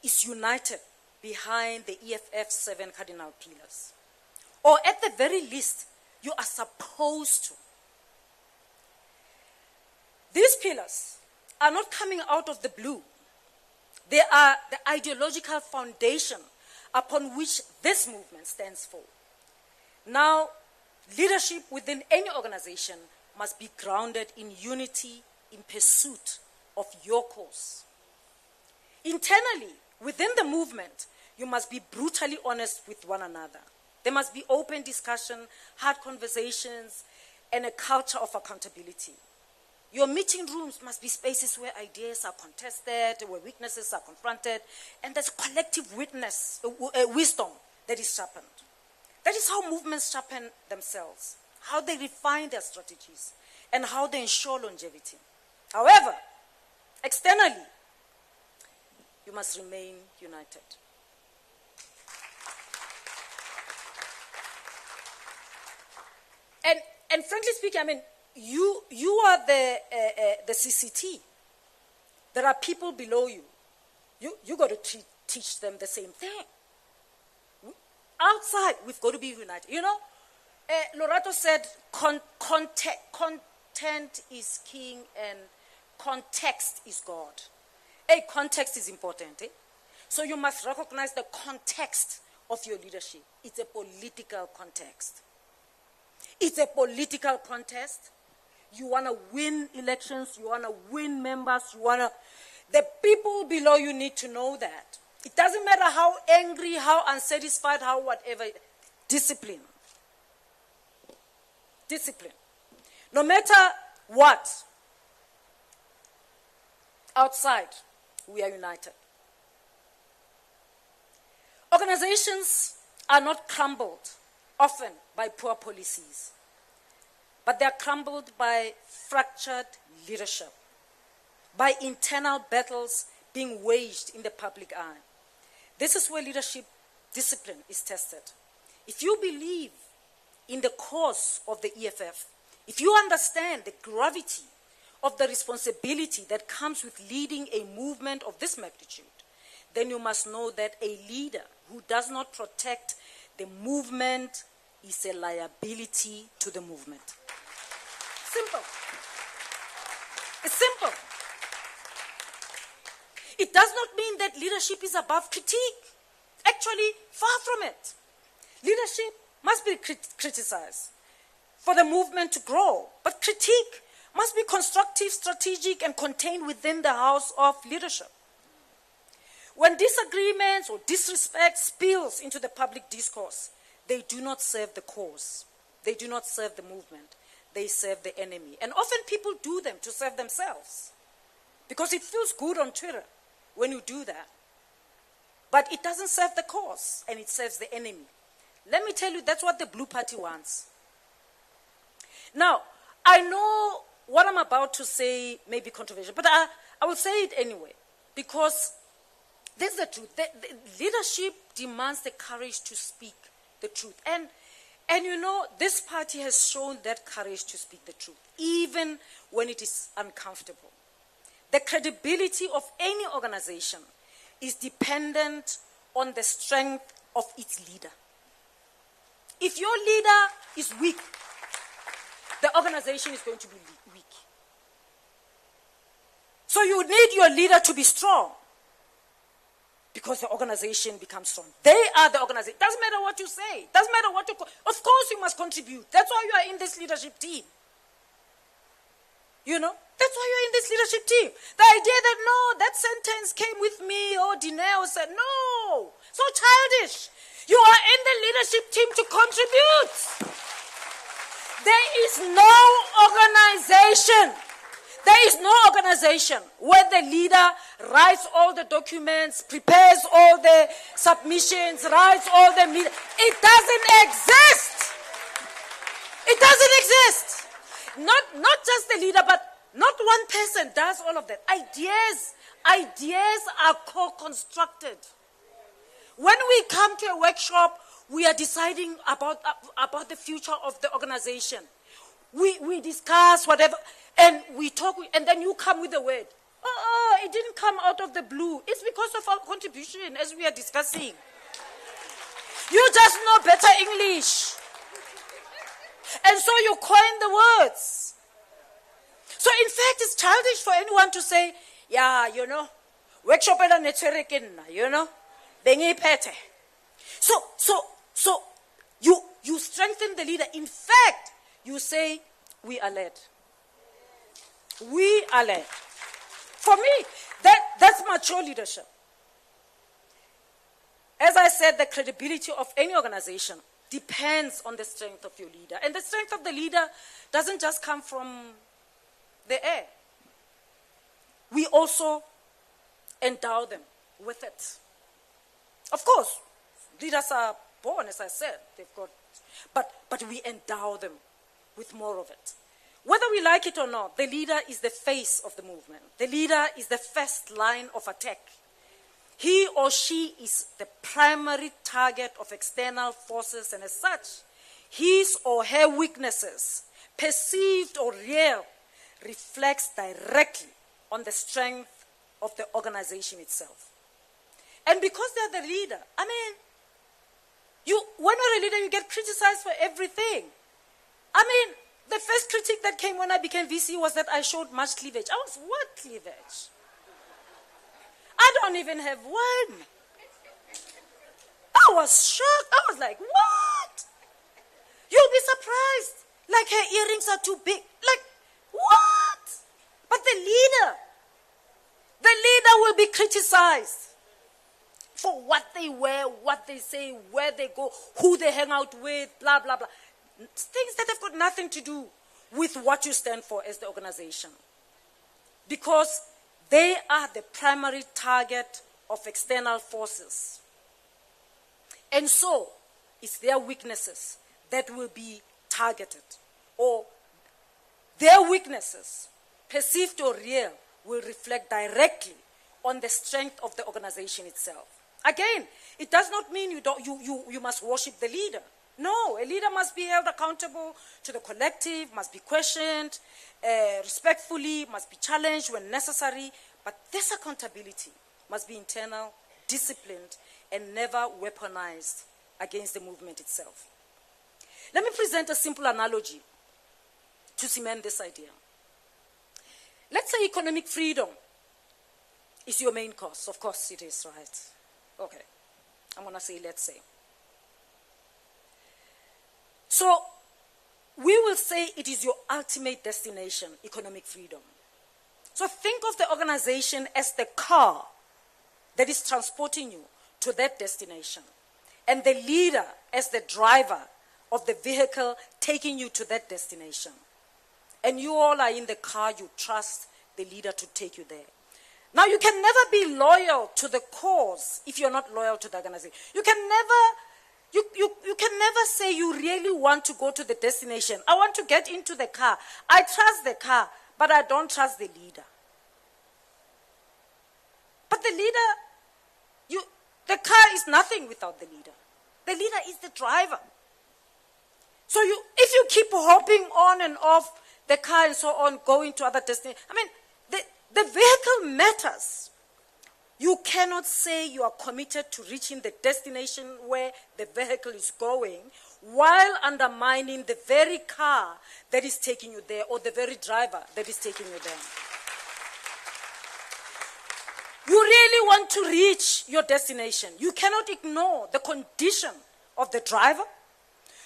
is united behind the EFF 7 cardinal pillars. Or at the very least, you are supposed to. These pillars are not coming out of the blue. They are the ideological foundation upon which this movement stands for. Now, leadership within any organization must be grounded in unity in pursuit of your cause. Internally, within the movement, you must be brutally honest with one another. There must be open discussion, hard conversations, and a culture of accountability. Your meeting rooms must be spaces where ideas are contested, where weaknesses are confronted, and there's collective wisdom that is sharpened. That is how movements sharpen themselves, how they refine their strategies, and how they ensure longevity. However, externally, you must remain united. And frankly speaking, I mean, you are the CCT. There are people below you. You got to teach them the same thing. Outside, we've got to be united. You know, Lorato said content is king and context is God. Context is important. So you must recognize the context of your leadership. It's a political context. It's a political contest. You want to win elections. You want to win members. The people below you need to know that. It doesn't matter how angry, how unsatisfied, how whatever. Discipline. Discipline. No matter what, outside, we are united. Organizations are not crumbled often by poor policies, but they are crumbled by fractured leadership, by internal battles being waged in the public eye. This is where leadership discipline is tested. If you believe in the cause of the EFF, if you understand the gravity of the responsibility that comes with leading a movement of this magnitude, then you must know that a leader who does not protect the movement is a liability to the movement. Simple. It's simple. It does not mean that leadership is above critique. Actually, far from it. Leadership must be criticized for the movement to grow, but critique must be constructive, strategic, and contained within the house of leadership. When disagreements or disrespect spills into the public discourse, they do not serve the cause. They do not serve the movement. They serve the enemy. And often people do them to serve themselves, because it feels good on Twitter when you do that. But it doesn't serve the cause, and it serves the enemy. Let me tell you, that's what the Blue Party wants. Now, I know what I'm about to say may be controversial, but I will say it anyway, because this is the truth. The leadership demands the courage to speak the truth. And you know, this party has shown that courage to speak the truth, even when it is uncomfortable. The credibility of any organization is dependent on the strength of its leader. If your leader is weak, the organization is going to be weak. So you need your leader to be strong, because the organization becomes strong. They are the organization. Doesn't matter what you say. Doesn't matter what you... Of course you must contribute. That's why you are in this leadership team. You know? That's why you're in this leadership team. The idea that, no, that sentence came with me, or Dineo said, no. So childish. You are in the leadership team to contribute. There is no organization. There is no organization where the leader writes all the documents, prepares all the submissions, writes all the meetings. It doesn't exist. It doesn't exist. Not just the leader, but not one person does all of that. Ideas are co-constructed. When we come to a workshop, we are deciding about the future of the organization. We discuss whatever, and we talk, and then you come with a word. Oh, it didn't come out of the blue. It's because of our contribution, as we are discussing. You just know better English. And so you coin the words. So in fact, it's childish for anyone to say, yeah, you know, workshop ela networking, you know, bengiphethe. So you strengthen the leader. In fact, you say, we are led. We are led. For me, that's mature leadership. As I said, the credibility of any organization depends on the strength of your leader. And the strength of the leader doesn't just come from the air. We also endow them with it. Of course, leaders are born, as I said, they've got, but we endow them with more of it. Whether we like it or not, the leader is the face of the movement. The leader is the first line of attack. He or she is the primary target of external forces, and as such, his or her weaknesses, perceived or real, reflects directly on the strength of the organization itself. And because they're the leader, I mean, when you're a leader, you get criticized for everything. I mean, the first critique that came when I became VC was that I showed much cleavage. I was, what cleavage? I don't even have one. I was shocked. I was like, what? You'll be surprised. Like her earrings are too big. Like, what? But the leader will be criticized for what they wear, what they say, where they go, who they hang out with, blah, blah, blah. Things that have got nothing to do with what you stand for as the organization. Because they are the primary target of external forces. And so, it's their weaknesses that will be targeted. Or their weaknesses, perceived or real, will reflect directly on the strength of the organization itself. Again, it does not mean you must worship the leader. No, a leader must be held accountable to the collective, must be questioned respectfully, must be challenged when necessary. But this accountability must be internal, disciplined, and never weaponized against the movement itself. Let me present a simple analogy to cement this idea. Let's say economic freedom is your main cause. Of course it is, right? Okay. I'm going to say, let's say. So, we will say it is your ultimate destination, economic freedom. So think of the organization as the car that is transporting you to that destination, and the leader as the driver of the vehicle taking you to that destination. And you all are in the car, you trust the leader to take you there. Now, you can never be loyal to the cause if you're not loyal to the organization. You can never say you really want to go to the destination. I want to get into the car. I trust the car, but I don't trust the leader. But the leader, the car is nothing without the leader. The leader is the driver. So if you keep hopping on and off the car and so on, going to other destinations, I mean, the vehicle matters. You cannot say you are committed to reaching the destination where the vehicle is going while undermining the very car that is taking you there, or the very driver that is taking you there. You really want to reach your destination. You cannot ignore the condition of the driver,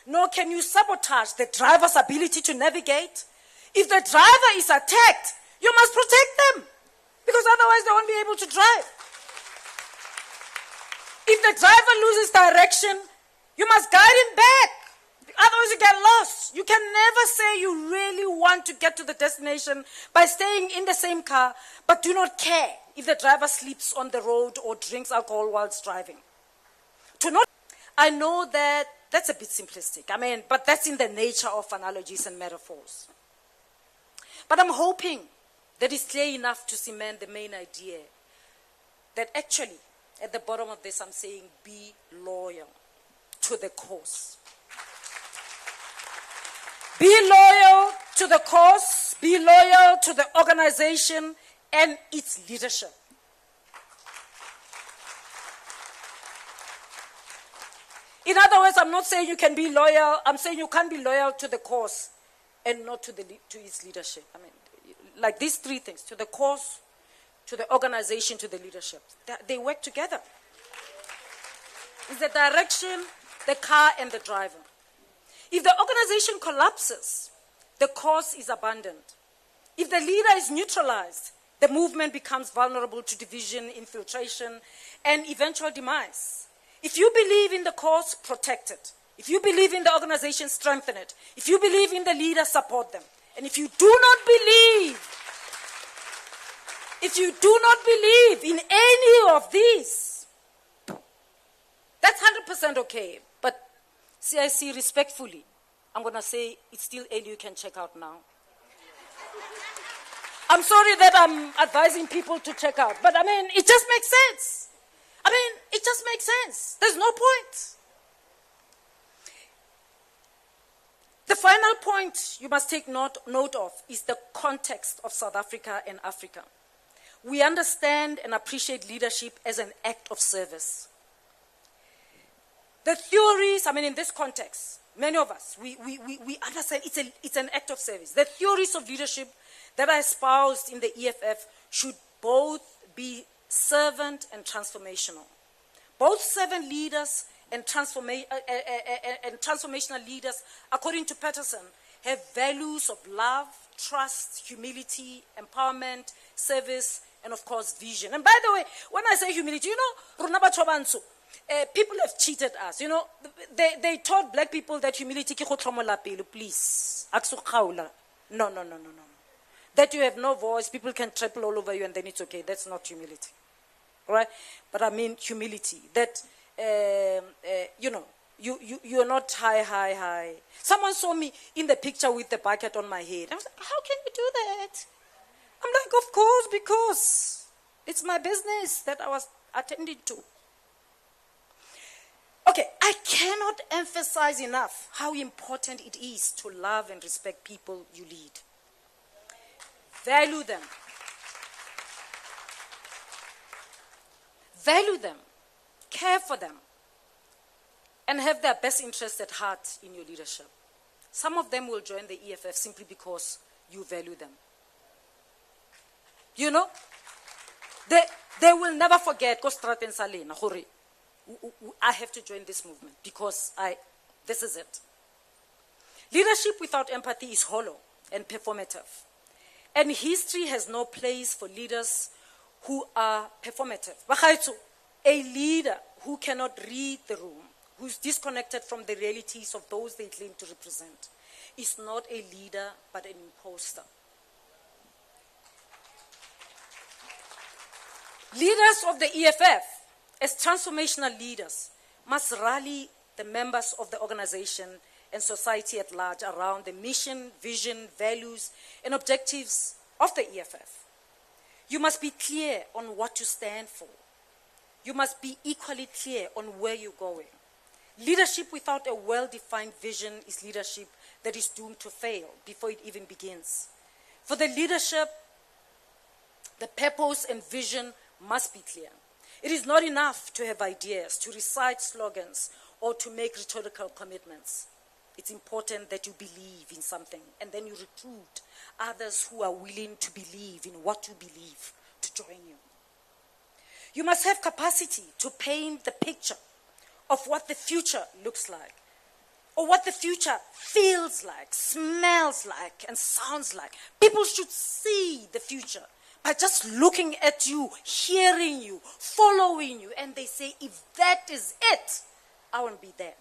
nor can you sabotage the driver's ability to navigate. If the driver is attacked, you must protect them, because otherwise they won't be able to drive. If the driver loses direction, you must guide him back. Otherwise you get lost. You can never say you really want to get to the destination by staying in the same car, but do not care if the driver sleeps on the road or drinks alcohol whilst driving. I know that that's a bit simplistic. I mean, but that's in the nature of analogies and metaphors. But I'm hoping that it's clear enough to cement the main idea that actually, at the bottom of this, I'm saying be loyal to the cause. Be loyal to the cause, be loyal to the organization and its leadership. In other words, I'm not saying you can be loyal, I'm saying you can't be loyal to the cause and not to its leadership. I mean, like these three things, to the cause, to the organization, to the leadership. They work together. It's the direction, the car, and the driver. If the organization collapses, the cause is abandoned. If the leader is neutralized, the movement becomes vulnerable to division, infiltration, and eventual demise. If you believe in the cause, protect it. If you believe in the organization, strengthen it. If you believe in the leader, support them. And if you do not believe in any of these, that's 100% okay. But CIC, respectfully, I'm going to say it's still early, you can check out now. I'm sorry that I'm advising people to check out, but I mean, it just makes sense. It just makes sense. There's no point. The final point you must take note of is the context of South Africa and Africa. We understand and appreciate leadership as an act of service. The theories, in this context, many of us, we understand it's an act of service. The theories of leadership that are espoused in the EFF should both be servant and transformational. Both servant leaders and transformational leaders, according to Patterson, have values of love, trust, humility, empowerment, service, and of course, vision. And by the way, when I say humility, Rona batho ba bantsho, people have cheated us. They taught black people that humility ke go tlhomola pele, please. No. That you have no voice, people can trample all over you and then it's okay. That's not humility. Right? But I mean humility. That, you're not high. Someone saw me in the picture with the bucket on my head. I was like, how can you do that? I'm like, of course, because it's my business that I was attending to. Okay, I cannot emphasize enough how important it is to love and respect people you lead. Value them. Value them. Care for them. and have their best interests at heart in your leadership. Some of them will join the EFF simply because you value them. You know, they will never forget, I have to join this movement because this is it. Leadership without empathy is hollow and performative. And history has no place for leaders who are performative. A leader who cannot read the room, who's disconnected from the realities of those they claim to represent, is not a leader but an imposter. Leaders of the EFF, as transformational leaders, must rally the members of the organization and society at large around the mission, vision, values, and objectives of the EFF. You must be clear on what you stand for. You must be equally clear on where you're going. Leadership without a well-defined vision is leadership that is doomed to fail before it even begins. For the leadership, the purpose and vision must be clear. It is not enough to have ideas, to recite slogans, or to make rhetorical commitments. It's important that you believe in something, and then you recruit others who are willing to believe in what you believe to join you. You must have capacity to paint the picture of what the future looks like, or what the future feels like, smells like, and sounds like. People should see the future by just looking at you, hearing you, following you, and they say, if that is it, I want to be there.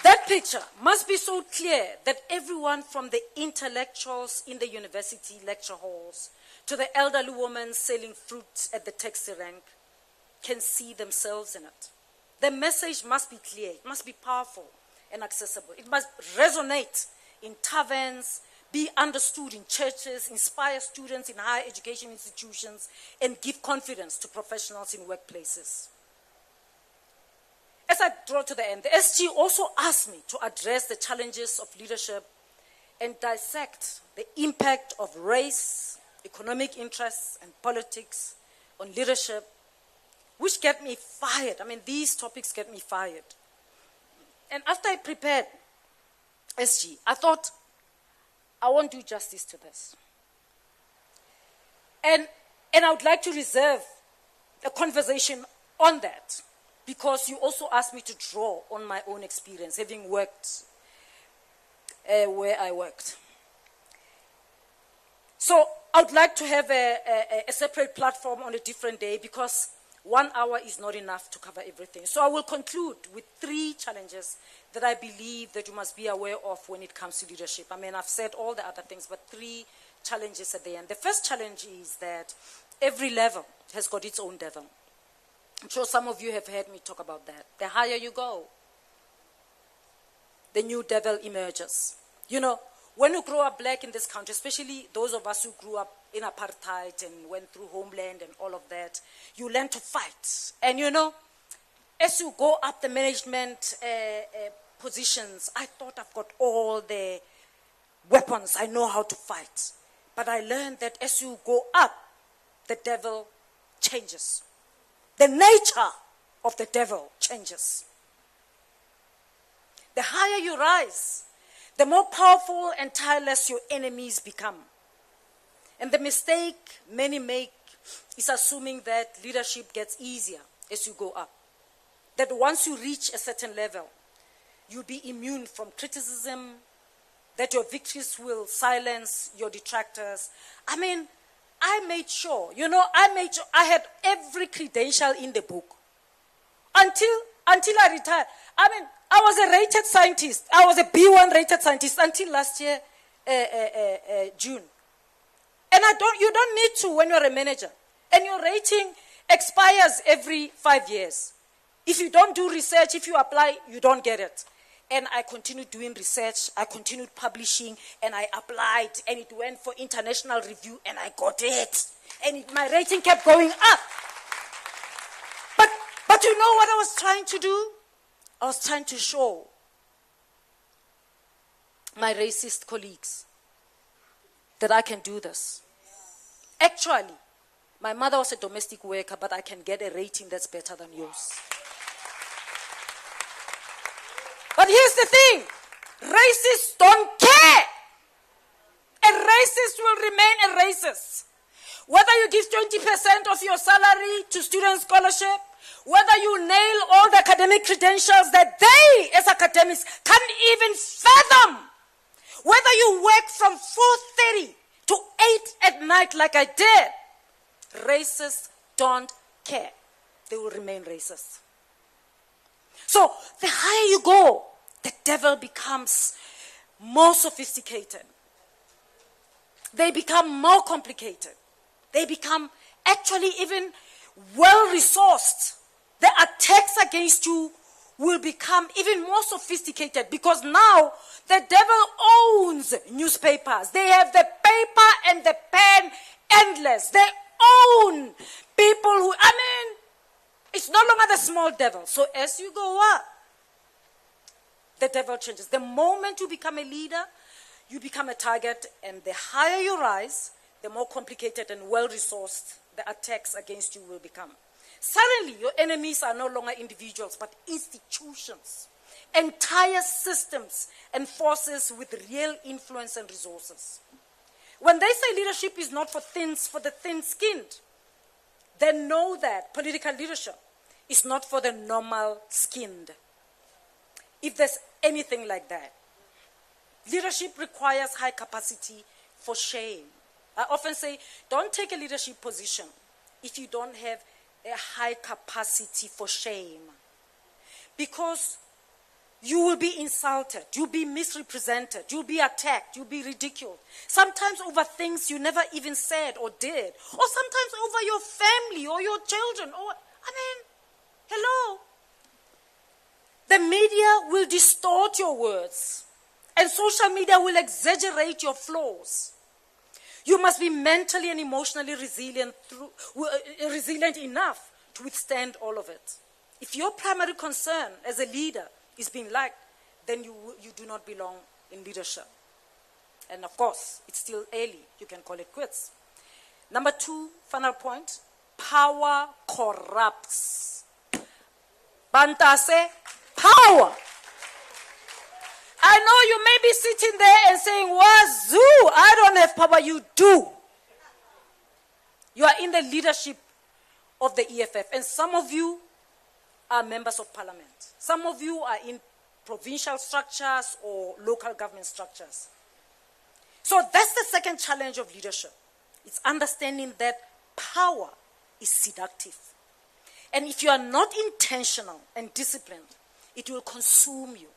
That picture must be so clear that everyone from the intellectuals in the university lecture halls to the elderly woman selling fruit at the taxi rank can see themselves in it. The message must be clear, it must be powerful and accessible. It must resonate in taverns, be understood in churches, inspire students in higher education institutions, and give confidence to professionals in workplaces. As I draw to the end, the SG also asked me to address the challenges of leadership and dissect the impact of race, economic interests, and politics on leadership, which get me fired. I mean, these topics get me fired. And after I prepared SG, I thought, I won't do justice to this. And I would like to reserve a conversation on that, because you also asked me to draw on my own experience, having worked where I worked. So I would like to have a separate platform on a different day, because 1 hour is not enough to cover everything. So I will conclude with 3 challenges that I believe that you must be aware of when it comes to leadership. I mean, I've said all the other things, but 3 challenges at the end. The first challenge is that every level has got its own devil. I'm sure some of you have heard me talk about that. The higher you go, the new devil emerges. You know, when you grow up black in this country, especially those of us who grew up in apartheid and went through homeland and all of that, you learn to fight. And you know, as you go up the management positions, I thought I've got all the weapons, I know how to fight. But I learned that as you go up, the devil changes. The nature of the devil changes. The higher you rise, the more powerful and tireless your enemies become. And the mistake many make is assuming that leadership gets easier as you go up. That once you reach a certain level, you'll be immune from criticism, that your victories will silence your detractors. I mean, I made sure, I had every credential in the book. Until I retired. I mean, I was a rated scientist. I was a B1 rated scientist until last year, June. And you don't need to when you're a manager. And your rating expires every 5 years. If you don't do research, if you apply, you don't get it. And I continued doing research, I continued publishing, and I applied, and it went for international review, and I got it. And my rating kept going up. But you know what I was trying to do? I was trying to show my racist colleagues that I can do this. Actually, My mother was a domestic worker, but I can get a rating that's better than yours. But here's the thing. Racists don't care. A racist will remain a racist. Whether you give 20% of your salary to student scholarship, whether you nail all the academic credentials that they, as academics, can't even fathom, whether you work from 4:30 to 8 at night like I did, racists don't care. They will remain racist. So the higher you go, the devil becomes more sophisticated. They become more complicated. They become actually even well-resourced. The attacks against you will become even more sophisticated because now the devil owns newspapers. They have the paper and the pen endless. They own people who, it's no longer the small devil. So as you go up, the devil changes. The moment you become a leader, you become a target, and the higher you rise, the more complicated and well-resourced the attacks against you will become. Suddenly, your enemies are no longer individuals, but institutions, entire systems and forces with real influence and resources. When they say leadership is not for the thin-skinned, they know that political leadership is not for the normal-skinned. If there's anything like that, leadership requires high capacity for shame. I often say, don't take a leadership position if you don't have a high capacity for shame. Because you will be insulted, you'll be misrepresented, you'll be attacked, you'll be ridiculed. Sometimes over things you never even said or did. Or sometimes over your family or your children. Hello. The media will distort your words. And social media will exaggerate your flaws. You must be mentally and emotionally resilient enough to withstand all of it. If your primary concern as a leader is being liked, then you do not belong in leadership. And of course, it's still early. You can call it quits. Number 2, final point, power corrupts. Bantase, power. I know you may be sitting there and saying, wazoo, I don't have power, you do. You are in the leadership of the EFF, and some of you are members of parliament. Some of you are in provincial structures or local government structures. So that's the second challenge of leadership. It's understanding that power is seductive. And if you are not intentional and disciplined, it will consume you.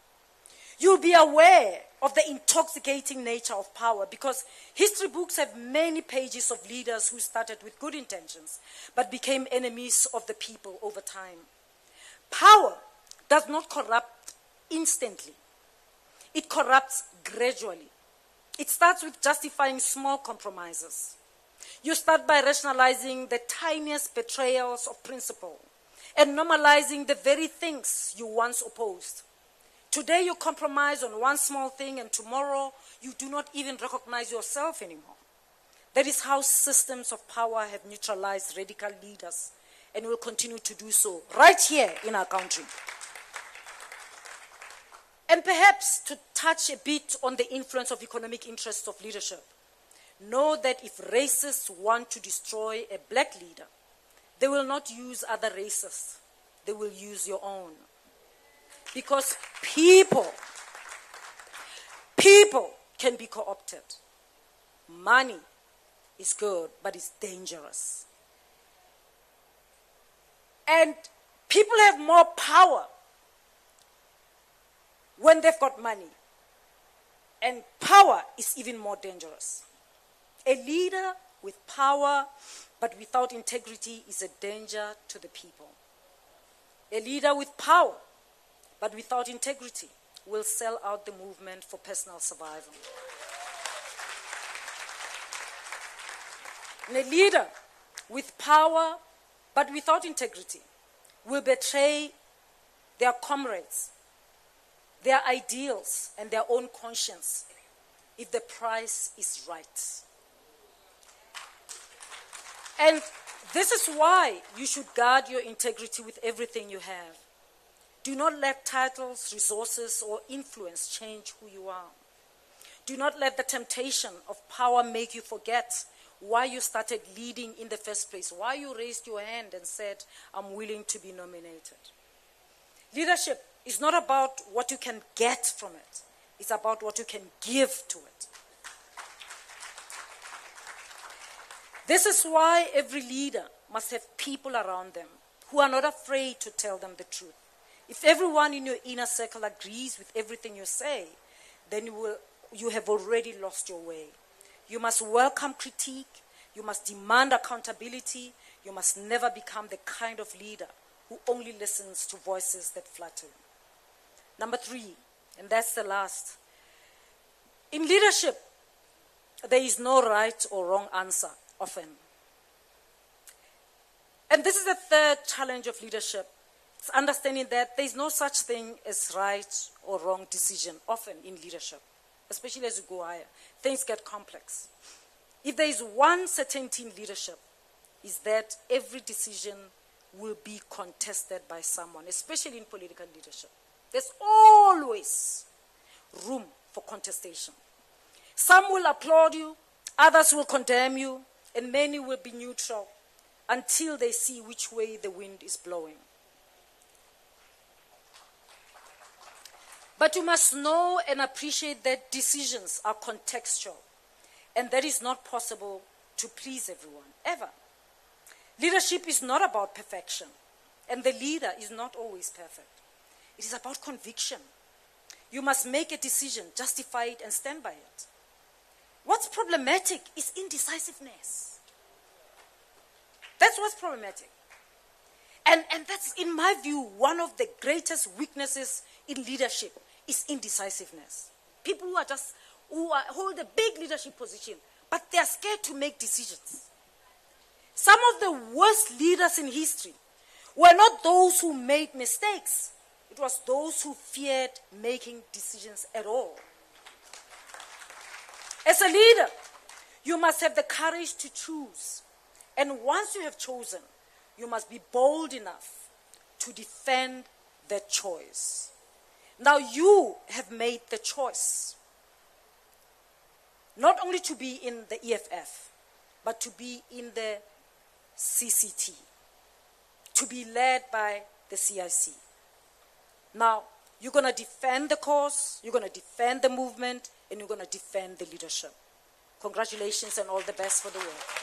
You'll be aware of the intoxicating nature of power because history books have many pages of leaders who started with good intentions but became enemies of the people over time. Power does not corrupt instantly. It corrupts gradually. It starts with justifying small compromises. You start by rationalizing the tiniest betrayals of principle and normalizing the very things you once opposed. Today you compromise on one small thing and tomorrow you do not even recognize yourself anymore. That is how systems of power have neutralized radical leaders and will continue to do so right here in our country. And perhaps to touch a bit on the influence of economic interests of leadership, know that if racists want to destroy a black leader, they will not use other racists. They will use your own. Because people can be co-opted. Money is good, but it's dangerous. And people have more power when they've got money. And power is even more dangerous. A leader with power but without integrity is a danger to the people. A leader with power but without integrity will sell out the movement for personal survival. And a leader with power but without integrity will betray their comrades, their ideals, and their own conscience if the price is right. And This is why you should guard your integrity with everything you have. Do not let titles, resources, or influence change who you are. Do not let the temptation of power make you forget why you started leading in the first place, why you raised your hand and said, I'm willing to be nominated. Leadership is not about what you can get from it. It's about what you can give to it. This is why every leader must have people around them who are not afraid to tell them the truth. If everyone in your inner circle agrees with everything you say, then you have already lost your way. You must welcome critique. You must demand accountability. You must never become the kind of leader who only listens to voices that flatter you. Number 3, and that's the last. In leadership, there is no right or wrong answer, often. And this is the third challenge of leadership. It's understanding that there is no such thing as right or wrong decision, often in leadership, especially as you go higher. Things get complex. If there is one certainty in leadership, is that every decision will be contested by someone, especially in political leadership. There's always room for contestation. Some will applaud you, others will condemn you, and many will be neutral until they see which way the wind is blowing. But you must know and appreciate that decisions are contextual, and that is not possible to please everyone, ever. Leadership is not about perfection, and the leader is not always perfect. It is about conviction. You must make a decision, justify it, and stand by it. What's problematic is indecisiveness. That's what's problematic. And that's, in my view, one of the greatest weaknesses in leadership is indecisiveness. People who hold a big leadership position, but they are scared to make decisions. Some of the worst leaders in history were not those who made mistakes. It was those who feared making decisions at all. As a leader, you must have the courage to choose. And once you have chosen, you must be bold enough to defend that choice. Now you have made the choice, not only to be in the EFF, but to be in the CCT, to be led by the CIC. Now, you're going to defend the cause, you're going to defend the movement, and you're going to defend the leadership. Congratulations and all the best for the work.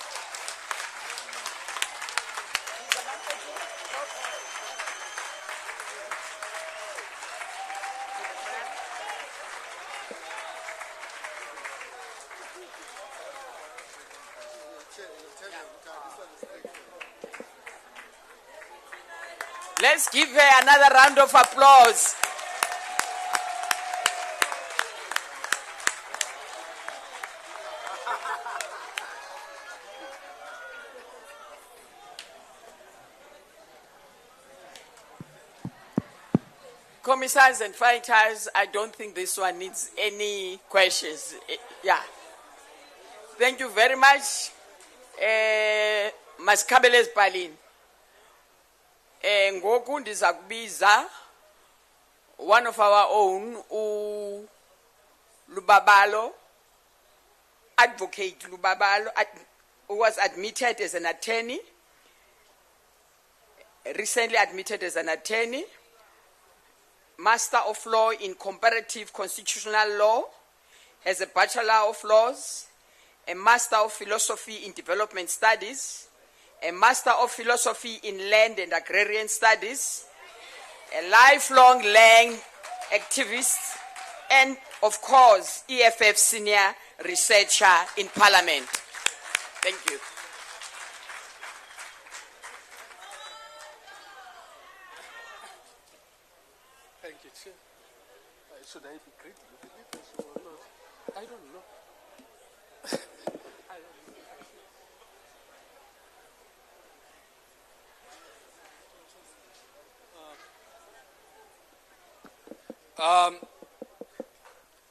Let's give her another round of applause. Commissars and fighters, I don't think this one needs any questions. Yeah. Thank you very much. Maskabele Palin. Ngoku ndiza kubiza one of our own, Lubabalo, Advocate Lubabalo, who was admitted as an attorney, recently admitted as an attorney, Master of Law in Comparative Constitutional Law, has a Bachelor of Laws, a Master of Philosophy in Development Studies, a Master of Philosophy in Land and Agrarian Studies, a lifelong land activist, and, of course, EFF Senior Researcher in Parliament. Thank you. Thank you, Chair. Should I be greeting the leaders or not? I don't know.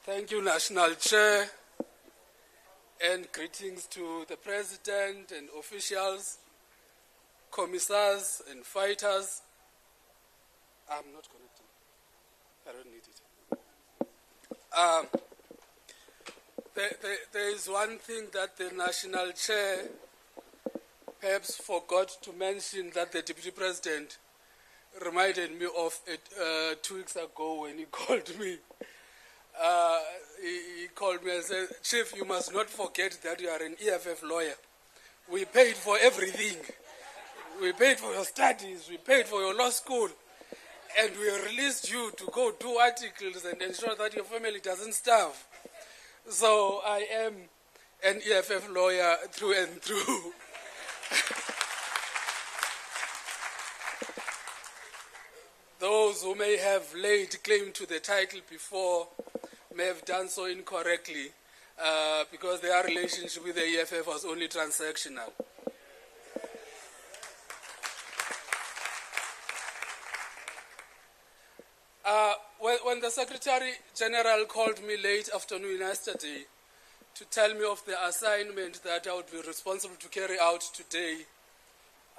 Thank you, National Chair, and greetings to the President and officials. commissars and fighters. I'm not connecting. I don't need it. There is one thing that the national chair perhaps forgot to mention that the deputy president reminded me of it 2 weeks ago when he called me. He called me and said, "Chief, you must not forget that you are an EFF lawyer. We paid for everything. We paid for your studies. We paid for your law school. And we released you to go do articles and ensure that your family doesn't starve." So I am an EFF lawyer through and through. Those who may have laid claim to the title before may have done so incorrectly because their relationship with the EFF was only transactional. When the Secretary General called me late afternoon yesterday to tell me of the assignment that I would be responsible to carry out today,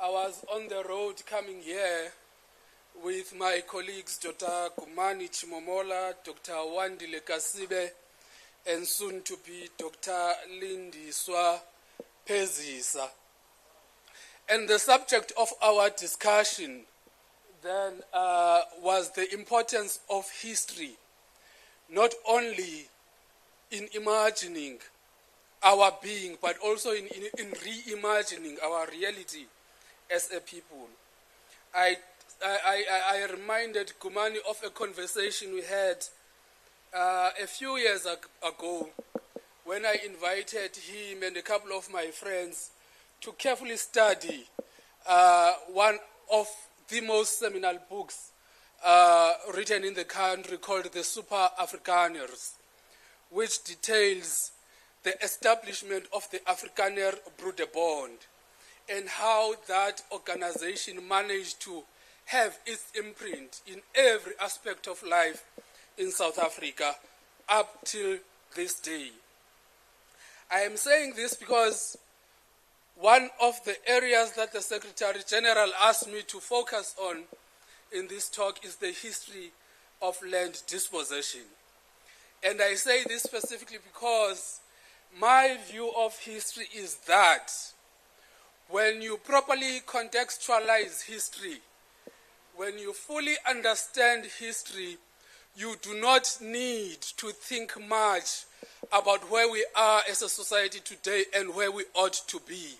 I was on the road coming here with my colleagues Dr. Kumani Chimomola, Dr. Wandile Kasibe, and soon to be Dr. Lindiswa Pezisa. And the subject of our discussion then was the importance of history, not only in imagining our being, but also in reimagining our reality as a people. I reminded Kumani of a conversation we had a few years ago when I invited him and a couple of my friends to carefully study one of the most seminal books written in the country called The Super Afrikaners, which details the establishment of the Afrikaner Broederbond and how that organization managed to have its imprint in every aspect of life in South Africa up till this day. I am saying this because one of the areas that the Secretary General asked me to focus on in this talk is the history of land dispossession. And I say this specifically because my view of history is that when you properly contextualize history, when you fully understand history, you do not need to think much about where we are as a society today and where we ought to be,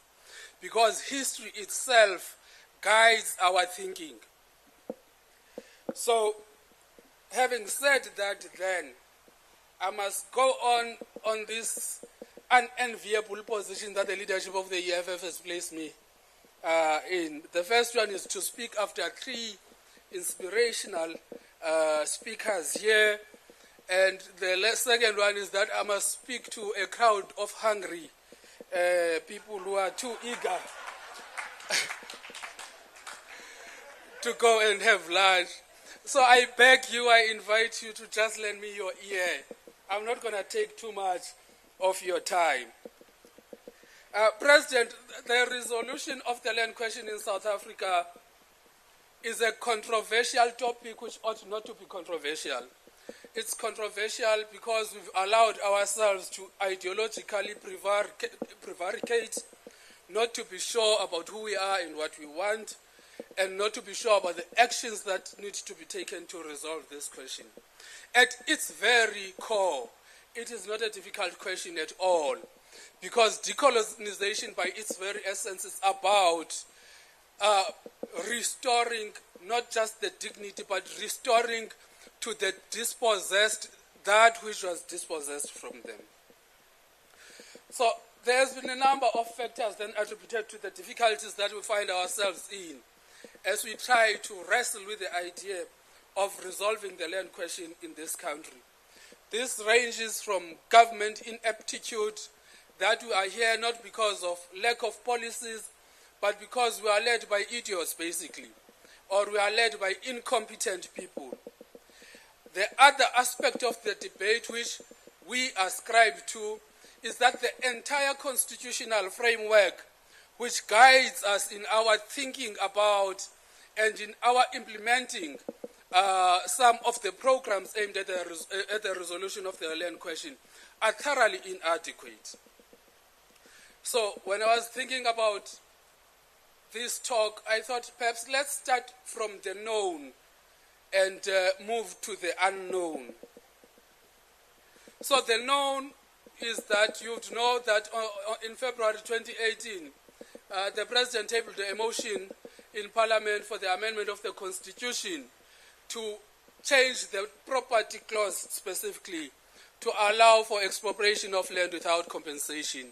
because history itself guides our thinking. So, having said that then, I must go on this unenviable position that the leadership of the EFF has placed me in. The first one is to speak after three inspirational speakers here, and the second one is that I must speak to a crowd of hungry people who are too eager to go and have lunch. So I beg you, I invite you to just lend me your ear. I'm not going to take too much of your time. President, the resolution of the land question in South Africa is a controversial topic which ought not to be controversial. It's controversial because we've allowed ourselves to ideologically prevaricate, not to be sure about who we are and what we want, and not to be sure about the actions that need to be taken to resolve this question. At its very core, it is not a difficult question at all, because decolonization by its very essence is about restoring not just the dignity, but restoring to the dispossessed that which was dispossessed from them. So there has been a number of factors then attributed to the difficulties that we find ourselves in as we try to wrestle with the idea of resolving the land question in this country. This ranges from government ineptitude, that we are here not because of lack of policies, but because we are led by idiots, basically, or we are led by incompetent people. The other aspect of the debate which we ascribe to is that the entire constitutional framework which guides us in our thinking about and in our implementing some of the programs aimed at the resolution of the land question are thoroughly inadequate. So when I was thinking about this talk, I thought perhaps let's start from the known and move to the unknown. So the known is that you'd know that in February 2018, the President tabled a motion in Parliament for the amendment of the Constitution to change the property clause specifically to allow for expropriation of land without compensation.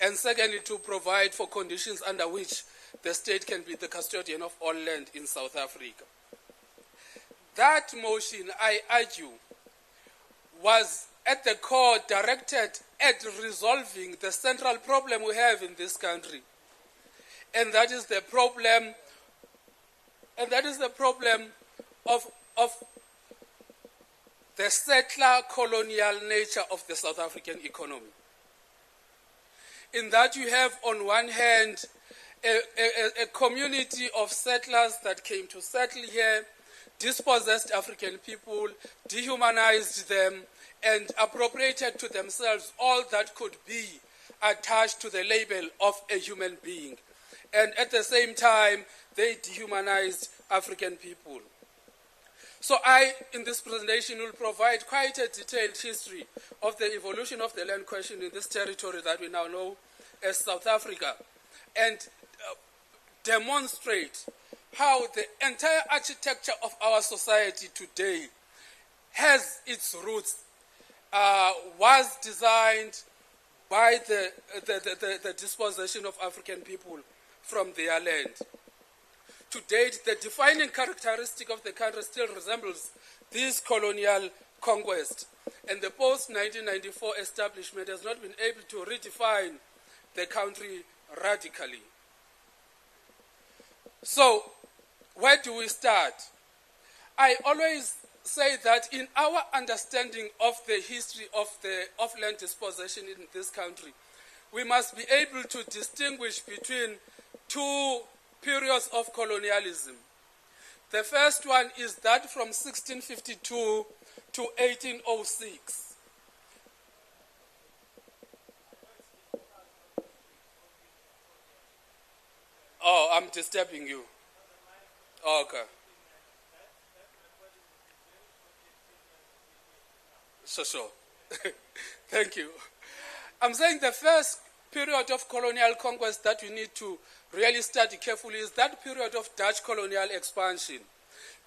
And secondly, to provide for conditions under which the state can be the custodian of all land in South Africa. That motion, I argue, was at the core directed at resolving the central problem we have in this country. And that is the problem, of the settler colonial nature of the South African economy. In that you have on one hand a community of settlers that came to settle here, dispossessed African people, dehumanized them, and appropriated to themselves all that could be attached to the label of a human being. And at the same time, they dehumanized African people. So I, in this presentation, will provide quite a detailed history of the evolution of the land question in this territory that we now know as South Africa, and demonstrate how the entire architecture of our society today has its roots, was designed by the dispossession of African people from their land. To date, the defining characteristic of the country still resembles this colonial conquest, and the post-1994 establishment has not been able to redefine the country radically. So, where do we start? I always say that in our understanding of the history of land dispossession in this country, we must be able to distinguish between two periods of colonialism. The first one is that from 1652 to 1806. Oh, I'm disturbing you. Okay. Sure. Thank you. I'm saying the first period of colonial conquest that we need to really study carefully is that period of Dutch colonial expansion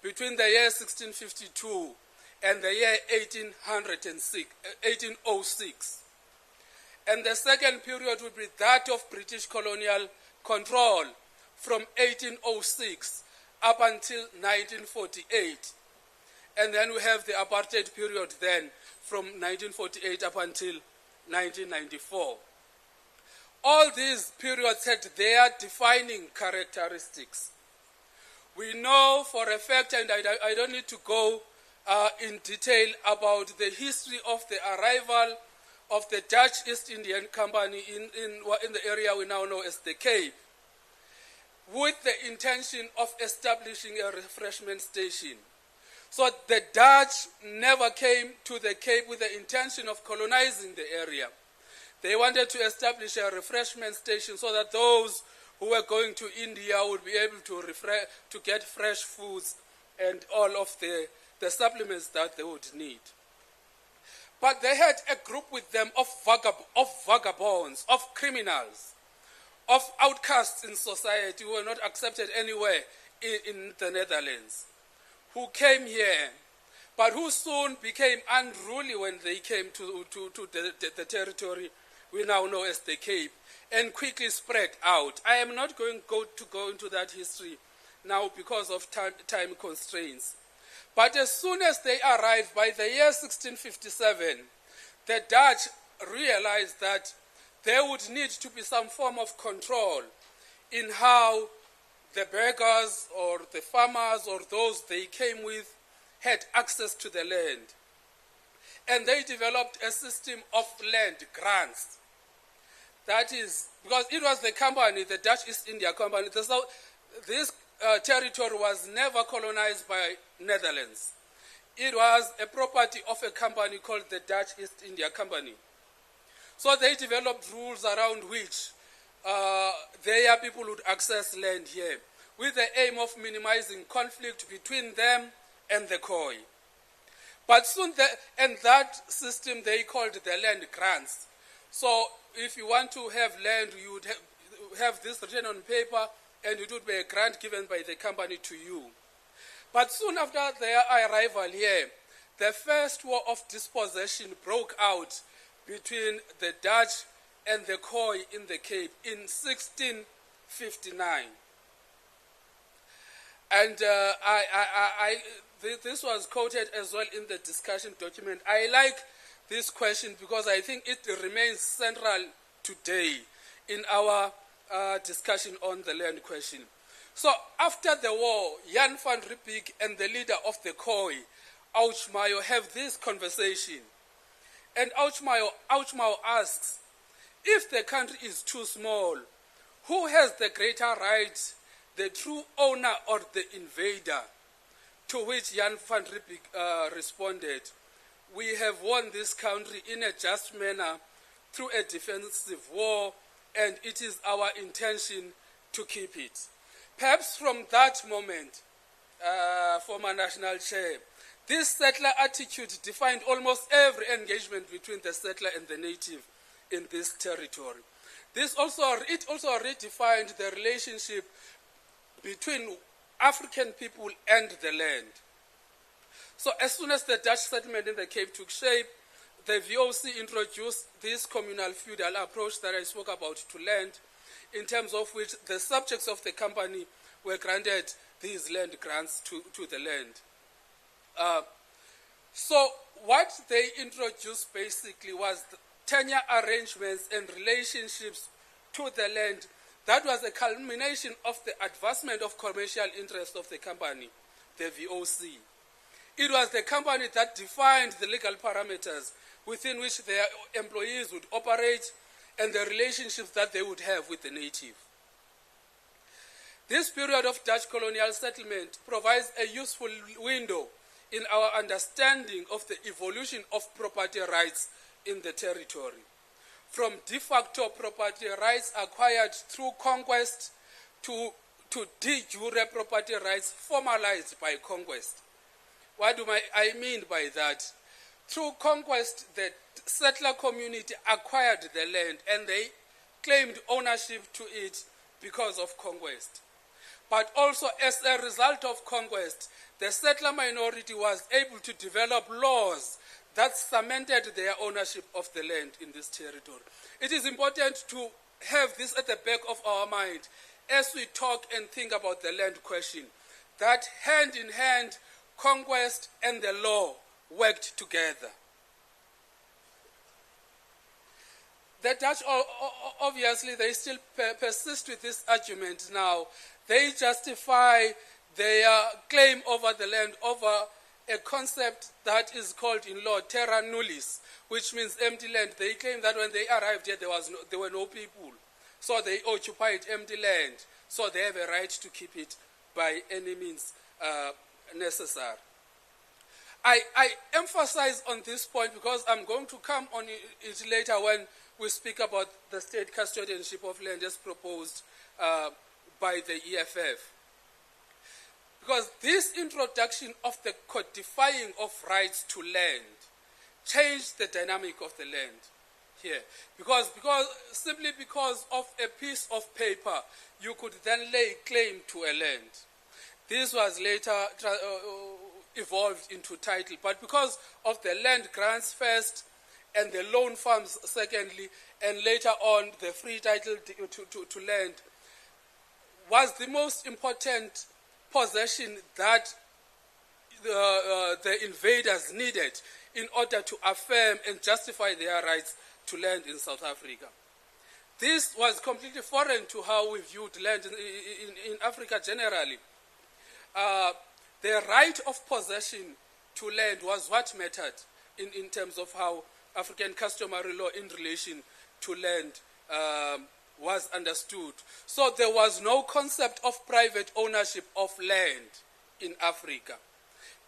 between the year 1652 and the year 1806. And the second period would be that of British colonial control from 1806 up until 1948. And then we have the apartheid period then from 1948 up until 1994. All these periods had their defining characteristics. We know for a fact, and I don't need to go in detail about the history of the arrival of the Dutch East Indian Company in the area we now know as the Cape, with the intention of establishing a refreshment station. So the Dutch never came to the Cape with the intention of colonizing the area. They wanted to establish a refreshment station so that those who were going to India would be able to get fresh foods and all of the supplements that they would need. But they had a group with them of vagabonds, of criminals, of outcasts in society who were not accepted anywhere in the Netherlands, who came here, but who soon became unruly when they came to the territory we now know as the Cape, and quickly spread out. I am not going to go into that history now because of time constraints. But as soon as they arrived, by the year 1657, the Dutch realized that there would need to be some form of control in how the beggars or the farmers or those they came with had access to the land. And they developed a system of land grants. That is, because it was the company, the Dutch East India Company, this territory was never colonized by Netherlands. It was a property of a company called the Dutch East India Company. So they developed rules around which their people would access land here, with the aim of minimizing conflict between them and the Khoi. But soon, and that system they called the land grants. So if you want to have land, you would have this written on paper, and it would be a grant given by the company to you. But soon after their arrival here, the first war of dispossession broke out between the Dutch and the Khoi in the Cape in 1659. And this was quoted as well in the discussion document. I like this question because I think it remains central today in our discussion on the land question. So after the war, Jan van Riebeeck and the leader of the Khoi, Auchmayo, have this conversation. And Auchmayo asks, if the country is too small, who has the greater right, the true owner or the invader? To which Jan van Riebeeck responded, we have won this country in a just manner through a defensive war, and it is our intention to keep it. Perhaps from that moment, former National Chair, this settler attitude defined almost every engagement between the settler and the native in this territory. It also redefined the relationship between African people and the land. So as soon as the Dutch settlement in the Cape took shape, the VOC introduced this communal feudal approach that I spoke about to land, in terms of which the subjects of the company were granted these land grants to the land. So what they introduced basically was the tenure arrangements and relationships to the land. That was a culmination of the advancement of commercial interest of the company, the VOC. It was the company that defined the legal parameters within which their employees would operate and the relationships that they would have with the native. This period of Dutch colonial settlement provides a useful window in our understanding of the evolution of property rights in the territory, from de facto property rights acquired through conquest to de jure property rights formalized by conquest. What do I mean by that? Through conquest, the settler community acquired the land and they claimed ownership to it because of conquest. But also as a result of conquest, the settler minority was able to develop laws that cemented their ownership of the land in this territory. It is important to have this at the back of our mind as we talk and think about the land question, that hand in hand, conquest and the law worked together. The Dutch, obviously, they still persist with this argument now. They justify their claim over the land over a concept that is called in law terra nullius, which means empty land. They claim that when they arrived here, there were no people. So they occupied empty land. So they have a right to keep it by any means necessary. I emphasize on this point because I'm going to come on it later when we speak about the state custodianship of land as proposed by the EFF. Because this introduction of the codifying of rights to land changed the dynamic of the land here. Simply because of a piece of paper, you could then lay claim to a land. This was later evolved into title, but because of the land grants first and the loan farms secondly, and later on the free title to land, was the most important possession that the invaders needed in order to affirm and justify their rights to land in South Africa. This was completely foreign to how we viewed land in Africa generally. The right of possession to land was what mattered in terms of how African customary law in relation to land was understood. So there was no concept of private ownership of land in Africa.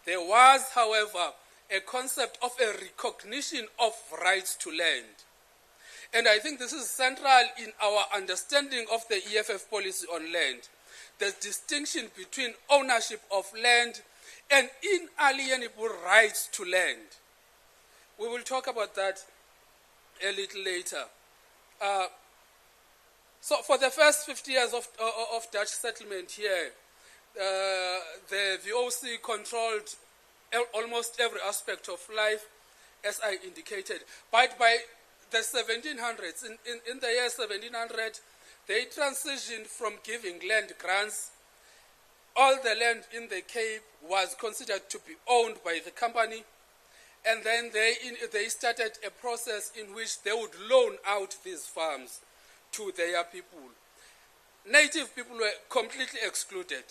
There was, however, a concept of a recognition of rights to land. And I think this is central in our understanding of the EFF policy on land. The distinction between ownership of land and inalienable rights to land. We will talk about that a little later. So for the first 50 years of Dutch settlement here, the VOC controlled almost every aspect of life, as I indicated. But by the 1700s, in the year 1700, they transitioned from giving land grants. All the land in the Cape was considered to be owned by the company. And then they started a process in which they would loan out these farms to their people. Native people were completely excluded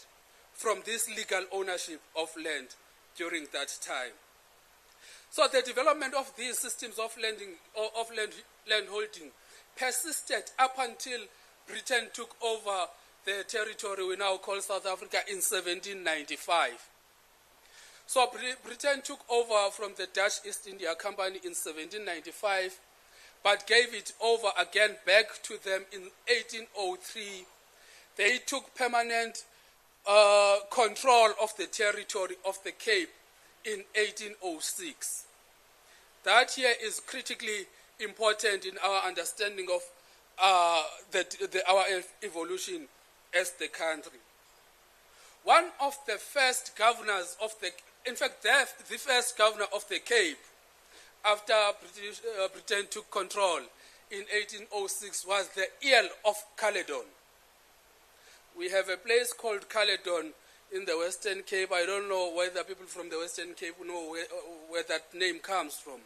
from this legal ownership of land during that time. So the development of these systems of landholding persisted up until Britain took over the territory we now call South Africa in 1795. So Britain took over from the Dutch East India Company in 1795, but gave it over again back to them in 1803. They took permanent control of the territory of the Cape in 1806. That year is critically important in our understanding of our evolution as the country. One of the first governors of in fact, the first governor of the Cape after Britain took control in 1806 was the Earl of Caledon. We have a place called Caledon in the Western Cape. I don't know whether people from the Western Cape know where that name comes from.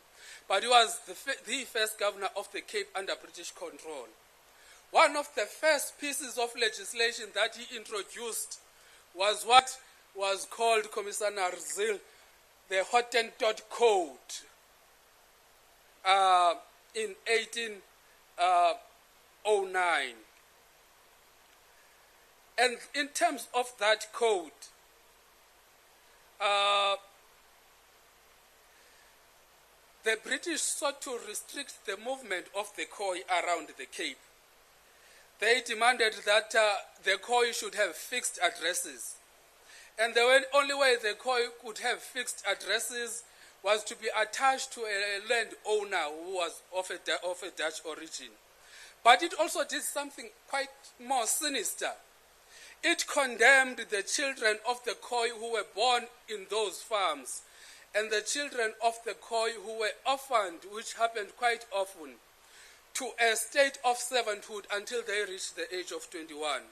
But he was the first governor of the Cape under British control. One of the first pieces of legislation that he introduced was what was called, Commissioner Zil, the Hottentot Code in 1809. And in terms of that code, the British sought to restrict the movement of the Khoi around the Cape. They demanded that the Khoi should have fixed addresses. And the only way the Khoi could have fixed addresses was to be attached to a landowner who was of a Dutch origin. But it also did something quite more sinister. It condemned the children of the Khoi who were born in those farms and the children of the Khoi who were orphaned, which happened quite often, to a state of servanthood until they reached the age of 21.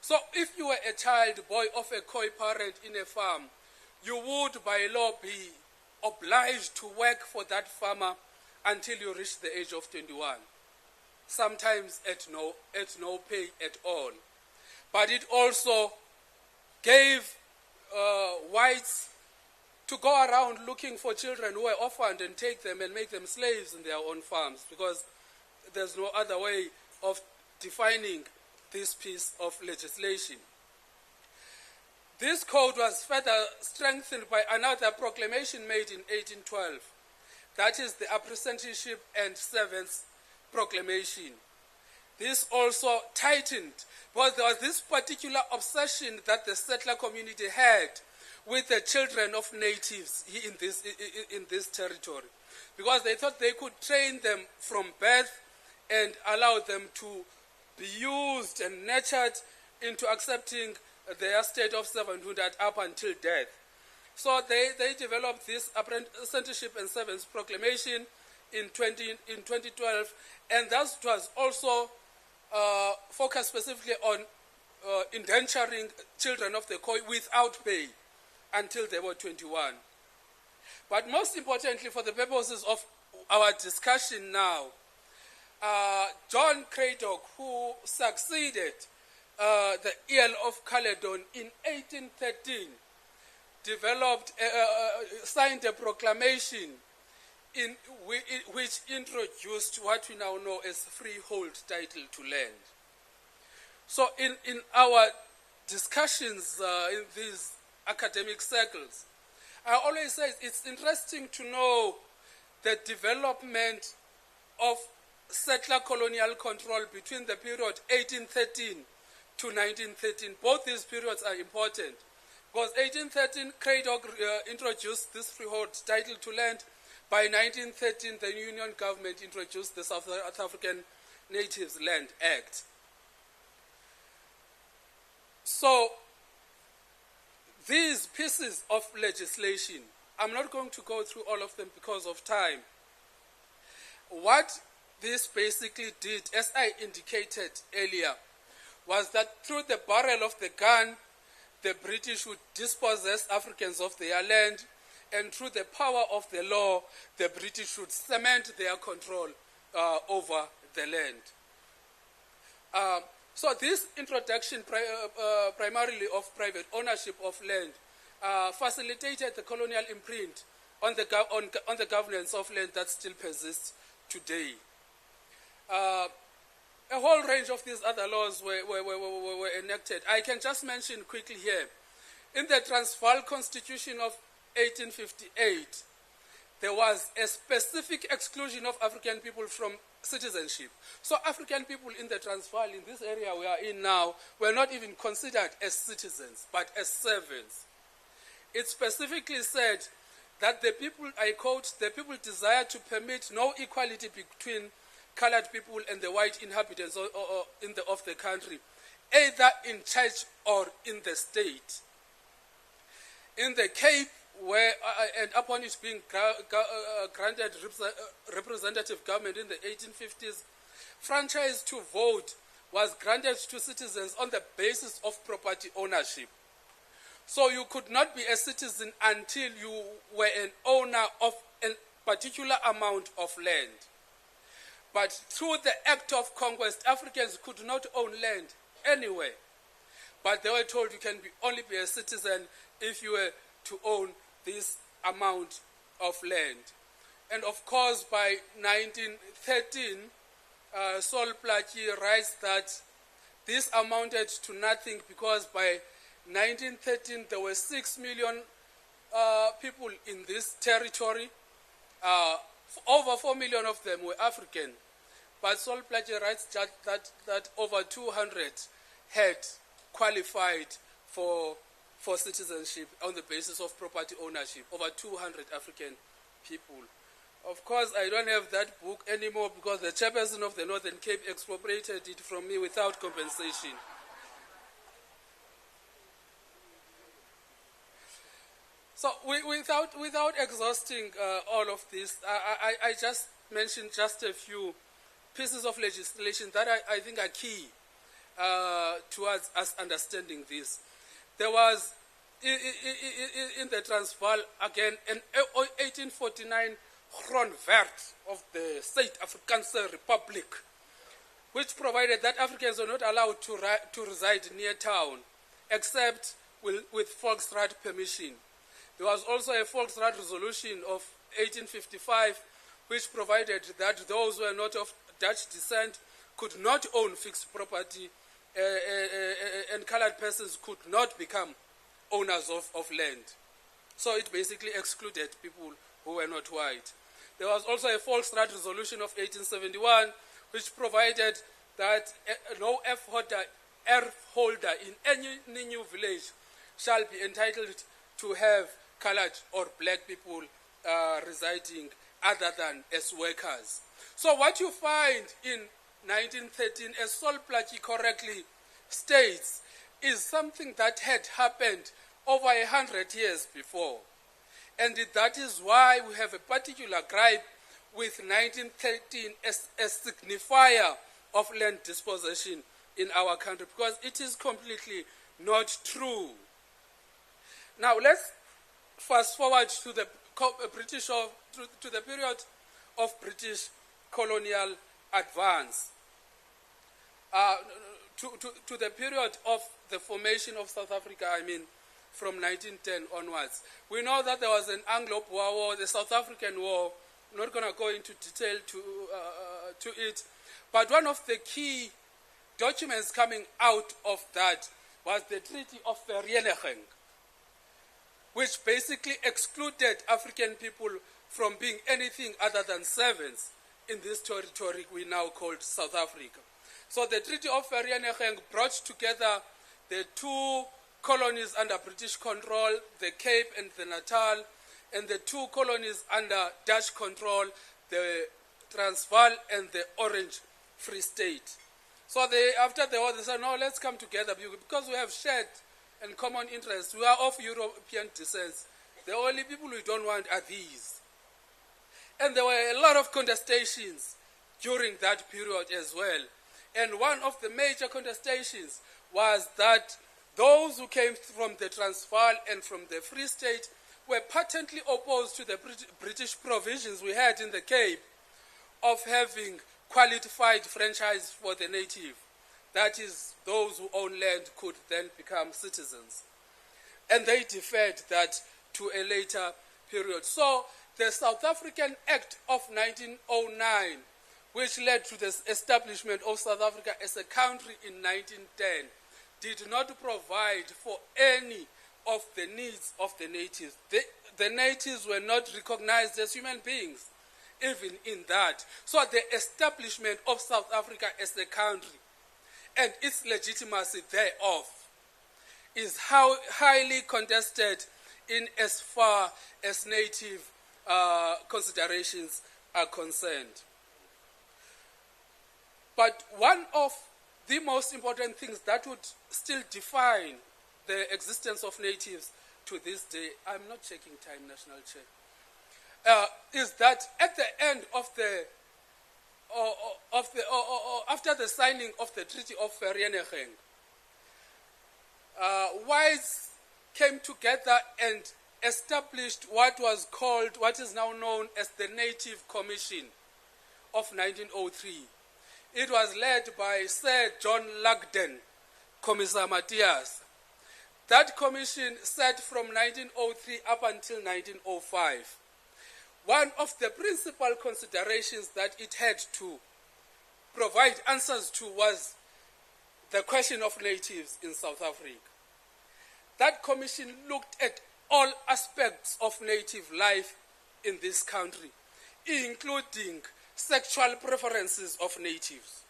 So if you were a child boy of a Khoi parent in a farm, you would by law be obliged to work for that farmer until you reach the age of 21, sometimes at no pay at all. But it also gave whites to go around looking for children who were orphaned and take them and make them slaves in their own farms, because there's no other way of defining this piece of legislation. This code was further strengthened by another proclamation made in 1812. That is the Apprenticeship and Servants Proclamation. This also tightened, because there was this particular obsession that the settler community had with the children of natives in this territory, because they thought they could train them from birth and allow them to be used and nurtured into accepting their state of servanthood up until death. So they developed this Apprenticeship and Servants Proclamation in 2012, and that was also focused specifically on indenturing children of the Khoi without pay until they were 21. But most importantly, for the purposes of our discussion now, John Cradock, who succeeded the Earl of Caledon in 1813, signed a proclamation which introduced what we now know as freehold title to land. So in our discussions in these academic circles, I always say it's interesting to know the development of settler colonial control between the period 1813 to 1913. Both these periods are important because 1813, Cradock introduced this freehold title to land. By 1913, the Union government introduced the South African Natives Land Act. So these pieces of legislation, I'm not going to go through all of them because of time. What this basically did, as I indicated earlier, was that through the barrel of the gun, the British would dispossess Africans of their land, and through the power of the law, the British would cement their control over the land. So this introduction primarily of private ownership of land facilitated the colonial imprint on the governance of land that still persists today. A whole range of these other laws were enacted. I can just mention quickly here. In the Transvaal Constitution of 1858, there was a specific exclusion of African people from citizenship. So African people in the Transvaal, in this area we are in now, were not even considered as citizens, but as servants. It specifically said that the people, I quote, the people desire to permit no equality between colored people and the white inhabitants of the country, either in church or in the state. In the Cape, where and upon it being granted representative government in the 1850s, franchise to vote was granted to citizens on the basis of property ownership. So you could not be a citizen until you were an owner of a particular amount of land. But through the Act of Conquest, Africans could not own land anywhere. But they were told you can only be a citizen if you were to own this amount of land. And of course, by 1913, Sol Plaatje writes that this amounted to nothing because by 1913 there were 6 million people in this territory. Over 4 million of them were African. But Sol Plaatje writes that over 200 had qualified for citizenship on the basis of property ownership, over 200 African people. Of course, I don't have that book anymore because the chairperson of the Northern Cape expropriated it from me without compensation. So without exhausting all of this, I just mentioned just a few pieces of legislation that I think are key towards us understanding this. There was, in the Transvaal, again, an 1849 grondwet of the South Afrikaanse Republic, which provided that Africans were not allowed to reside near town, except with Volksraad permission. There was also a Volksraad resolution of 1855, which provided that those who were not of Dutch descent could not own fixed property, and colored persons could not become owners of land. So it basically excluded people who were not white. There was also a Volksraad resolution of 1871, which provided that no earth holder in any new village shall be entitled to have colored or black people residing other than as workers. So what you find in 1913, as Sol Plaatje correctly states, is something that had happened over 100 years before. And that is why we have a particular gripe with 1913 as a signifier of land dispossession in our country, because it is completely not true. Now let's fast forward to the to the period of British colonial advance, to the period of the formation of South Africa, from 1910 onwards. We know that there was an Anglo-Boer War, the South African War, I'm not going to go into detail to it. But one of the key documents coming out of that was the Treaty of Vereeniging, which basically excluded African people from being anything other than servants in this territory we now called South Africa. So the Treaty of Vereeniging brought together the two colonies under British control, the Cape and the Natal, and the two colonies under Dutch control, the Transvaal and the Orange Free State. So after the war, they said, no, let's come together because we have shared and common interests. We are of European descent. The only people we don't want are these. And there were a lot of contestations during that period as well. And one of the major contestations was that those who came from the Transvaal and from the Free State were patently opposed to the British provisions we had in the Cape of having qualified franchise for the native. That is, those who own land could then become citizens. And they deferred that to a later period. So the South African Act of 1909, which led to the establishment of South Africa as a country in 1910, did not provide for any of the needs of the natives. The natives were not recognized as human beings, even in that. So the establishment of South Africa as a country and its legitimacy thereof is highly contested in as far as native considerations are concerned. But one of the most important things that would still define the existence of natives to this day, I'm not checking time, National Chair, is that at the end of after the signing of the Treaty of Vereeniging, whites came together and established what is now known as the Native Commission of 1903. It was led by Sir John Lagden, Commissar Matthias. That commission sat from 1903 up until 1905. One of the principal considerations that it had to provide answers to was the question of natives in South Africa. That commission looked at all aspects of native life in this country, including sexual preferences of natives.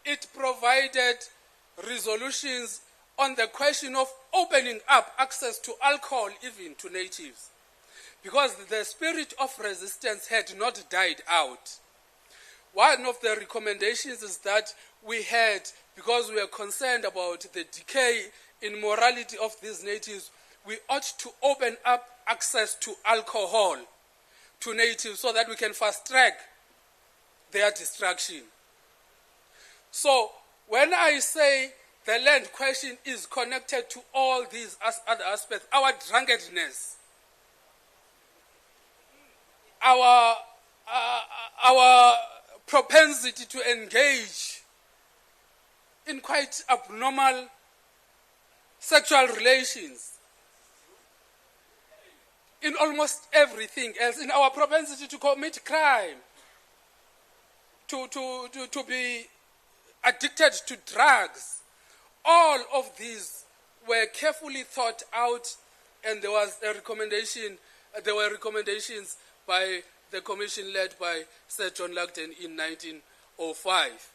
It provided resolutions on the question of opening up access to alcohol even to natives, because the spirit of resistance had not died out. One of the recommendations is that we had, because we were concerned about the decay in morality of these natives, we ought to open up access to alcohol to natives so that we can fast track their destruction. So when I say the land question is connected to all these other aspects, our drunkenness, our propensity to engage in quite abnormal sexual relations, in almost everything else, in our propensity to commit crime, to be addicted to drugs, all of these were carefully thought out, and there was a recommendation. There were recommendations by the commission led by Sir John Lagden in 1905.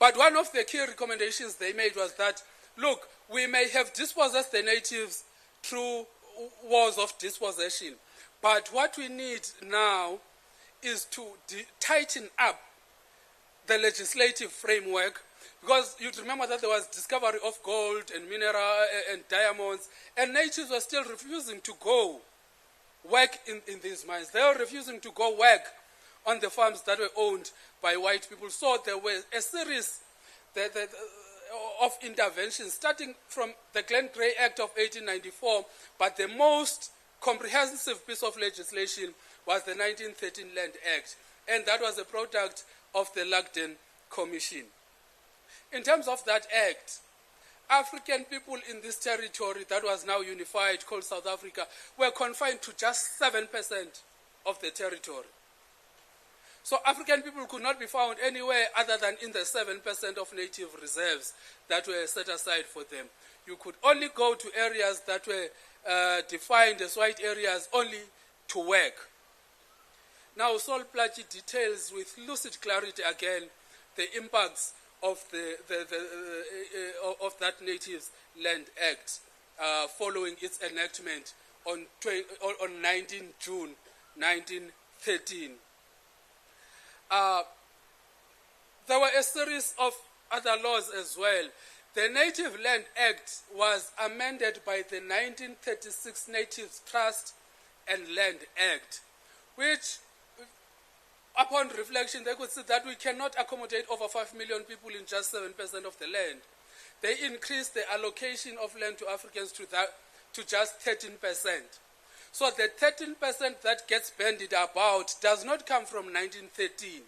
But one of the key recommendations they made was that, look, we may have dispossessed the natives through wars of dispossession, but what we need now is to tighten up the legislative framework, because you'd remember that there was discovery of gold and mineral and diamonds, and natives were still refusing to go work in these mines. They were refusing to go work on the farms that were owned by white people. So there were a series of interventions, starting from the Glen Grey Act of 1894, but the most comprehensive piece of legislation was the 1913 Land Act, and that was a product of the Lagden Commission. In terms of that act, African people in this territory that was now unified, called South Africa, were confined to just 7% of the territory. So African people could not be found anywhere other than in the 7% of native reserves that were set aside for them. You could only go to areas that were defined as white areas only to work. Now, Sol Plaatje details with lucid clarity again the impacts of of that Natives Land Act following its enactment on 19 June 1913. There were a series of other laws as well. The Native Land Act was amended by the 1936 Natives Trust and Land Act, which, upon reflection, they could see that we cannot accommodate over 5 million people in just 7% of the land. They increased the allocation of land to Africans to just 13%. So the 13% that gets bandied about does not come from 1913.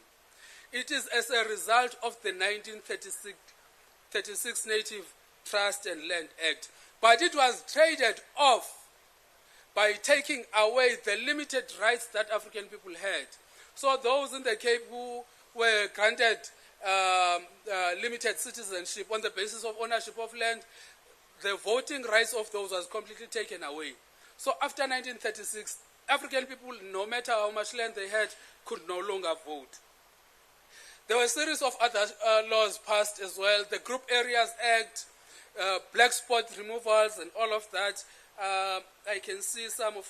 It is as a result of the 1936 Native Trust and Land Act. But it was traded off by taking away the limited rights that African people had. So those in the Cape who were granted limited citizenship on the basis of ownership of land, the voting rights of those was completely taken away. So after 1936, African people, no matter how much land they had, could no longer vote. There were a series of other laws passed as well. The Group Areas Act, black spot removals and all of that. I can see some of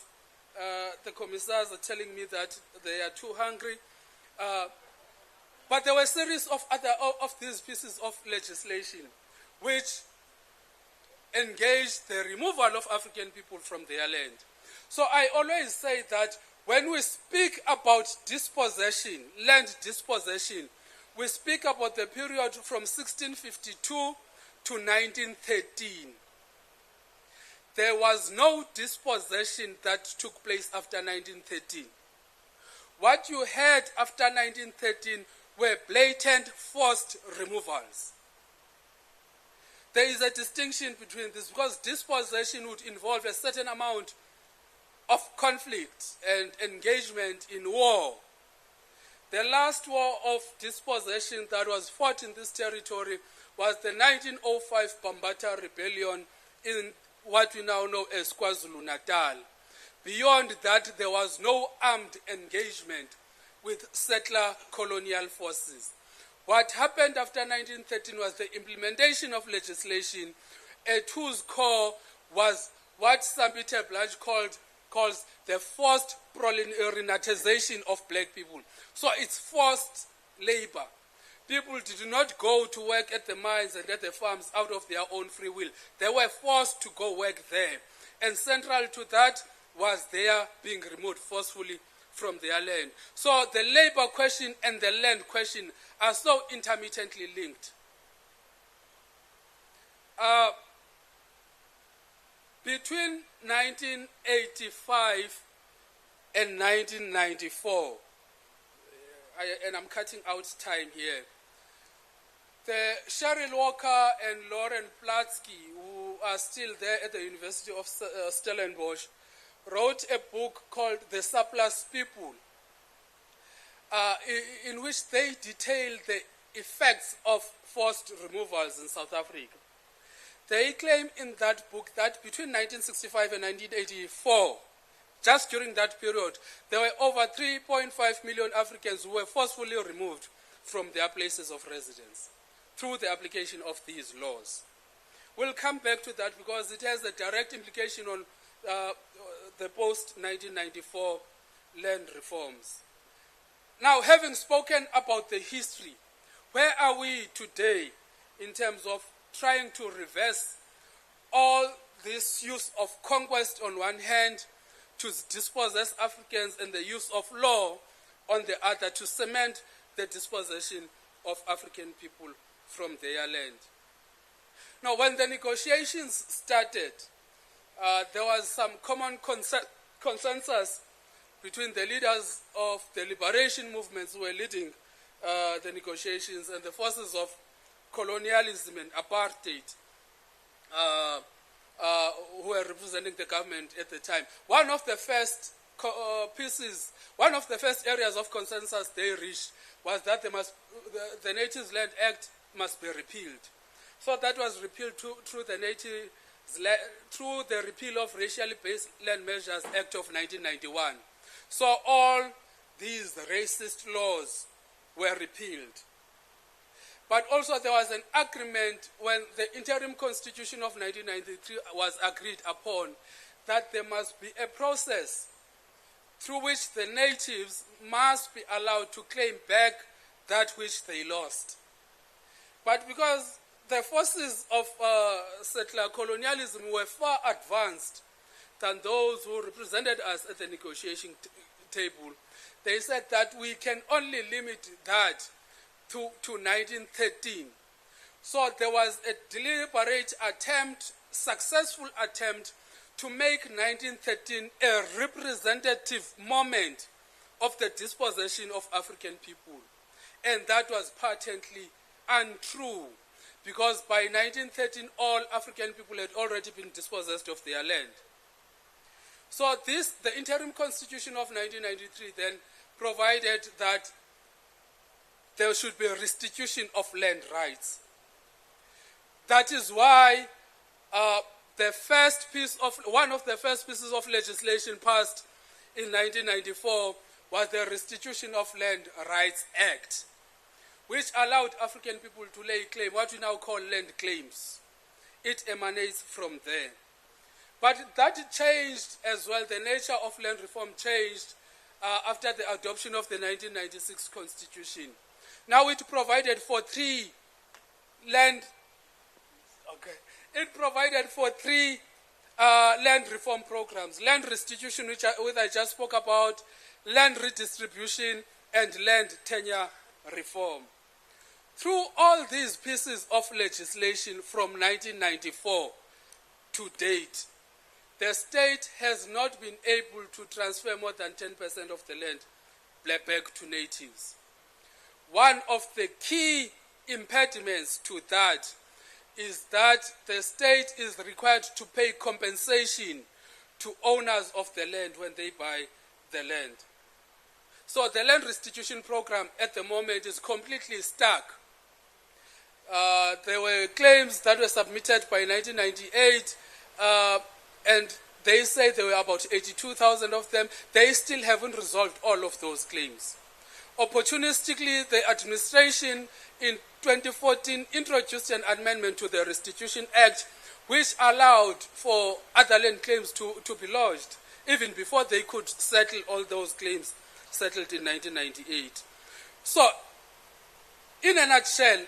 the commissars are telling me that they are too hungry. But there were a series of other of these pieces of legislation which engaged the removal of African people from their land. So I always say that when we speak about dispossession, land dispossession, we speak about the period from 1652 to 1913. There was no dispossession that took place after 1913. What you had after 1913 were blatant forced removals. There is a distinction between this because dispossession would involve a certain amount of conflict and engagement in war. The last war of dispossession that was fought in this territory was the 1905 Bambata Rebellion in what we now know as KwaZulu-Natal. Beyond that, there was no armed engagement with settler colonial forces. What happened after 1913 was the implementation of legislation at whose core was what Sam Peter Blanche calls the forced proletariatization of black people. So it's forced labor. People did not go to work at the mines and at the farms out of their own free will. They were forced to go work there. And central to that was their being removed forcefully from their land. So the labor question and the land question are so intermittently linked. Between 1985 and 1994, and I'm cutting out time here, the Cheryl Walker and Lauren Platsky, who are still there at the University of Stellenbosch, wrote a book called The Surplus People, in which they detail the effects of forced removals in South Africa. They claim in that book that between 1965 and 1984, just during that period, there were over 3.5 million Africans who were forcefully removed from their places of residence through the application of these laws. We'll come back to that because it has a direct implication on the post-1994 land reforms. Now, having spoken about the history, where are we today in terms of trying to reverse all this use of conquest on one hand to dispossess Africans and the use of law on the other to cement the dispossession of African people from their land? Now, when the negotiations started, there was some common consensus between the leaders of the liberation movements who were leading the negotiations and the forces of colonialism and apartheid who were representing the government at the time. One of the first pieces, one of the first areas of consensus they reached was that the Natives Land Act must be repealed. So that was repealed through the repeal of Racially Based Land Measures Act of 1991. So all these racist laws were repealed. But also there was an agreement when the interim constitution of 1993 was agreed upon that there must be a process through which the natives must be allowed to claim back that which they lost. But because the forces of settler colonialism were far advanced than those who represented us at the negotiation table, they said that we can only limit that to 1913. So there was a deliberate attempt, successful attempt, to make 1913 a representative moment of the dispossession of African people. And that was patently untrue, because by 1913 all African people had already been dispossessed of their land. So the interim constitution of 1993 then provided that there should be a restitution of land rights. That is why one of the first pieces of legislation passed in 1994 was the Restitution of Land Rights Act, which allowed African people to lay claim, what we now call land claims. It emanates from there. But that changed as well. The nature of land reform changed after the adoption of the 1996 Constitution. Now it provided for three land reform programs: land restitution, which I just spoke about, land redistribution, and land tenure reform. Through all these pieces of legislation from 1994 to date, the state has not been able to transfer more than 10% of the land back to natives. One of the key impediments to that is that the state is required to pay compensation to owners of the land when they buy the land. So the land restitution program at the moment is completely stuck. There were claims that were submitted by 1998, and they say there were about 82,000 of them. They still haven't resolved all of those claims. Opportunistically, the administration in 2014 introduced an amendment to the Restitution Act which allowed for other land claims to be lodged, even before they could settle all those claims settled in 1998. So, in a nutshell,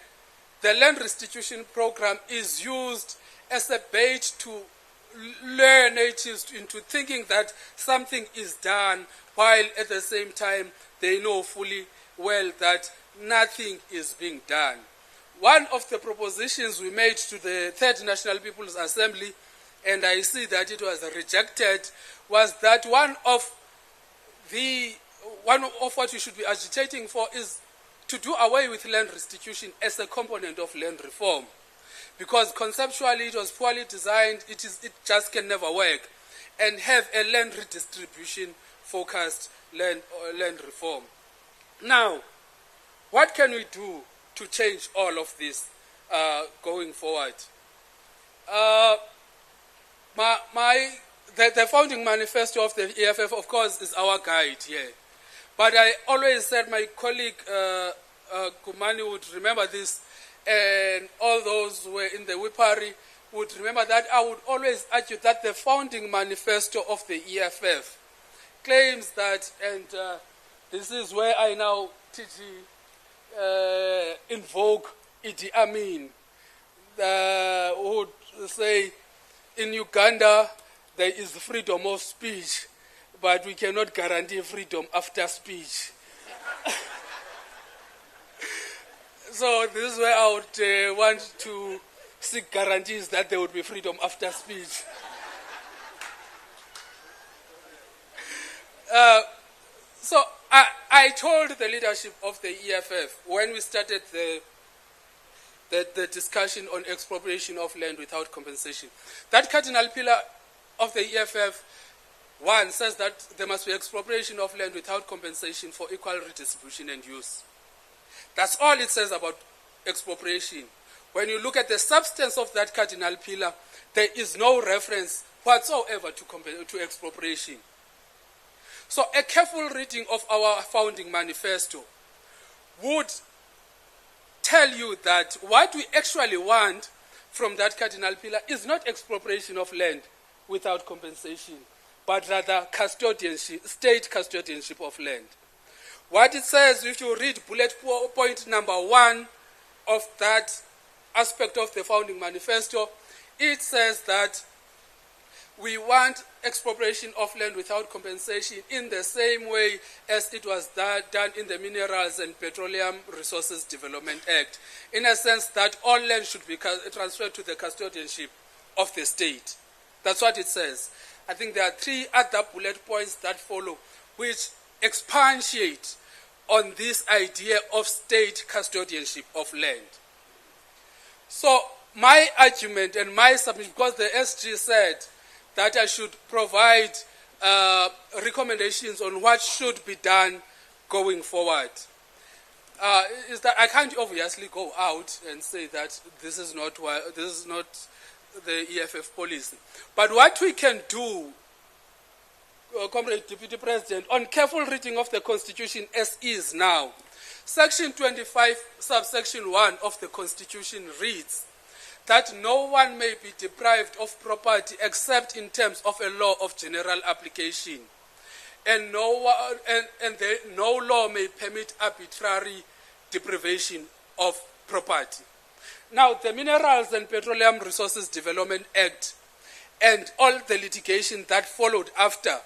the land restitution program is used as a bait to lure natives into thinking that something is done, while at the same time they know fully well that nothing is being done. One of the propositions we made to the Third National People's Assembly, and I see that it was rejected, was that one of what we should be agitating for is to do away with land restitution as a component of land reform. Because conceptually it was poorly designed, it just can never work, and have a land redistribution focused land reform. Now, what can we do to change all of this going forward? The founding manifesto of the EFF, of course, is our guide here. But I always said, my colleague Kumani would remember this, and all those who were in the Wipari would remember that I would always argue that the founding manifesto of the EFF claims that, and this is where I now invoke Idi Amin, who would say, in Uganda there is freedom of speech, but we cannot guarantee freedom after speech. So this is where I would want to seek guarantees that there would be freedom after speech. So I told the leadership of the EFF when we started the discussion on expropriation of land without compensation, that cardinal pillar of the EFF 1 says that there must be expropriation of land without compensation for equal redistribution and use. That's all it says about expropriation. When you look at the substance of that cardinal pillar, there is no reference whatsoever to expropriation. So a careful reading of our founding manifesto would tell you that what we actually want from that cardinal pillar is not expropriation of land without compensation, but rather custodianship, state custodianship of land. What it says, if you read bullet point number 1 of that aspect of the founding manifesto, it says that we want expropriation of land without compensation in the same way as it was done in the Minerals and Petroleum Resources Development Act, in a sense that all land should be transferred to the custodianship of the state. That's what it says. I think there are 3 other bullet points that follow, which expatiate on this idea of state custodianship of land. So my argument and my submission, because the SG said that I should provide recommendations on what should be done going forward, is that I can't obviously go out and say that this is not the EFF policy. But what we can do, Comrade Deputy President, on careful reading of the Constitution as is now, Section 25, subsection 1 of the Constitution reads that no one may be deprived of property except in terms of a law of general application, and no law may permit arbitrary deprivation of property. Now, the Minerals and Petroleum Resources Development Act and all the litigation that followed after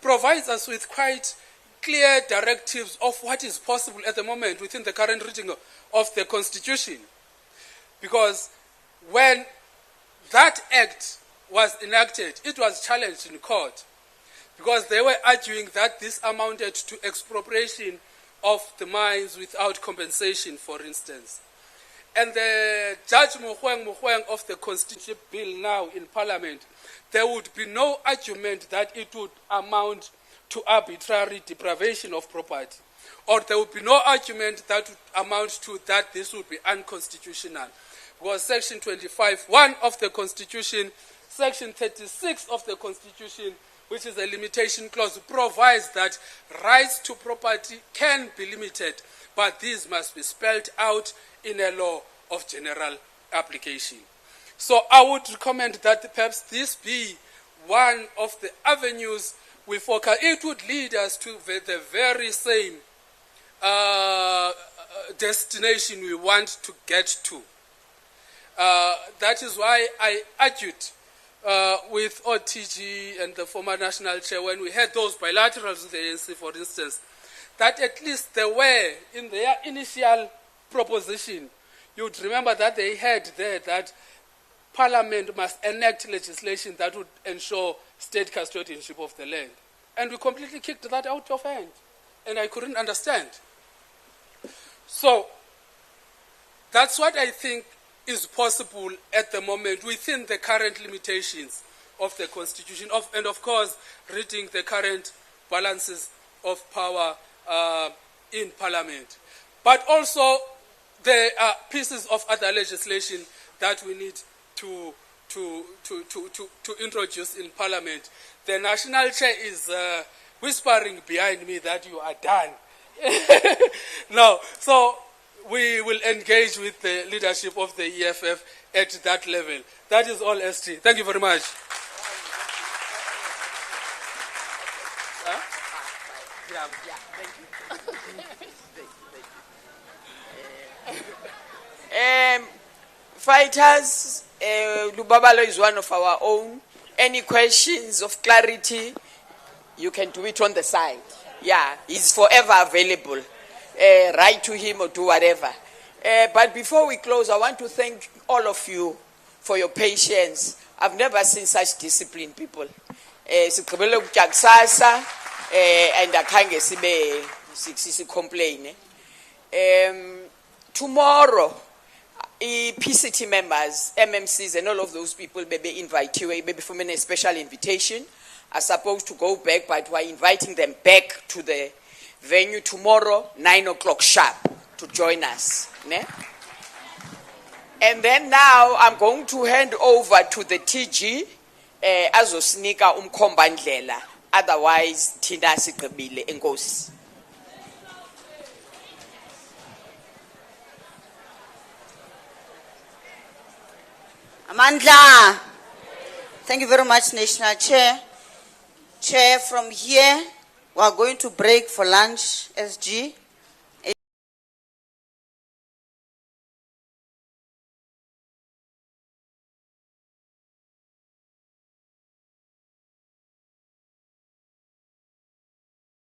provides us with quite clear directives of what is possible at the moment within the current reading of the Constitution. Because when that act was enacted, it was challenged in court because they were arguing that this amounted to expropriation of the mines without compensation, for instance. And the Judge Muhweng of the Constitution Bill now in Parliament, there would be no argument that it would amount to arbitrary deprivation of property, or there would be no argument that would amount to that this would be unconstitutional. Because Section 25(1) of the Constitution, Section 36 of the Constitution, which is a limitation clause, provides that rights to property can be limited, but these must be spelled out in a law of general application. So I would recommend that perhaps this be one of the avenues we focus. It would lead us to the very same destination we want to get to. That is why I argued with OTG and the former national chair when we had those bilaterals with the ANC, for instance, that at least they were in their initial proposition. You would remember that they had there that Parliament must enact legislation that would ensure state custodianship of the land. And we completely kicked that out of hand. And I couldn't understand. So that's what I think is possible at the moment within the current limitations of the Constitution, and of course, reading the current balances of power in Parliament. But also, there are pieces of other legislation that we need to introduce in Parliament. The National Chair is whispering behind me that you are done. No, so we will engage with the leadership of the EFF at that level. That is all, ST. Thank you very much. Huh? Yeah, thank you. Fighters, Lubabalo is one of our own. Any questions of clarity, you can do it on the side. Yeah, he's forever available. Write to him or do whatever. But before we close, I want to thank all of you for your patience. I've never seen such disciplined people. And I can't complain. Tomorrow, PCT members, MMCs, and all of those people maybe invite you, maybe for a special invitation, are supposed to go back, but we're inviting them back to the venue tomorrow, 9 o'clock sharp, to join us. Ne? And then now I'm going to hand over to the TG, azosinika umkhombandlela, otherwise thina sigqibile enkosi. Amandla. Thank you very much, National Chair. Chair, from here, we are going to break for lunch, SG.